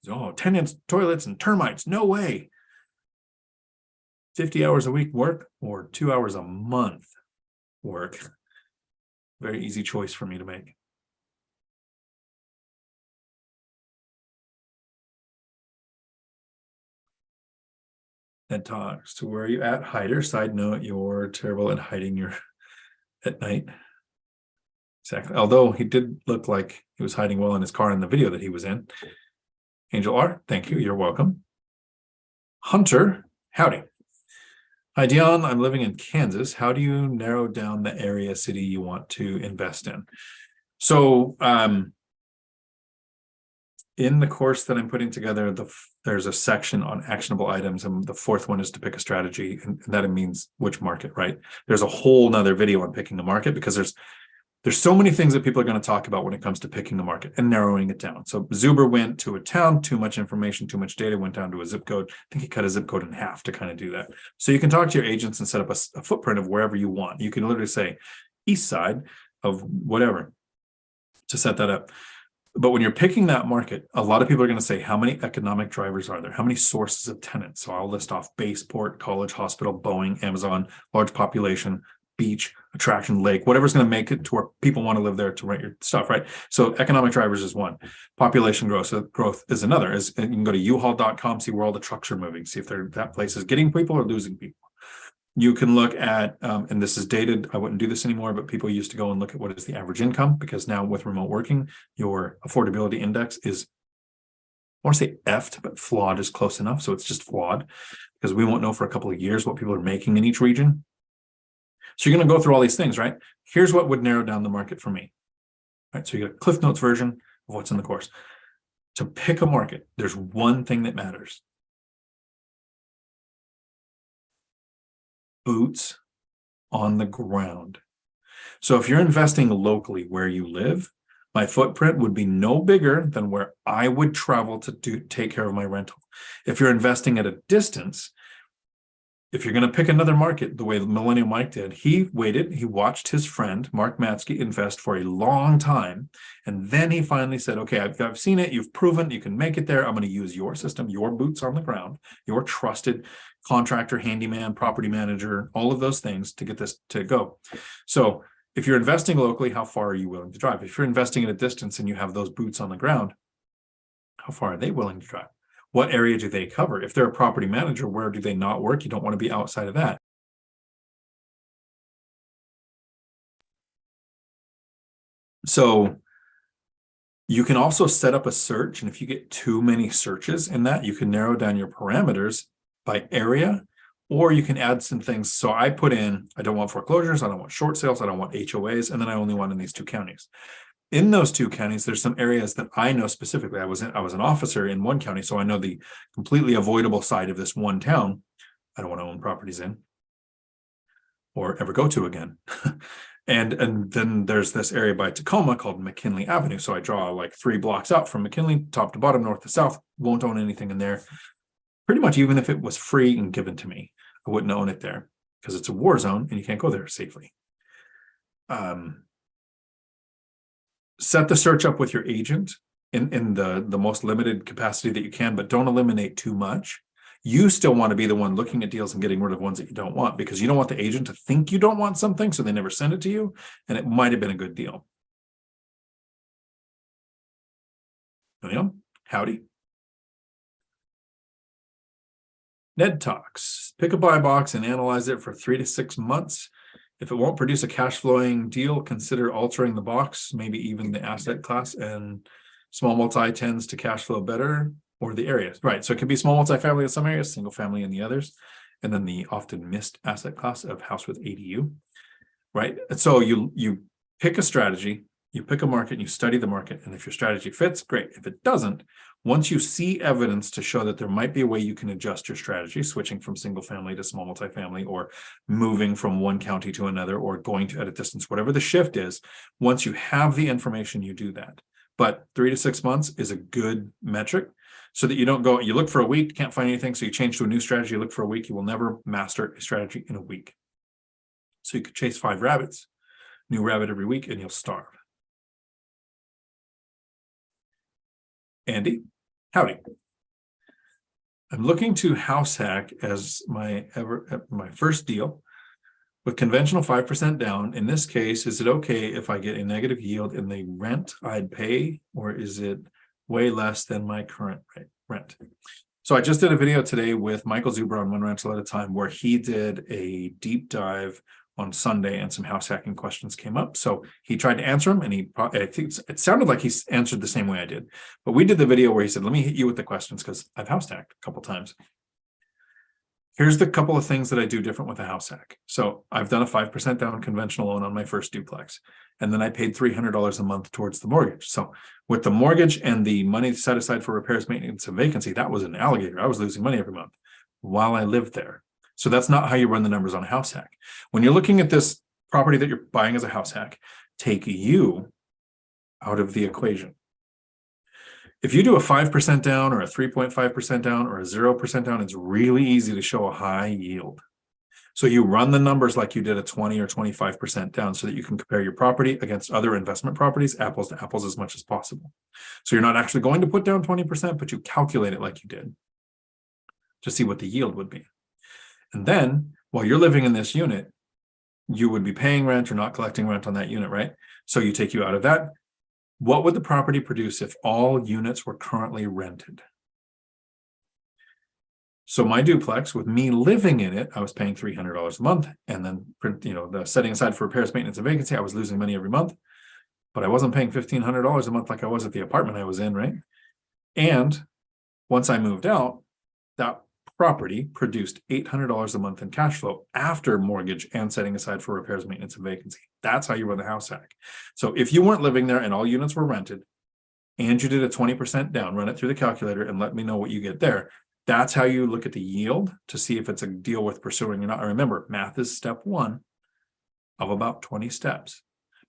A: Oh, tenants, toilets, and termites, no way. 50 hours a week work or 2 hours a month work. Very easy choice for me to make. Ed talks to where are you at, hider? Side note, you're terrible at hiding your at night. Exactly. Although he did look like he was hiding well in his car in the video that he was in. Angel R, thank you. You're welcome. Hunter, howdy. Hi, Dion. I'm living in Kansas. How do you narrow down the area, city you want to invest in? So in the course that I'm putting together, there's a section on actionable items, and the 4th one is to pick a strategy, and that means which market, right? There's a whole nother video on picking the market because there's so many things that people are going to talk about when it comes to picking the market and narrowing it down. So Zuber went to a town, too much information, too much data, went down to a zip code. I think he cut a zip code in half to kind of do that. So you can talk to your agents and set up a footprint of wherever you want. You can literally say east side of whatever to set that up. But when you're picking that market, a lot of people are going to say, how many economic drivers are there? How many sources of tenants? So I'll list off base, port, college, hospital, Boeing, Amazon, large population, beach, attraction, lake, whatever's going to make it to where people want to live there to rent your stuff, right? So economic drivers is one. Population growth is another. You can go to uhaul.com, see where all the trucks are moving, see if that place is getting people or losing people. You can look at, and this is dated, I wouldn't do this anymore, but people used to go and look at what is the average income, because now with remote working, your affordability index is, I want to say effed, but flawed is close enough. So it's just flawed, because we won't know for a couple of years what people are making in each region. So you're going to go through all these things, right? Here's what would narrow down the market for me, right? So you get a Cliff Notes version of what's in the course. To pick a market, there's one thing that matters. Boots on the ground. So if you're investing locally where you live, my footprint would be no bigger than where I would travel to take care of my rental. If you're investing at a distance, if you're going to pick another market, the way Millennial Mike did, he waited, he watched his friend, Mark Matsky, invest for a long time. And then he finally said, okay, I've seen it. You've proven you can make it there. I'm going to use your system, your boots on the ground, your trusted contractor, handyman, property manager, all of those things to get this to go. So if you're investing locally, how far are you willing to drive? If you're investing at a distance and you have those boots on the ground, how far are they willing to drive? What area do they cover? If they're a property manager, where do they not work? You don't want to be outside of that. So you can also set up a search. And if you get too many searches in that, you can narrow down your parameters by area, or you can add some things. So I put in, I don't want foreclosures, I don't want short sales, I don't want HOAs, and then I only want in these two counties. In those two counties, there's some areas that I know specifically. I was an officer in one county, so I know the completely avoidable side of this one town I don't want to own properties in or ever go to again. And then there's this area by Tacoma called McNeeley Avenue. So I draw like 3 blocks out from McNeeley, top to bottom, north to south, won't own anything in there. Pretty much even if it was free and given to me, I wouldn't own it there because it's a war zone and you can't go there safely. Set the search up with your agent in the most limited capacity that you can, but don't eliminate too much. You still want to be the one looking at deals and getting rid of ones that you don't want, because you don't want the agent to think you don't want something, so they never send it to you, and it might have been a good deal. Neil, howdy. Ned talks. Pick a buy box and analyze it for 3 to 6 months. If it won't produce a cash flowing deal, consider altering the box, maybe even the asset class, and small multi tends to cash flow better, or the areas. Right. So it could be small multifamily in some areas, single family in the others, and then the often missed asset class of house with ADU. Right. And so you pick a strategy, you pick a market, and you study the market. And if your strategy fits, great. If it doesn't, once you see evidence to show that there might be a way you can adjust your strategy, switching from single family to small multifamily, or moving from one county to another, or going to at a distance, whatever the shift is, once you have the information, you do that. But 3 to 6 months is a good metric, so that you don't go, you look for a week, can't find anything, so you change to a new strategy, you look for a week, you will never master a strategy in a week. So you could chase 5 rabbits, new rabbit every week, and you'll starve. Andy, howdy. I'm looking to house hack as my first deal with conventional 5% down. In this case, is it okay if I get a negative yield in the rent I'd pay, or is it way less than my current rent? So I just did a video today with Michael Zuber on One Rental at a Time, where he did a deep dive on Sunday, and some house hacking questions came up. So he tried to answer them, and I think it sounded like he answered the same way I did. But we did the video where he said, let me hit you with the questions, because I've house hacked a couple times. Here's the couple of things that I do different with a house hack. So I've done a 5% down conventional loan on my first duplex, and then I paid $300 a month towards the mortgage. So with the mortgage and the money set aside for repairs, maintenance, and vacancy, that was an alligator. I was losing money every month while I lived there. So that's not how you run the numbers on a house hack. When you're looking at this property that you're buying as a house hack, take you out of the equation. If you do a 5% down, or a 3.5% down, or a 0% down, it's really easy to show a high yield. So you run the numbers like you did a 20 or 25% down, so that you can compare your property against other investment properties, apples to apples, as much as possible. So you're not actually going to put down 20%, but you calculate it like you did to see what the yield would be. And then while you're living in this unit, you would be paying rent or not collecting rent on that unit, right? So you take you out of that. What would the property produce if all units were currently rented? So my duplex, with me living in it, I was paying $300 a month, and then the setting aside for repairs, maintenance, and vacancy, I was losing money every month, but I wasn't paying $1,500 a month like I was at the apartment I was in, right? And once I moved out, that property produced $800 a month in cash flow after mortgage and setting aside for repairs, maintenance, and vacancy. That's how you run the house hack. So if you weren't living there and all units were rented, and you did a 20% down, run it through the calculator and let me know what you get there. That's how you look at the yield to see if it's a deal worth pursuing or not. And remember, math is step one of about 20 steps.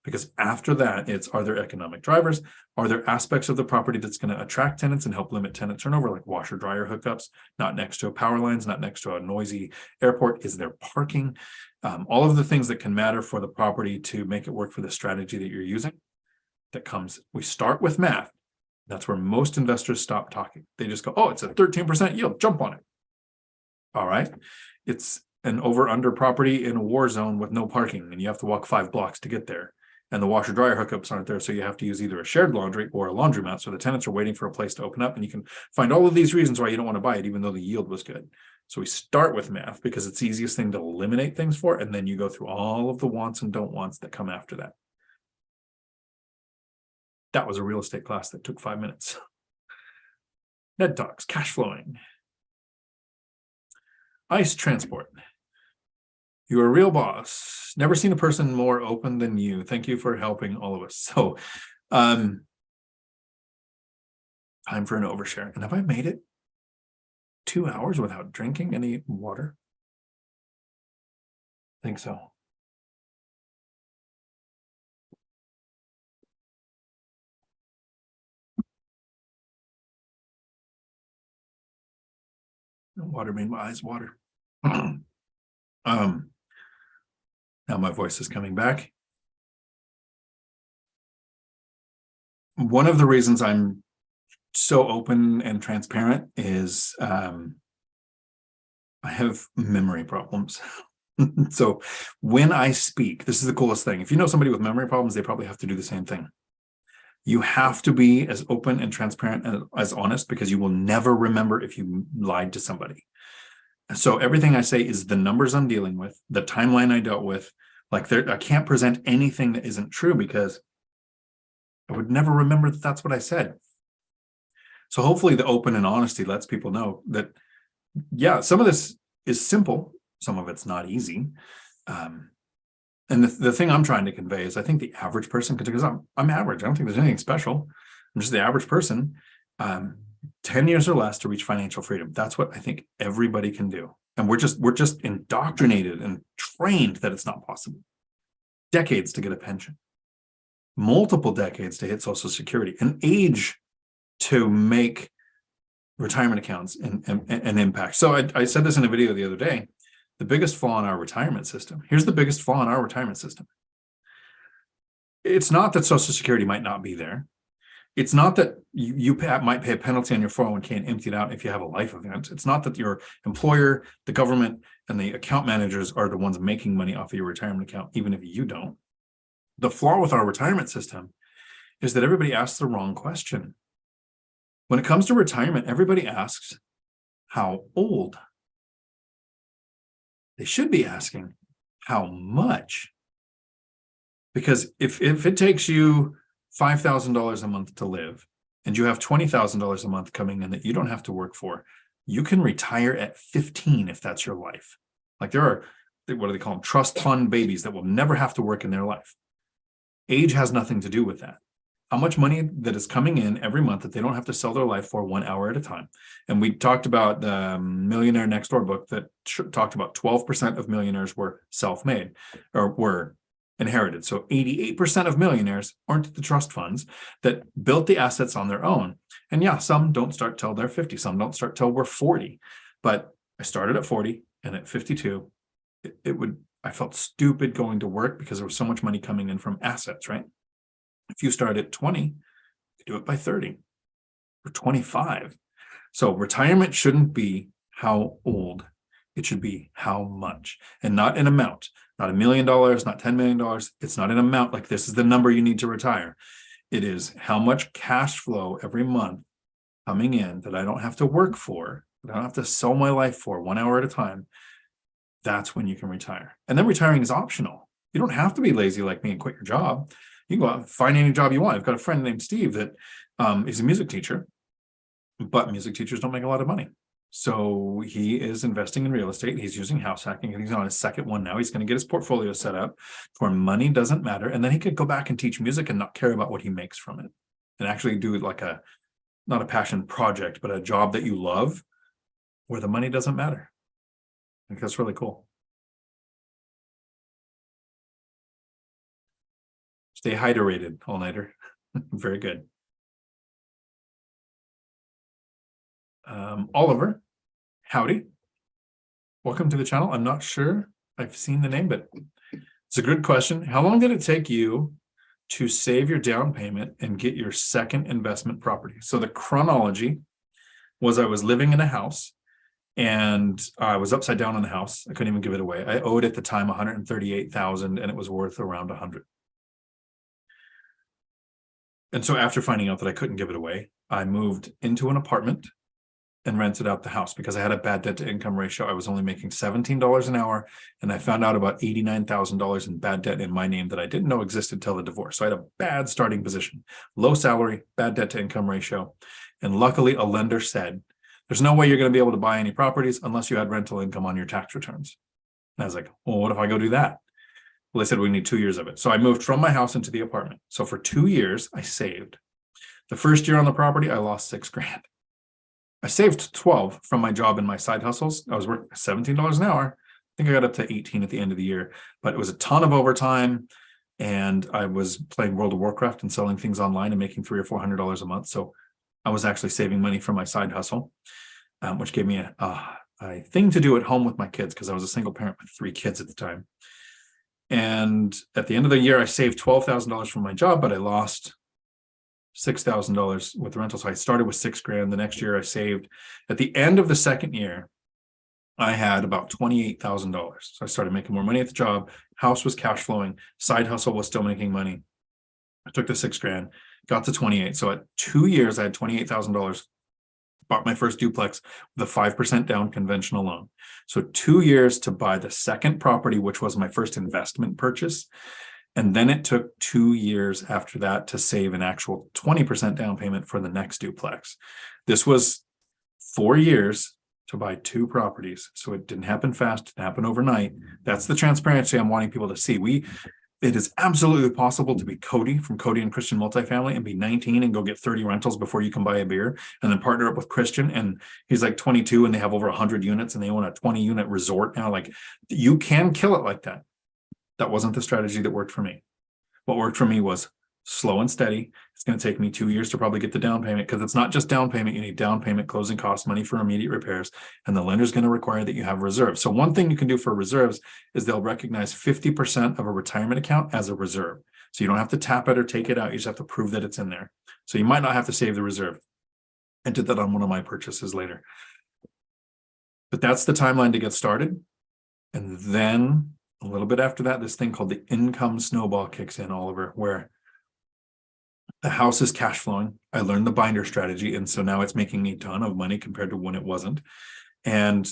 A: Because after that, it's, are there economic drivers? Are there aspects of the property that's going to attract tenants and help limit tenant turnover, like washer dryer hookups, not next to power lines, not next to a noisy airport? Is there parking? All of the things that can matter for the property to make it work for the strategy that you're using. That comes, we start with math. That's where most investors stop talking. They just go, oh, it's a 13% yield, jump on it. All right. It's an over-under property in a war zone with no parking, and you have to walk 5 blocks to get there. And the washer dryer hookups aren't there, so you have to use either a shared laundry or a laundromat. So the tenants are waiting for a place to open up, and you can find all of these reasons why you don't want to buy it, even though the yield was good. So we start with math because it's the easiest thing to eliminate things for, and then you go through all of the wants and don't wants that come after that. That was a real estate class that took 5 minutes. Ned Talks, cash flowing. ICE transport. You're a real boss. Never seen a person more open than you. Thank you for helping all of us. So, time for an overshare. And have I made it 2 hours without drinking any water? I think so. Water made my eyes water. Now my voice is coming back. One of the reasons I'm so open and transparent is I have memory problems. So when I speak, this is the coolest thing. If you know somebody with memory problems, they probably have to do the same thing. You have to be as open and transparent and as honest, because you will never remember if you lied to somebody. So everything I say is the numbers I'm dealing with, the timeline I dealt with. Like I can't present anything that isn't true, because I would never remember that that's what I said. So hopefully the open and honesty lets people know that, yeah, some of this is simple, some of it's not easy. And the thing I'm trying to convey is I think the average person, because I'm average, I don't think there's anything special. I'm just the average person, 10 years or less to reach financial freedom. That's what I think everybody can do. And we're just indoctrinated and trained that it's not possible. Decades to get a pension, multiple decades to hit Social Security, an age to make retirement accounts and impact. So I said this in a video the other day. The biggest flaw in our retirement system. Here's the biggest flaw in our retirement system. It's not that Social Security might not be there. It's not that you might pay a penalty on your 401k and empty it out if you have a life event. It's not that your employer, the government, and the account managers are the ones making money off of your retirement account, even if you don't. The flaw with our retirement system is that everybody asks the wrong question. When it comes to retirement, everybody asks, how old? They should be asking, how much? Because if it takes you $5,000 a month to live, and you have $20,000 a month coming in that you don't have to work for, you can retire at 15 if that's your life. Like there are, what do they call them? Trust fund babies that will never have to work in their life. Age has nothing to do with that. How much money that is coming in every month that they don't have to sell their life for 1 hour at a time. And we talked about the Millionaire Next Door book that talked about 12% of millionaires were self-made or were inherited. So 88% of millionaires aren't the trust funds that built the assets on their own. And yeah, some don't start till they're 50. Some don't start till we're 40. But I started at 40, and at 52, I felt stupid going to work because there was so much money coming in from assets, right? If you start at 20, you do it by 30 or 25. So retirement shouldn't be how old. It should be how much, and not an amount, not $1 million, not $10 million. It's not an amount like this is the number you need to retire. It is how much cash flow every month coming in that I don't have to work for, that I don't have to sell my life for 1 hour at a time. That's when you can retire. And then retiring is optional. You don't have to be lazy like me and quit your job. You can go out and find any job you want. I've got a friend named Steve that is a music teacher, but music teachers don't make a lot of money. So he is investing in real estate. He's using house hacking, and he's on his second one now. He's going to get his portfolio set up where money doesn't matter. And then he could go back and teach music and not care about what he makes from it, and actually do like not a passion project, but a job that you love where the money doesn't matter. I think that's really cool. Stay hydrated, all-nighter. Very good. Oliver, howdy. Welcome to the channel. I'm not sure I've seen the name, but it's a good question. How long did it take you to save your down payment and get your second investment property? So the chronology was I was living in a house and I was upside down on the house. I couldn't even give it away. I owed at the time $138,000 and it was worth around $100,000. And so after finding out that I couldn't give it away, I moved into an apartment and rented out the house because I had a bad debt to income ratio. I was only making $17 an hour, and I found out about $89,000 in bad debt in my name that I didn't know existed till the divorce. So I had a bad starting position, low salary, bad debt to income ratio. And luckily a lender said, there's no way you're going to be able to buy any properties unless you had rental income on your tax returns. And I was like, well, what if I go do that? Well, they said we need 2 years of it. So I moved from my house into the apartment. So for 2 years, I saved. The first year on the property, I lost $6,000. I saved 12 from my job and my side hustles. I was working $17 an hour. I think I got up to 18 at the end of the year, but it was a ton of overtime. And I was playing World of Warcraft and selling things online and making $300 or $400 a month. So I was actually saving money from my side hustle, which gave me a thing to do at home with my kids because I was a single parent with 3 kids at the time. And at the end of the year, I saved $12,000 from my job, but I lost $6,000 with the rental. So I started with $6,000. The next year I saved. At the end of the second year, I had about $28,000. So I started making more money at the job. House was cash flowing. Side hustle was still making money. I took the $6,000, got to 28. So at 2 years, I had $28,000. Bought my first duplex with a 5% down conventional loan. So 2 years to buy the second property, which was my first investment purchase. And then it took 2 years after that to save an actual 20% down payment for the next duplex. This was 4 years to buy 2 properties. So it didn't happen fast, it didn't happen overnight. That's the transparency I'm wanting people to see. It is absolutely possible to be Cody from Cody and Christian Multifamily and be 19 and go get 30 rentals before you can buy a beer, and then partner up with Christian and he's like 22 and they have over 100 units and they own a 20-unit resort now. Like, you can kill it like that. That wasn't the strategy that worked for me. What worked for me was slow and steady. It's going to take me 2 years to probably get the down payment, because it's not just down payment. You need down payment, closing costs, money for immediate repairs, and the lender's going to require that you have reserves. So one thing you can do for reserves is they'll recognize 50% of a retirement account as a reserve. So you don't have to tap it or take it out. You just have to prove that it's in there. So you might not have to save the reserve. I did that on one of my purchases later. But that's the timeline to get started. And then a little bit after that, this thing called the income snowball kicks in, Oliver, where the house is cash flowing. I learned the binder strategy. And so now it's making a ton of money compared to when it wasn't. And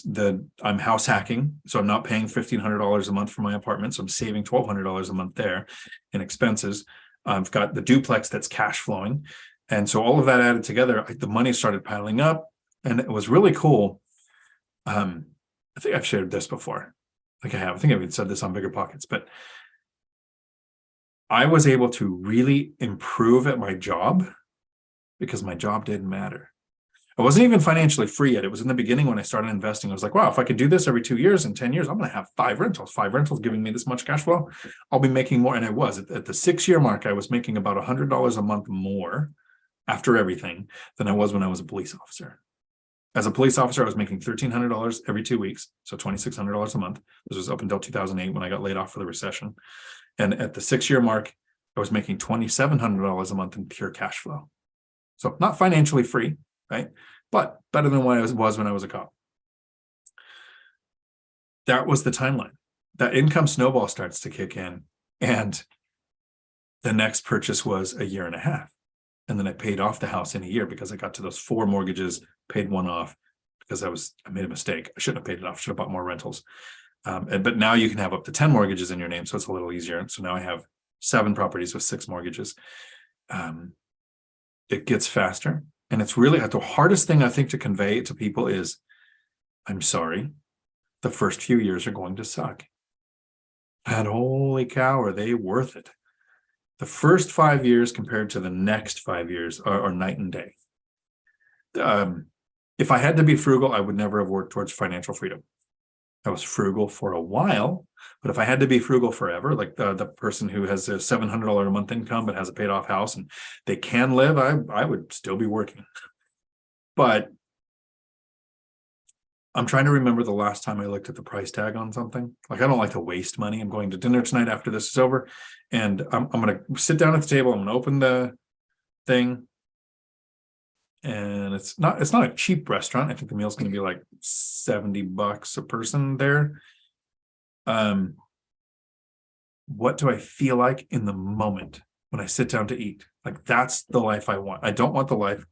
A: I'm house hacking. So I'm not paying $1,500 a month for my apartment. So I'm saving $1,200 a month there in expenses. I've got the duplex that's cash flowing. And so all of that added together, the money started piling up. And it was really cool. I think I've shared this before. I think I've even said this on BiggerPockets, but I was able to really improve at my job because my job didn't matter. I wasn't even financially free yet. It was in the beginning when I started investing. I was like, wow, if I could do this every 2 years, in 10 years, I'm going to have 5 rentals. 5 rentals giving me this much cash flow. I'll be making more. And I was. At the 6-year mark, I was making about $100 a month more after everything than I was when I was a police officer. As a police officer, I was making $1,300 every 2 weeks, so $2,600 a month. This was up until 2008 when I got laid off for the recession. And at the 6-year mark, I was making $2,700 a month in pure cash flow. So not financially free, right? But better than what I was when I was a cop. that was the timeline. That income snowball starts to kick in. And the next purchase was a year and a half. And then I paid off the house in a year because I got to those 4 mortgages, paid one off because I made a mistake. I shouldn't have paid it off. Should have bought more rentals. But now you can have up to 10 mortgages in your name. So it's a little easier. So now I have 7 properties with 6 mortgages. It gets faster. And it's really the hardest thing I think to convey to people is, I'm sorry, the first few years are going to suck. And holy cow, are they worth it? The first 5 years compared to the next 5 years are night and day. If I had to be frugal, I would never have worked towards financial freedom. I was frugal for a while, but if I had to be frugal forever, like the person who has a $700 a month income but has a paid off house and they can live, I would still be working. But I'm trying to remember the last time I looked at the price tag on something. Like, I don't like to waste money. I'm going to dinner tonight after this is over, and I'm going to sit down at the table. I'm going to open the thing, and it's not a cheap restaurant. I think the meal's going to be like $70 a person there. What do I feel like in the moment when I sit down to eat? Like, that's the life I want. I don't want the life.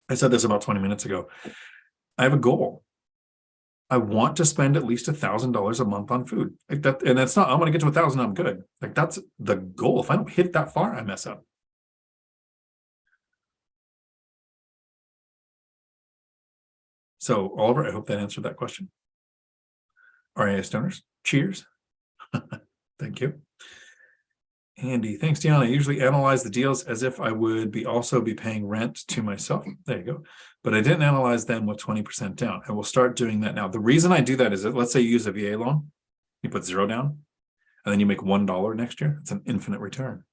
A: I said this about 20 minutes ago. I have a goal. I want to spend at least $1,000 a month on food. Like that, and it's not, I'm going to get to 1,000, I'm good. Like, that's the goal. If I don't hit that far, I mess up. So, Oliver, I hope that answered that question. RIA stoners, cheers. Thank you. Andy, thanks, Dion. I usually analyze the deals as if I would also be paying rent to myself. There you go. But I didn't analyze them with 20% down. I will start doing that now. The reason I do that is that, let's say you use a VA loan, you put 0 down, and then you make $1 next year. It's an infinite return.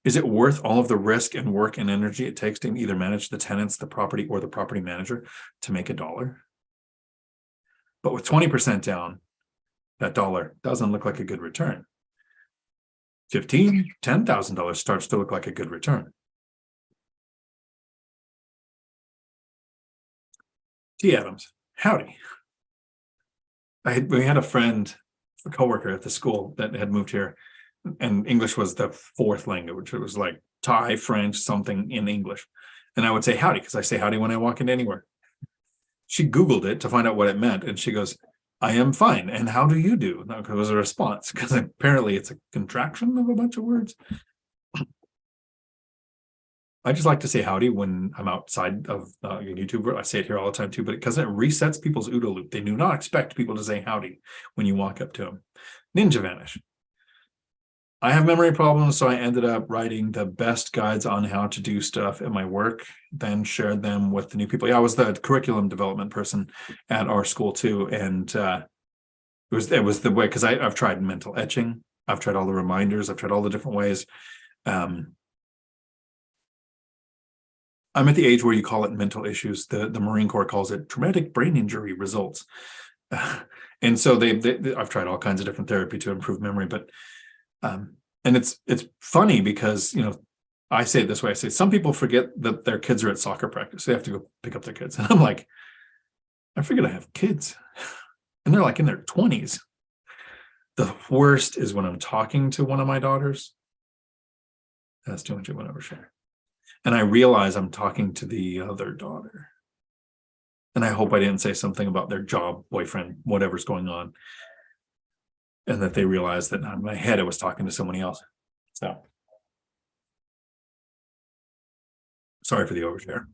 A: Is it worth all of the risk and work and energy it takes to either manage the tenants, the property, or the property manager to make $1? But with 20% down, that dollar doesn't look like a good return. $15,000, $10,000 starts to look like a good return. T. Adams, howdy. We had a friend, a coworker at the school that had moved here, and English was the 4th language. It was like Thai, French, something in English. And I would say howdy because I say howdy when I walk into anywhere. She Googled it to find out what it meant, and she goes, I am fine. And how do you do? No, it was a response, because apparently it's a contraction of a bunch of words. I just like to say howdy when I'm outside of YouTube. I say it here all the time too, but because it resets people's OODA loop. They do not expect people to say howdy when you walk up to them. Ninja Vanish. I have memory problems, so I ended up writing the best guides on how to do stuff at my work, then shared them with the new people. Yeah, I was the curriculum development person at our school too, and it was the way, because I've tried mental etching, I've tried all the reminders, I've tried all the different ways. I'm at the age where you call it mental issues. The Marine Corps calls it traumatic brain injury results, and so I've tried all kinds of different therapy to improve memory, but. And it's funny because, I say it this way. I say, some people forget that their kids are at soccer practice. They have to go pick up their kids. And I'm like, I forget I have kids. And they're like in their 20s. The worst is when I'm talking to one of my daughters. That's too much I won't ever share. And I realize I'm talking to the other daughter. And I hope I didn't say something about their job, boyfriend, whatever's going on. And that they realized that in my head I was talking to somebody else. So sorry for the overshare.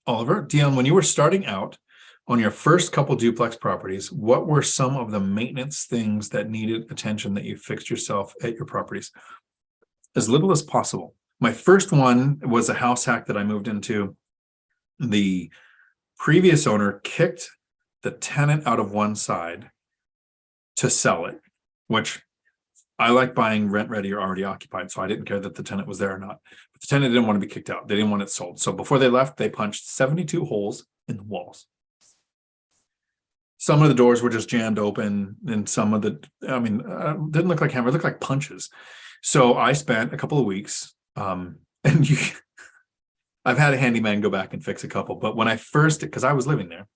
A: Oliver, Dion, when you were starting out on your first couple duplex properties, what were some of the maintenance things that needed attention that you fixed yourself at your properties? As little as possible. My first one was a house hack that I moved into. The previous owner kicked the tenant out of one side to sell it, which I like buying rent ready or already occupied. So I didn't care that the tenant was there or not. But the tenant didn't want to be kicked out. They didn't want it sold. So before they left, they punched 72 holes in the walls. Some of the doors were just jammed open, and some of didn't look like hammers, looked like punches. So I spent a couple of weeks, and I've had a handyman go back and fix a couple, but when I first, because I was living there,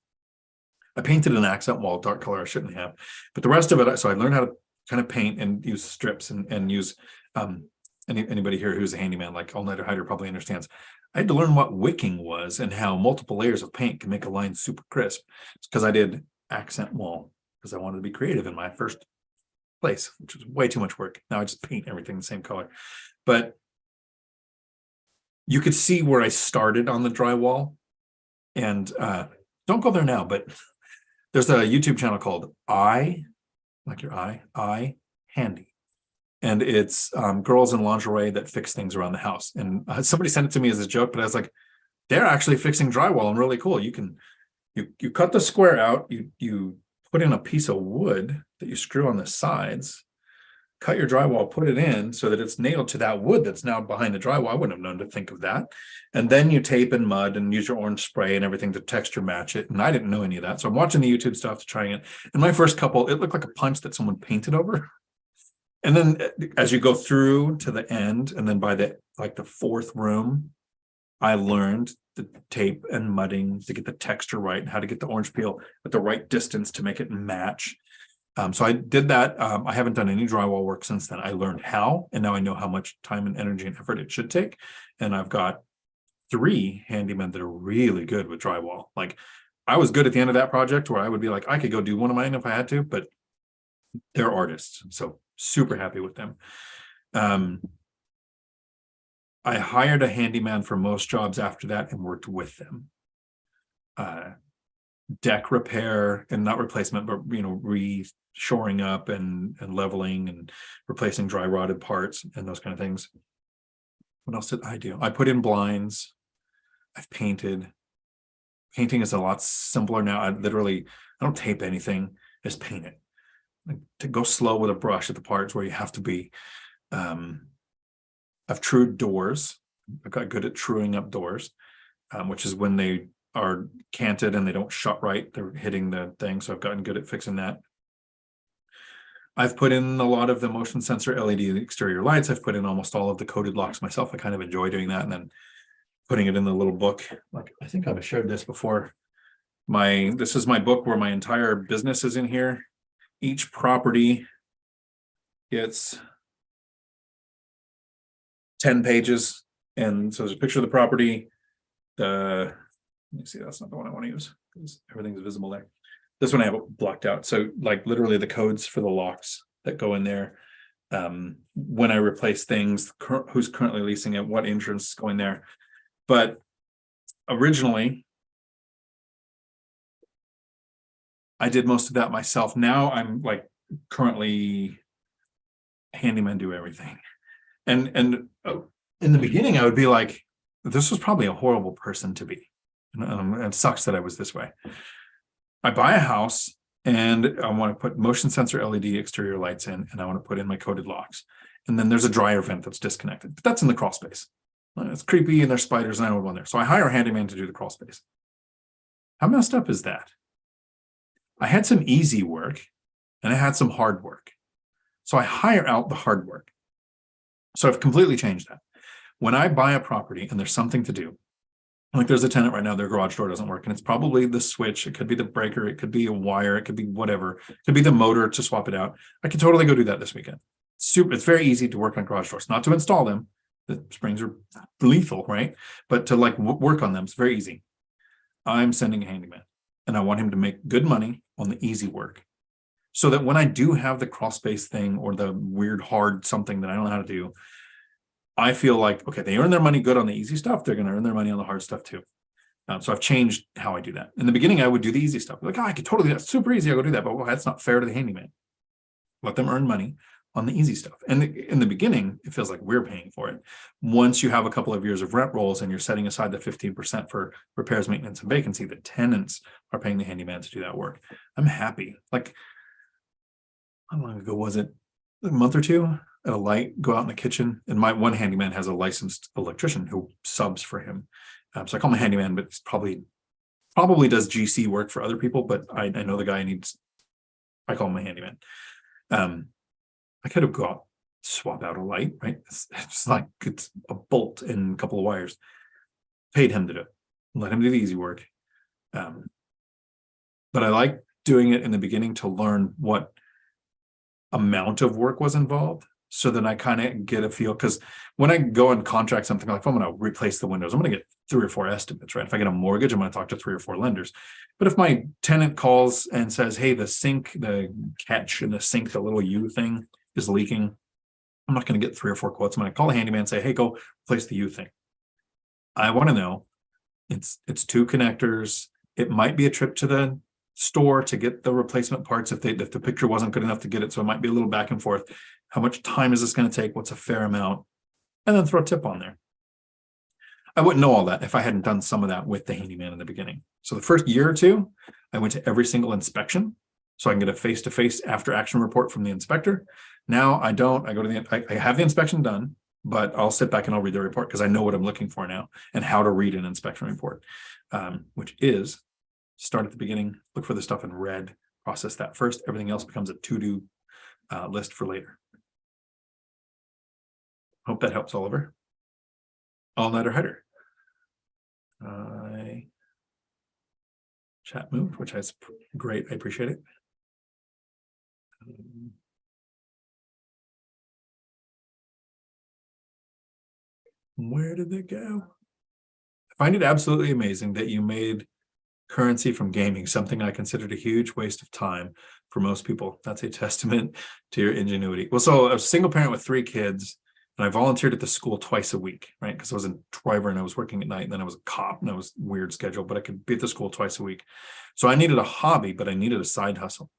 A: I painted an accent wall, dark color I shouldn't have, but the rest of it, so I learned how to kind of paint and use strips and use, anybody here who's a handyman, like all-nighter hider probably understands. I had to learn what wicking was and how multiple layers of paint can make a line super crisp. It's because I did accent wall because I wanted to be creative in my first place, which was way too much work. Now I just paint everything the same color. But you could see where I started on the drywall. And don't go there now, but there's a YouTube channel called like your I Handy. And it's girls in lingerie that fix things around the house. And somebody sent it to me as a joke, but I was like, they're actually fixing drywall and really cool. You cut the square out, you put in a piece of wood that you screw on the sides, cut your drywall, put it in so that it's nailed to that wood that's now behind the drywall. I wouldn't have known to think of that. And then you tape and mud and use your orange spray and everything to texture match it. And I didn't know any of that. So I'm watching the YouTube stuff, trying it. And my first couple, it looked like a punch that someone painted over. And then as you go through to the end, and then by the fourth room, I learned the tape and mudding to get the texture right and how to get the orange peel at the right distance to make it match. So I did that. I haven't done any drywall work since then. I learned how, and now I know how much time and energy and effort it should take. And I've got 3 handymen that are really good with drywall. Like, I was good at the end of that project where I would be like, I could go do one of mine if I had to, but they're artists. So super happy with them. I hired a handyman for most jobs after that and worked with them. Deck repair, and not replacement, but shoring up and leveling and replacing dry rotted parts and those kind of things. What else did I do? I put in blinds. I've painted. Painting is a lot simpler now. I don't tape anything, just paint it. To go slow with a brush at the parts where you have to be. I've trued doors. I got good at truing up doors, which is when they are canted and they don't shut right. They're hitting the thing. So I've gotten good at fixing that. I've put in a lot of the motion sensor LED exterior lights. I've put in almost all of the coated locks myself. I kind of enjoy doing that, and then putting it in the little book. Like, I think I've shared this before. This is my book where my entire business is in here. Each property gets 10 pages. And so there's a picture of the property. Let me see, that's not the one I want to use because everything's visible there. This one I have it blocked out. So like literally the codes for the locks that go in there. When I replace things, who's currently leasing it, what insurance is going there. But originally, I did most of that myself. Now I'm like currently handyman do everything. And in the beginning, I would be like, this was probably a horrible person to be. It sucks that I was this way. I buy a house and I want to put motion sensor LED exterior lights in, and I want to put in my coated locks. And then there's a dryer vent that's disconnected, but that's in the crawl space. It's creepy and there's spiders and I don't want there. So I hire a handyman to do the crawl space. How messed up is that? I had some easy work and I had some hard work. So I hire out the hard work. So I've completely changed that. When I buy a property and there's something to do, like there's a tenant right now, their garage door doesn't work, and it's probably the switch, it could be the breaker, it could be a wire, it could be whatever, it could be the motor to swap it out. I could totally go do that this weekend. It's very easy to work on garage doors, not to install them. The springs are lethal, right? But to like work on them, it's very easy. I'm sending a handyman, and I want him to make good money on the easy work, so that when I do have the crawl space thing or the weird hard something that I don't know how to do, I feel like, okay, they earn their money good on the easy stuff. They're going to earn their money on the hard stuff too. So I've changed how I do that. In the beginning, I would do the easy stuff. Like, I could totally do that. Super easy. I'll go do that. But well, that's not fair to the handyman. Let them earn money on the easy stuff. And in the beginning, it feels like we're paying for it. Once you have a couple of years of rent rolls and you're setting aside the 15% for repairs, maintenance, and vacancy, the tenants are paying the handyman to do that work. I'm happy. Like, how long ago was it? A month or two? A light go out in the kitchen, and my one handyman has a licensed electrician who subs for him. So I call him a handyman, but it's probably does GC work for other people. But I know the guy needs. I call him a handyman. I could have got swap out a light, right? It's like it's a bolt and a couple of wires. paid him to do it, let him do the easy work. But I like doing it in the beginning to learn what amount of work was involved, so that I kind of get a feel. Because when I go and contract something, like if I'm going to replace the windows, I'm going to get 3 or 4 estimates, right? If I get a mortgage, I'm going to talk to 3 or 4 lenders. But if my tenant calls and says, hey, the sink, the catch in the sink, the little U thing is leaking, I'm not going to get 3 or 4 quotes. I'm going to call a handyman and say, hey, go replace the U thing. I want to know it's 2 connectors. It might be a trip to the store to get the replacement parts if the picture wasn't good enough to get it. So it might be a little back and forth. How much time is this going to take? What's a fair amount? And then throw a tip on there. I wouldn't know all that if I hadn't done some of that with the handyman in the beginning. So the first year or 2, I went to every single inspection so I can get a face-to-face after action report from the inspector. Now I don't. I go to I have the inspection done, but I'll sit back and I'll read the report because I know what I'm looking for now and how to read an inspection report, which is start at the beginning, look for the stuff in red, process that first. Everything else becomes a to-do list for later. Hope that helps, Oliver. All-nighter header. Chat moved, which is great. I appreciate it. Where did it go? I find it absolutely amazing that you made currency from gaming something I considered a huge waste of time for most people. That's a testament to your ingenuity. Well, so I was a single parent with 3 kids, and I volunteered at the school twice a week, right? Because I was a driver and I was working at night, and then I was a cop and I was weird schedule, but I could be at the school twice a week. So I needed a hobby, but I needed a side hustle.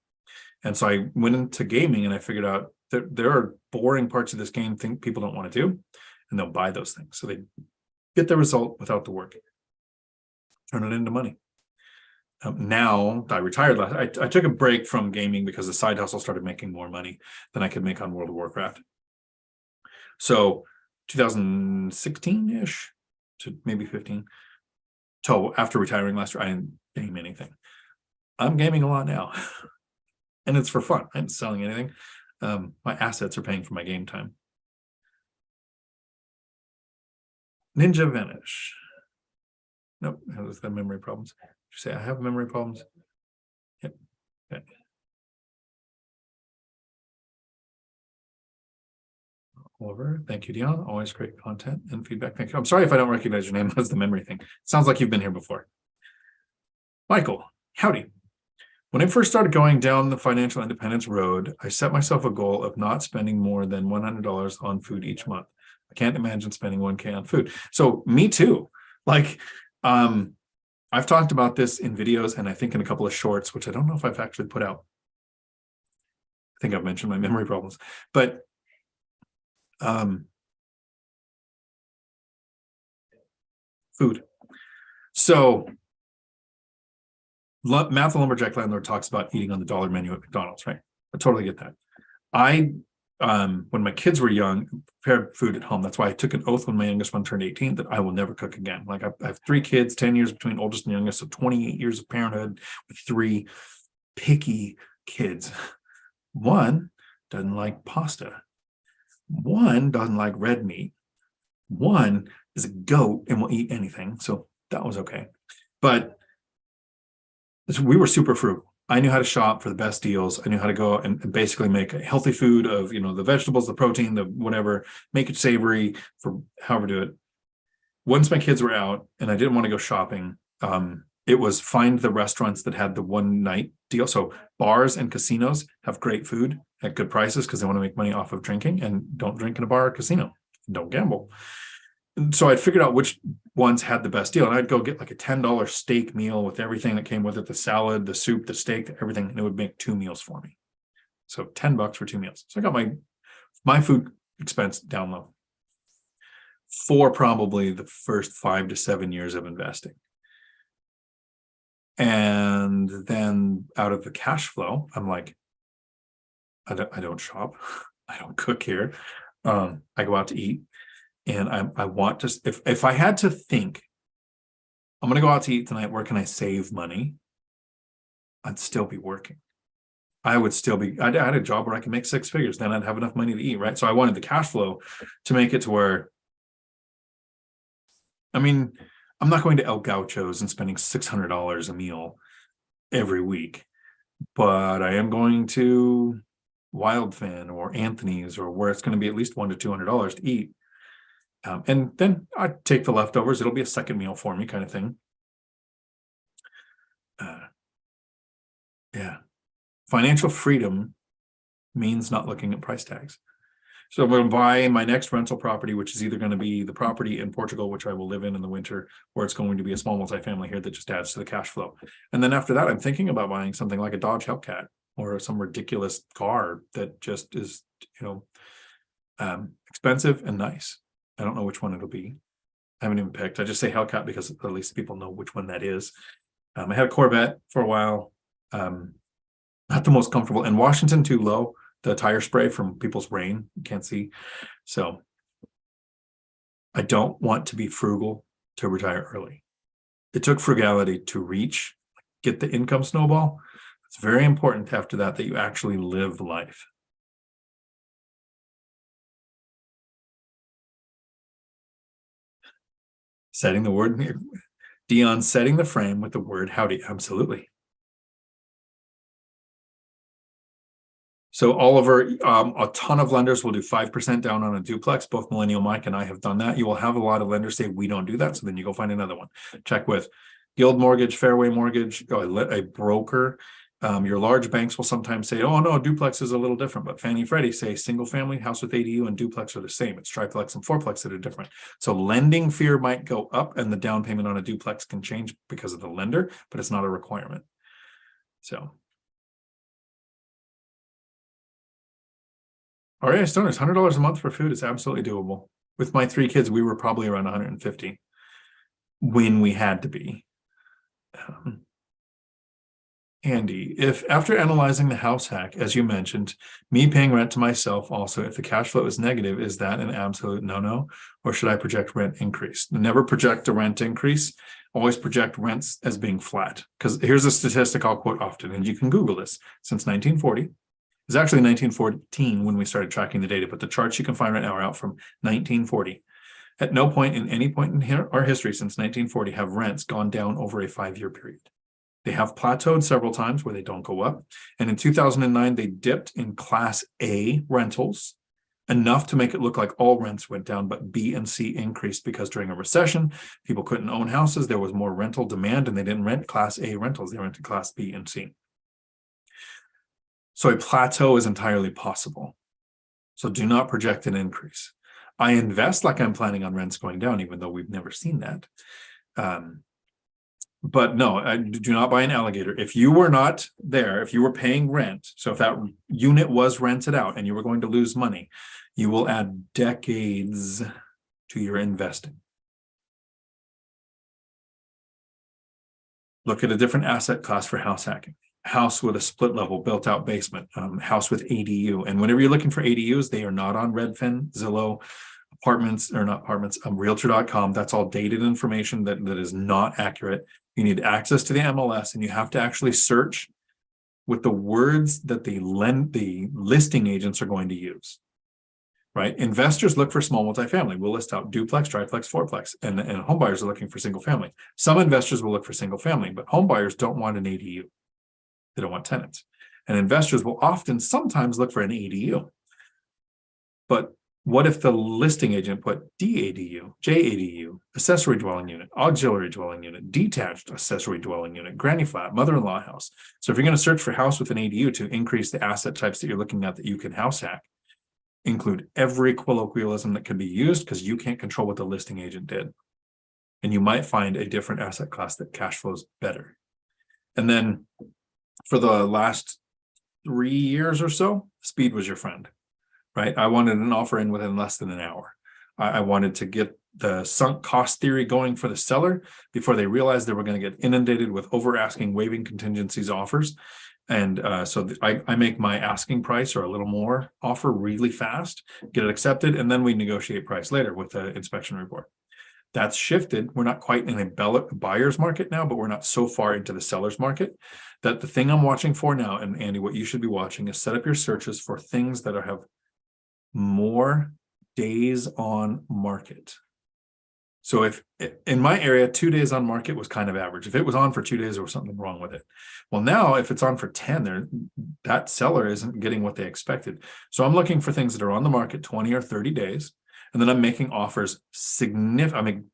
A: And so I went into gaming and I figured out that there are boring parts of this game people don't want to do, and they'll buy those things. So they get the result without the work. Turn it into money. Now I retired I took a break from gaming because the side hustle started making more money than I could make on World of Warcraft. So 2016-ish to maybe 15. So after retiring last year, I didn't game anything. I'm gaming a lot now. And it's for fun. I'm not selling anything. My assets are paying for my game time. Ninja Vanish. Nope, that was the memory problems. Did you say I have memory problems? Yep. Okay. Oliver, thank you, Dion. Always great content and feedback. Thank you. I'm sorry if I don't recognize your name. That's the memory thing. Sounds like you've been here before. Michael, howdy. When I first started going down the financial independence road, I set myself a goal of not spending more than $100 on food each month. I can't imagine spending $1K on food. So me too. Like, I've talked about this in videos and I think in a couple of shorts, which I don't know if I've actually put out. I think I've mentioned my memory problems, but food. So Math the Lumberjack Landlord talks about eating on the dollar menu at McDonald's, right? I totally get that. When my kids were young, prepared food at home. That's why I took an oath when my youngest one turned 18 that I will never cook again. Like I have 3 kids, 10 years between oldest and youngest, so 28 years of parenthood with 3 picky kids. One doesn't like pasta. One doesn't like red meat. One is a goat and will eat anything. So that was okay. But we were super frugal. I knew how to shop for the best deals. I knew how to go and basically make a healthy food of, the vegetables, the protein, the whatever, make it savory for however do it. Once my kids were out and I didn't want to go shopping, it was find the restaurants that had the one night deal. So bars and casinos have great food at good prices because they want to make money off of drinking, and don't drink in a bar or casino. Don't gamble. And so I'd figured out which ones had the best deal, and I'd go get like a $10 steak meal with everything that came with it, the salad, the soup, the steak, everything, and it would make 2 meals for me. So $10 for 2 meals. So I got my food expense down low for probably the first 5 to 7 years of investing. And then out of the cash flow, I'm like, I don't shop. I don't cook here. I go out to eat. And I want to, if I had to think, I'm going to go out to eat tonight, where can I save money? I'd still be working. I would still be, I had a job where I could make 6 figures. Then I'd have enough money to eat, right? So I wanted the cash flow to make it to where, I'm not going to El Gaucho's and spending $600 a meal every week, but I am going to Wildfin or Anthony's, or where it's going to be at least $100 to $200 to eat. And then I take the leftovers. It'll be a second meal for me, kind of thing. Yeah. Financial freedom means not looking at price tags. So I'm going to buy my next rental property, which is either going to be the property in Portugal, which I will live in the winter, or it's going to be a small multifamily here that just adds to the cash flow. And then after that, I'm thinking about buying something like a Dodge Hellcat or some ridiculous car that just is, expensive and nice. I don't know which one it'll be. I haven't even picked. I just say Hellcat because at least people know which one that is. I had a Corvette for a while. Not the most comfortable. And Washington, too low. The tire spray from people's rain, you can't see. So I don't want to be frugal to retire early. It took frugality to get the income snowball. It's very important after that you actually live life. Setting the word, Dion setting the frame with the word howdy. Absolutely. So Oliver, a ton of lenders will do 5% down on a duplex. Both Millennial Mike and I have done that. You will have a lot of lenders say, we don't do that. So then you go find another one. Check with Guild Mortgage, Fairway Mortgage, a broker. Your large banks will sometimes say, oh no, duplex is a little different, but Fannie Freddie say single family, house with ADU and duplex are the same. It's triplex and fourplex that are different. So lending fear might go up and the down payment on a duplex can change because of the lender, but it's not a requirement. So. All right, Stoners, $100 a month for food is absolutely doable. With my 3 kids, we were probably around 150 when we had to be. Andy, if after analyzing the house hack, as you mentioned, me paying rent to myself also, if the cash flow is negative, is that an absolute no-no? Or should I project rent increase? Never project a rent increase. Always project rents as being flat. Because here's a statistic I'll quote often, and you can Google this. Since 1940, it's actually 1914 when we started tracking the data, but the charts you can find right now are out from 1940. At no point in any point in our history since 1940 have rents gone down over a 5-year period. They have plateaued several times where they don't go up. And in 2009, they dipped in Class A rentals enough to make it look like all rents went down, but B and C increased because during a recession, people couldn't own houses. There was more rental demand and they didn't rent Class A rentals. They rented Class B and C. So a plateau is entirely possible. So do not project an increase. I invest like I'm planning on rents going down, even though we've never seen that. But no, I do not buy an alligator. If you were not there, if you were paying rent, so if that unit was rented out and you were going to lose money, you will add decades to your investing. Look at a different asset class for house hacking. House with a split level, built out basement, house with ADU. And whenever you're looking for ADUs, they are not on Redfin, Zillow, Realtor.com. That's all dated information that is not accurate. You need access to the MLS and you have to actually search with the words that the listing agents are going to use. Right? Investors look for small multifamily. We'll list out duplex, triplex, fourplex, and home buyers are looking for single family. Some investors will look for single family, but home buyers don't want an ADU. They don't want tenants. And investors will sometimes look for an ADU. But what if the listing agent put DADU, JADU, accessory dwelling unit, auxiliary dwelling unit, detached accessory dwelling unit, granny flat, mother-in-law house? So if you're going to search for house with an ADU to increase the asset types that you're looking at that you can house hack, include every colloquialism that can be used because you can't control what the listing agent did. And you might find a different asset class that cash flows better. And then for the last 3 years or so, speed was your friend. Right? I wanted an offer in within less than an hour. I wanted to get the sunk cost theory going for the seller before they realized they were going to get inundated with over asking, waiving contingencies offers. And so I make my asking price or a little more offer really fast, get it accepted, and then we negotiate price later with the inspection report. That's shifted. We're not quite in a buyer's market now, but we're not so far into the seller's market that the thing I'm watching for now, and Andy, what you should be watching is set up your searches for things that have more days on market. So if in my area, 2 days on market was kind of average. If it was on for 2 days, there was something wrong with it. Well, now if it's on for 10, that seller isn't getting what they expected. So I'm looking for things that are on the market 20 or 30 days. And then I'm making offers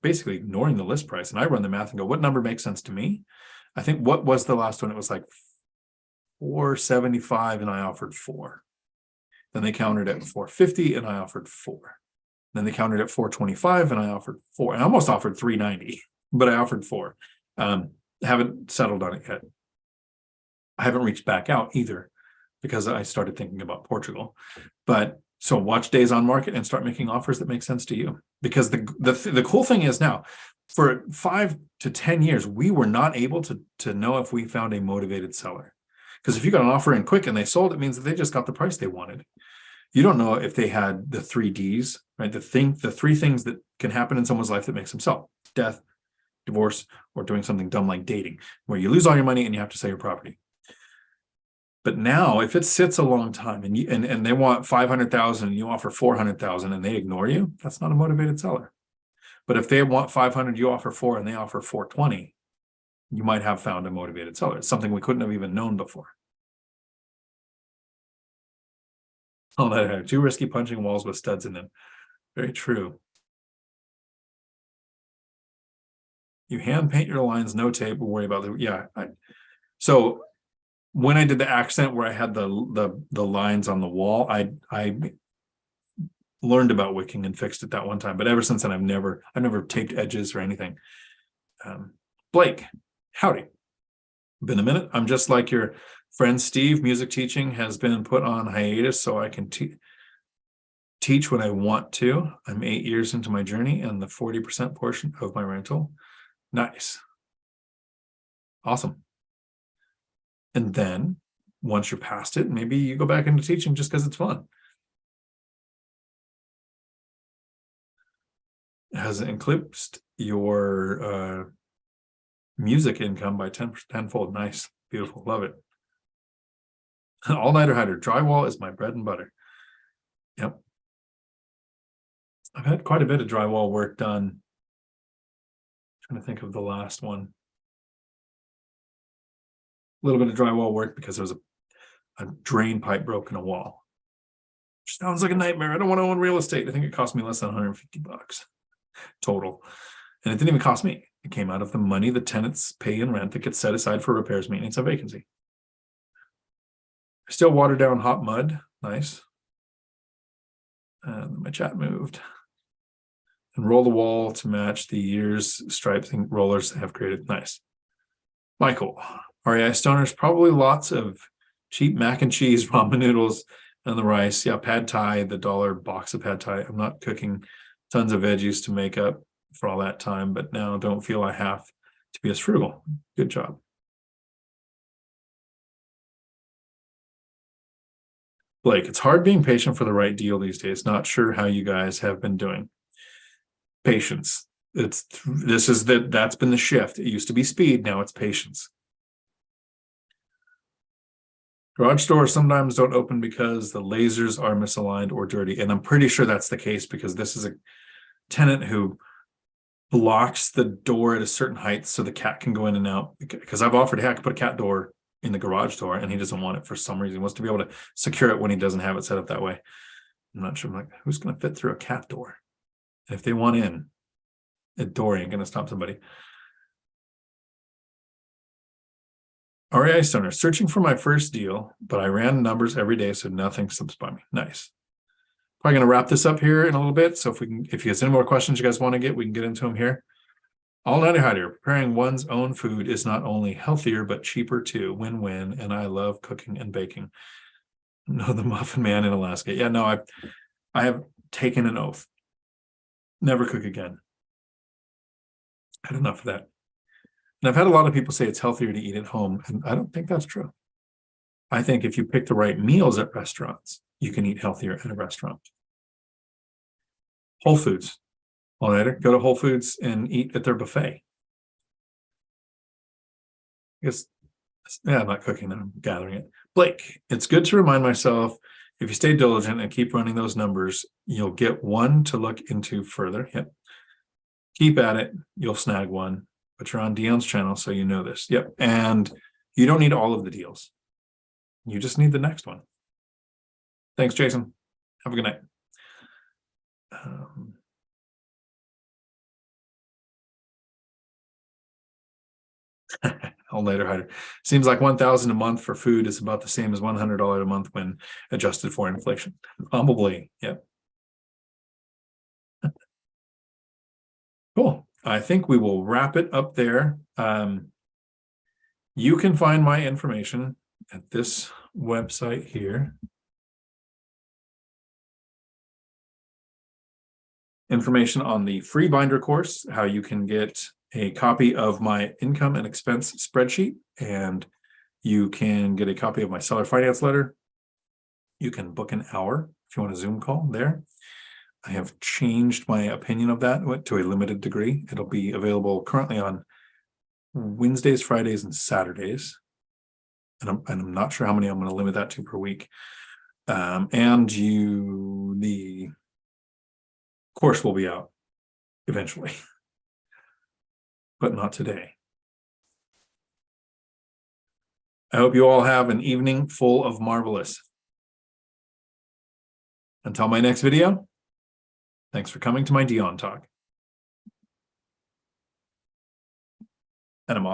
A: basically ignoring the list price. And I run the math and go, what number makes sense to me? I think what was the last one? It was like 475 and I offered 4. Then they countered at 450 and I offered 4. Then they countered at 425 and I offered 4. I almost offered 390, but I offered 4. Haven't settled on it yet. I haven't reached back out either because I started thinking about Portugal. But so watch days on market and start making offers that make sense to you. Because the cool thing is now, for 5 to 10 years, we were not able to know if we found a motivated seller. Because if you got an offer in quick and they sold, it means that they just got the price they wanted. You don't know if they had the 3 Ds, right? The 3 things that can happen in someone's life that makes them sell: death, divorce, or doing something dumb like dating, where you lose all your money and you have to sell your property. But now, if it sits a long time and they want 500,000 and you offer 400,000 and they ignore you, that's not a motivated seller. But if they want 500, you offer 4 and they offer 420, you might have found a motivated seller. It's something we couldn't have even known before. Oh, that too risky punching walls with studs in them. Very true. You hand paint your lines, no tape, we'll worry about the so when I did the accent where I had the lines on the wall, I learned about wicking and fixed it that one time. But ever since then, I've never taped edges or anything. Blake, howdy. Been a minute. I'm just like your friend Steve. Music teaching has been put on hiatus so I can teach when I want to. I'm 8 years into my journey and the 40% portion of my rental. Nice. Awesome. And then once you're past it, maybe you go back into teaching just because it's fun. Has it eclipsed your music income by 10-fold? Nice. Beautiful. Love it. All-nighter hider. Drywall is my bread and butter. Yep. I've had quite a bit of drywall work done. I'm trying to think of the last one. A little bit of drywall work because there was a drain pipe broke in a wall. Which sounds like a nightmare. I don't want to own real estate. I think it cost me less than $150 total. And it didn't even cost me. It came out of the money the tenants pay in rent that gets set aside for repairs, maintenance, and vacancy. I still water down hot mud. Nice. And my chat moved. And roll the wall to match the year's stripes and rollers have created. Nice. Michael, REI stoners, probably lots of cheap mac and cheese, ramen noodles, and the rice. Yeah, pad thai, the $1 box of pad thai. I'm not cooking tons of veggies to make up for all that time, but now don't feel I have to be as frugal. Good job. Blake, it's hard being patient for the right deal these days. Not sure how you guys have been doing. Patience. That's been the shift. It used to be speed, now it's patience. Garage doors sometimes don't open because the lasers are misaligned or dirty. And I'm pretty sure that's the case because this is a tenant who blocks the door at a certain height so the cat can go in and out. Because I've offered, hey, I could put a cat door in the garage door and he doesn't want it for some reason. He wants to be able to secure it when he doesn't have it set up that way. I'm not sure. I'm like, who's going to fit through a cat door? And if they want in, a door ain't going to stop somebody. REI Stoner, searching for my first deal, but I ran numbers every day, so nothing slips by me. Nice. Probably going to wrap this up here in a little bit. So if you guys any more questions you guys want to get, we can get into them here. All-nighter hider, preparing one's own food is not only healthier, but cheaper too. Win-win. And I love cooking and baking. No, the Muffin Man in Alaska. Yeah, no, I have taken an oath. Never cook again. Had enough of that. And I've had a lot of people say it's healthier to eat at home, and I don't think that's true. I think if you pick the right meals at restaurants, you can eat healthier at a restaurant. Whole Foods. All right, go to Whole Foods and eat at their buffet. I guess, yeah, I'm not cooking, I'm gathering it. Blake, it's good to remind myself, if you stay diligent and keep running those numbers, you'll get one to look into further. Yep. Keep at it. You'll snag one, but you're on Dion's channel, so you know this. Yep. And you don't need all of the deals. You just need the next one. Thanks, Jason. Have a good night. All nighter hider. Seems like 1,000 a month for food is about the same as $100 a month when adjusted for inflation. Probably. Yep. Cool. I think we will wrap it up there. You can find my information at this website here. Information on the free binder course, how you can get a copy of my income and expense spreadsheet, and you can get a copy of my seller finance letter. You can book an hour if you want a Zoom call there. I have changed my opinion of that to a limited degree. It'll be available currently on Wednesdays, Fridays, and Saturdays. And I'm not sure how many I'm going to limit that to per week. The course will be out eventually, but not today. I hope you all have an evening full of marvelous. Until my next video, thanks for coming to my Dion Talk. And I'm off.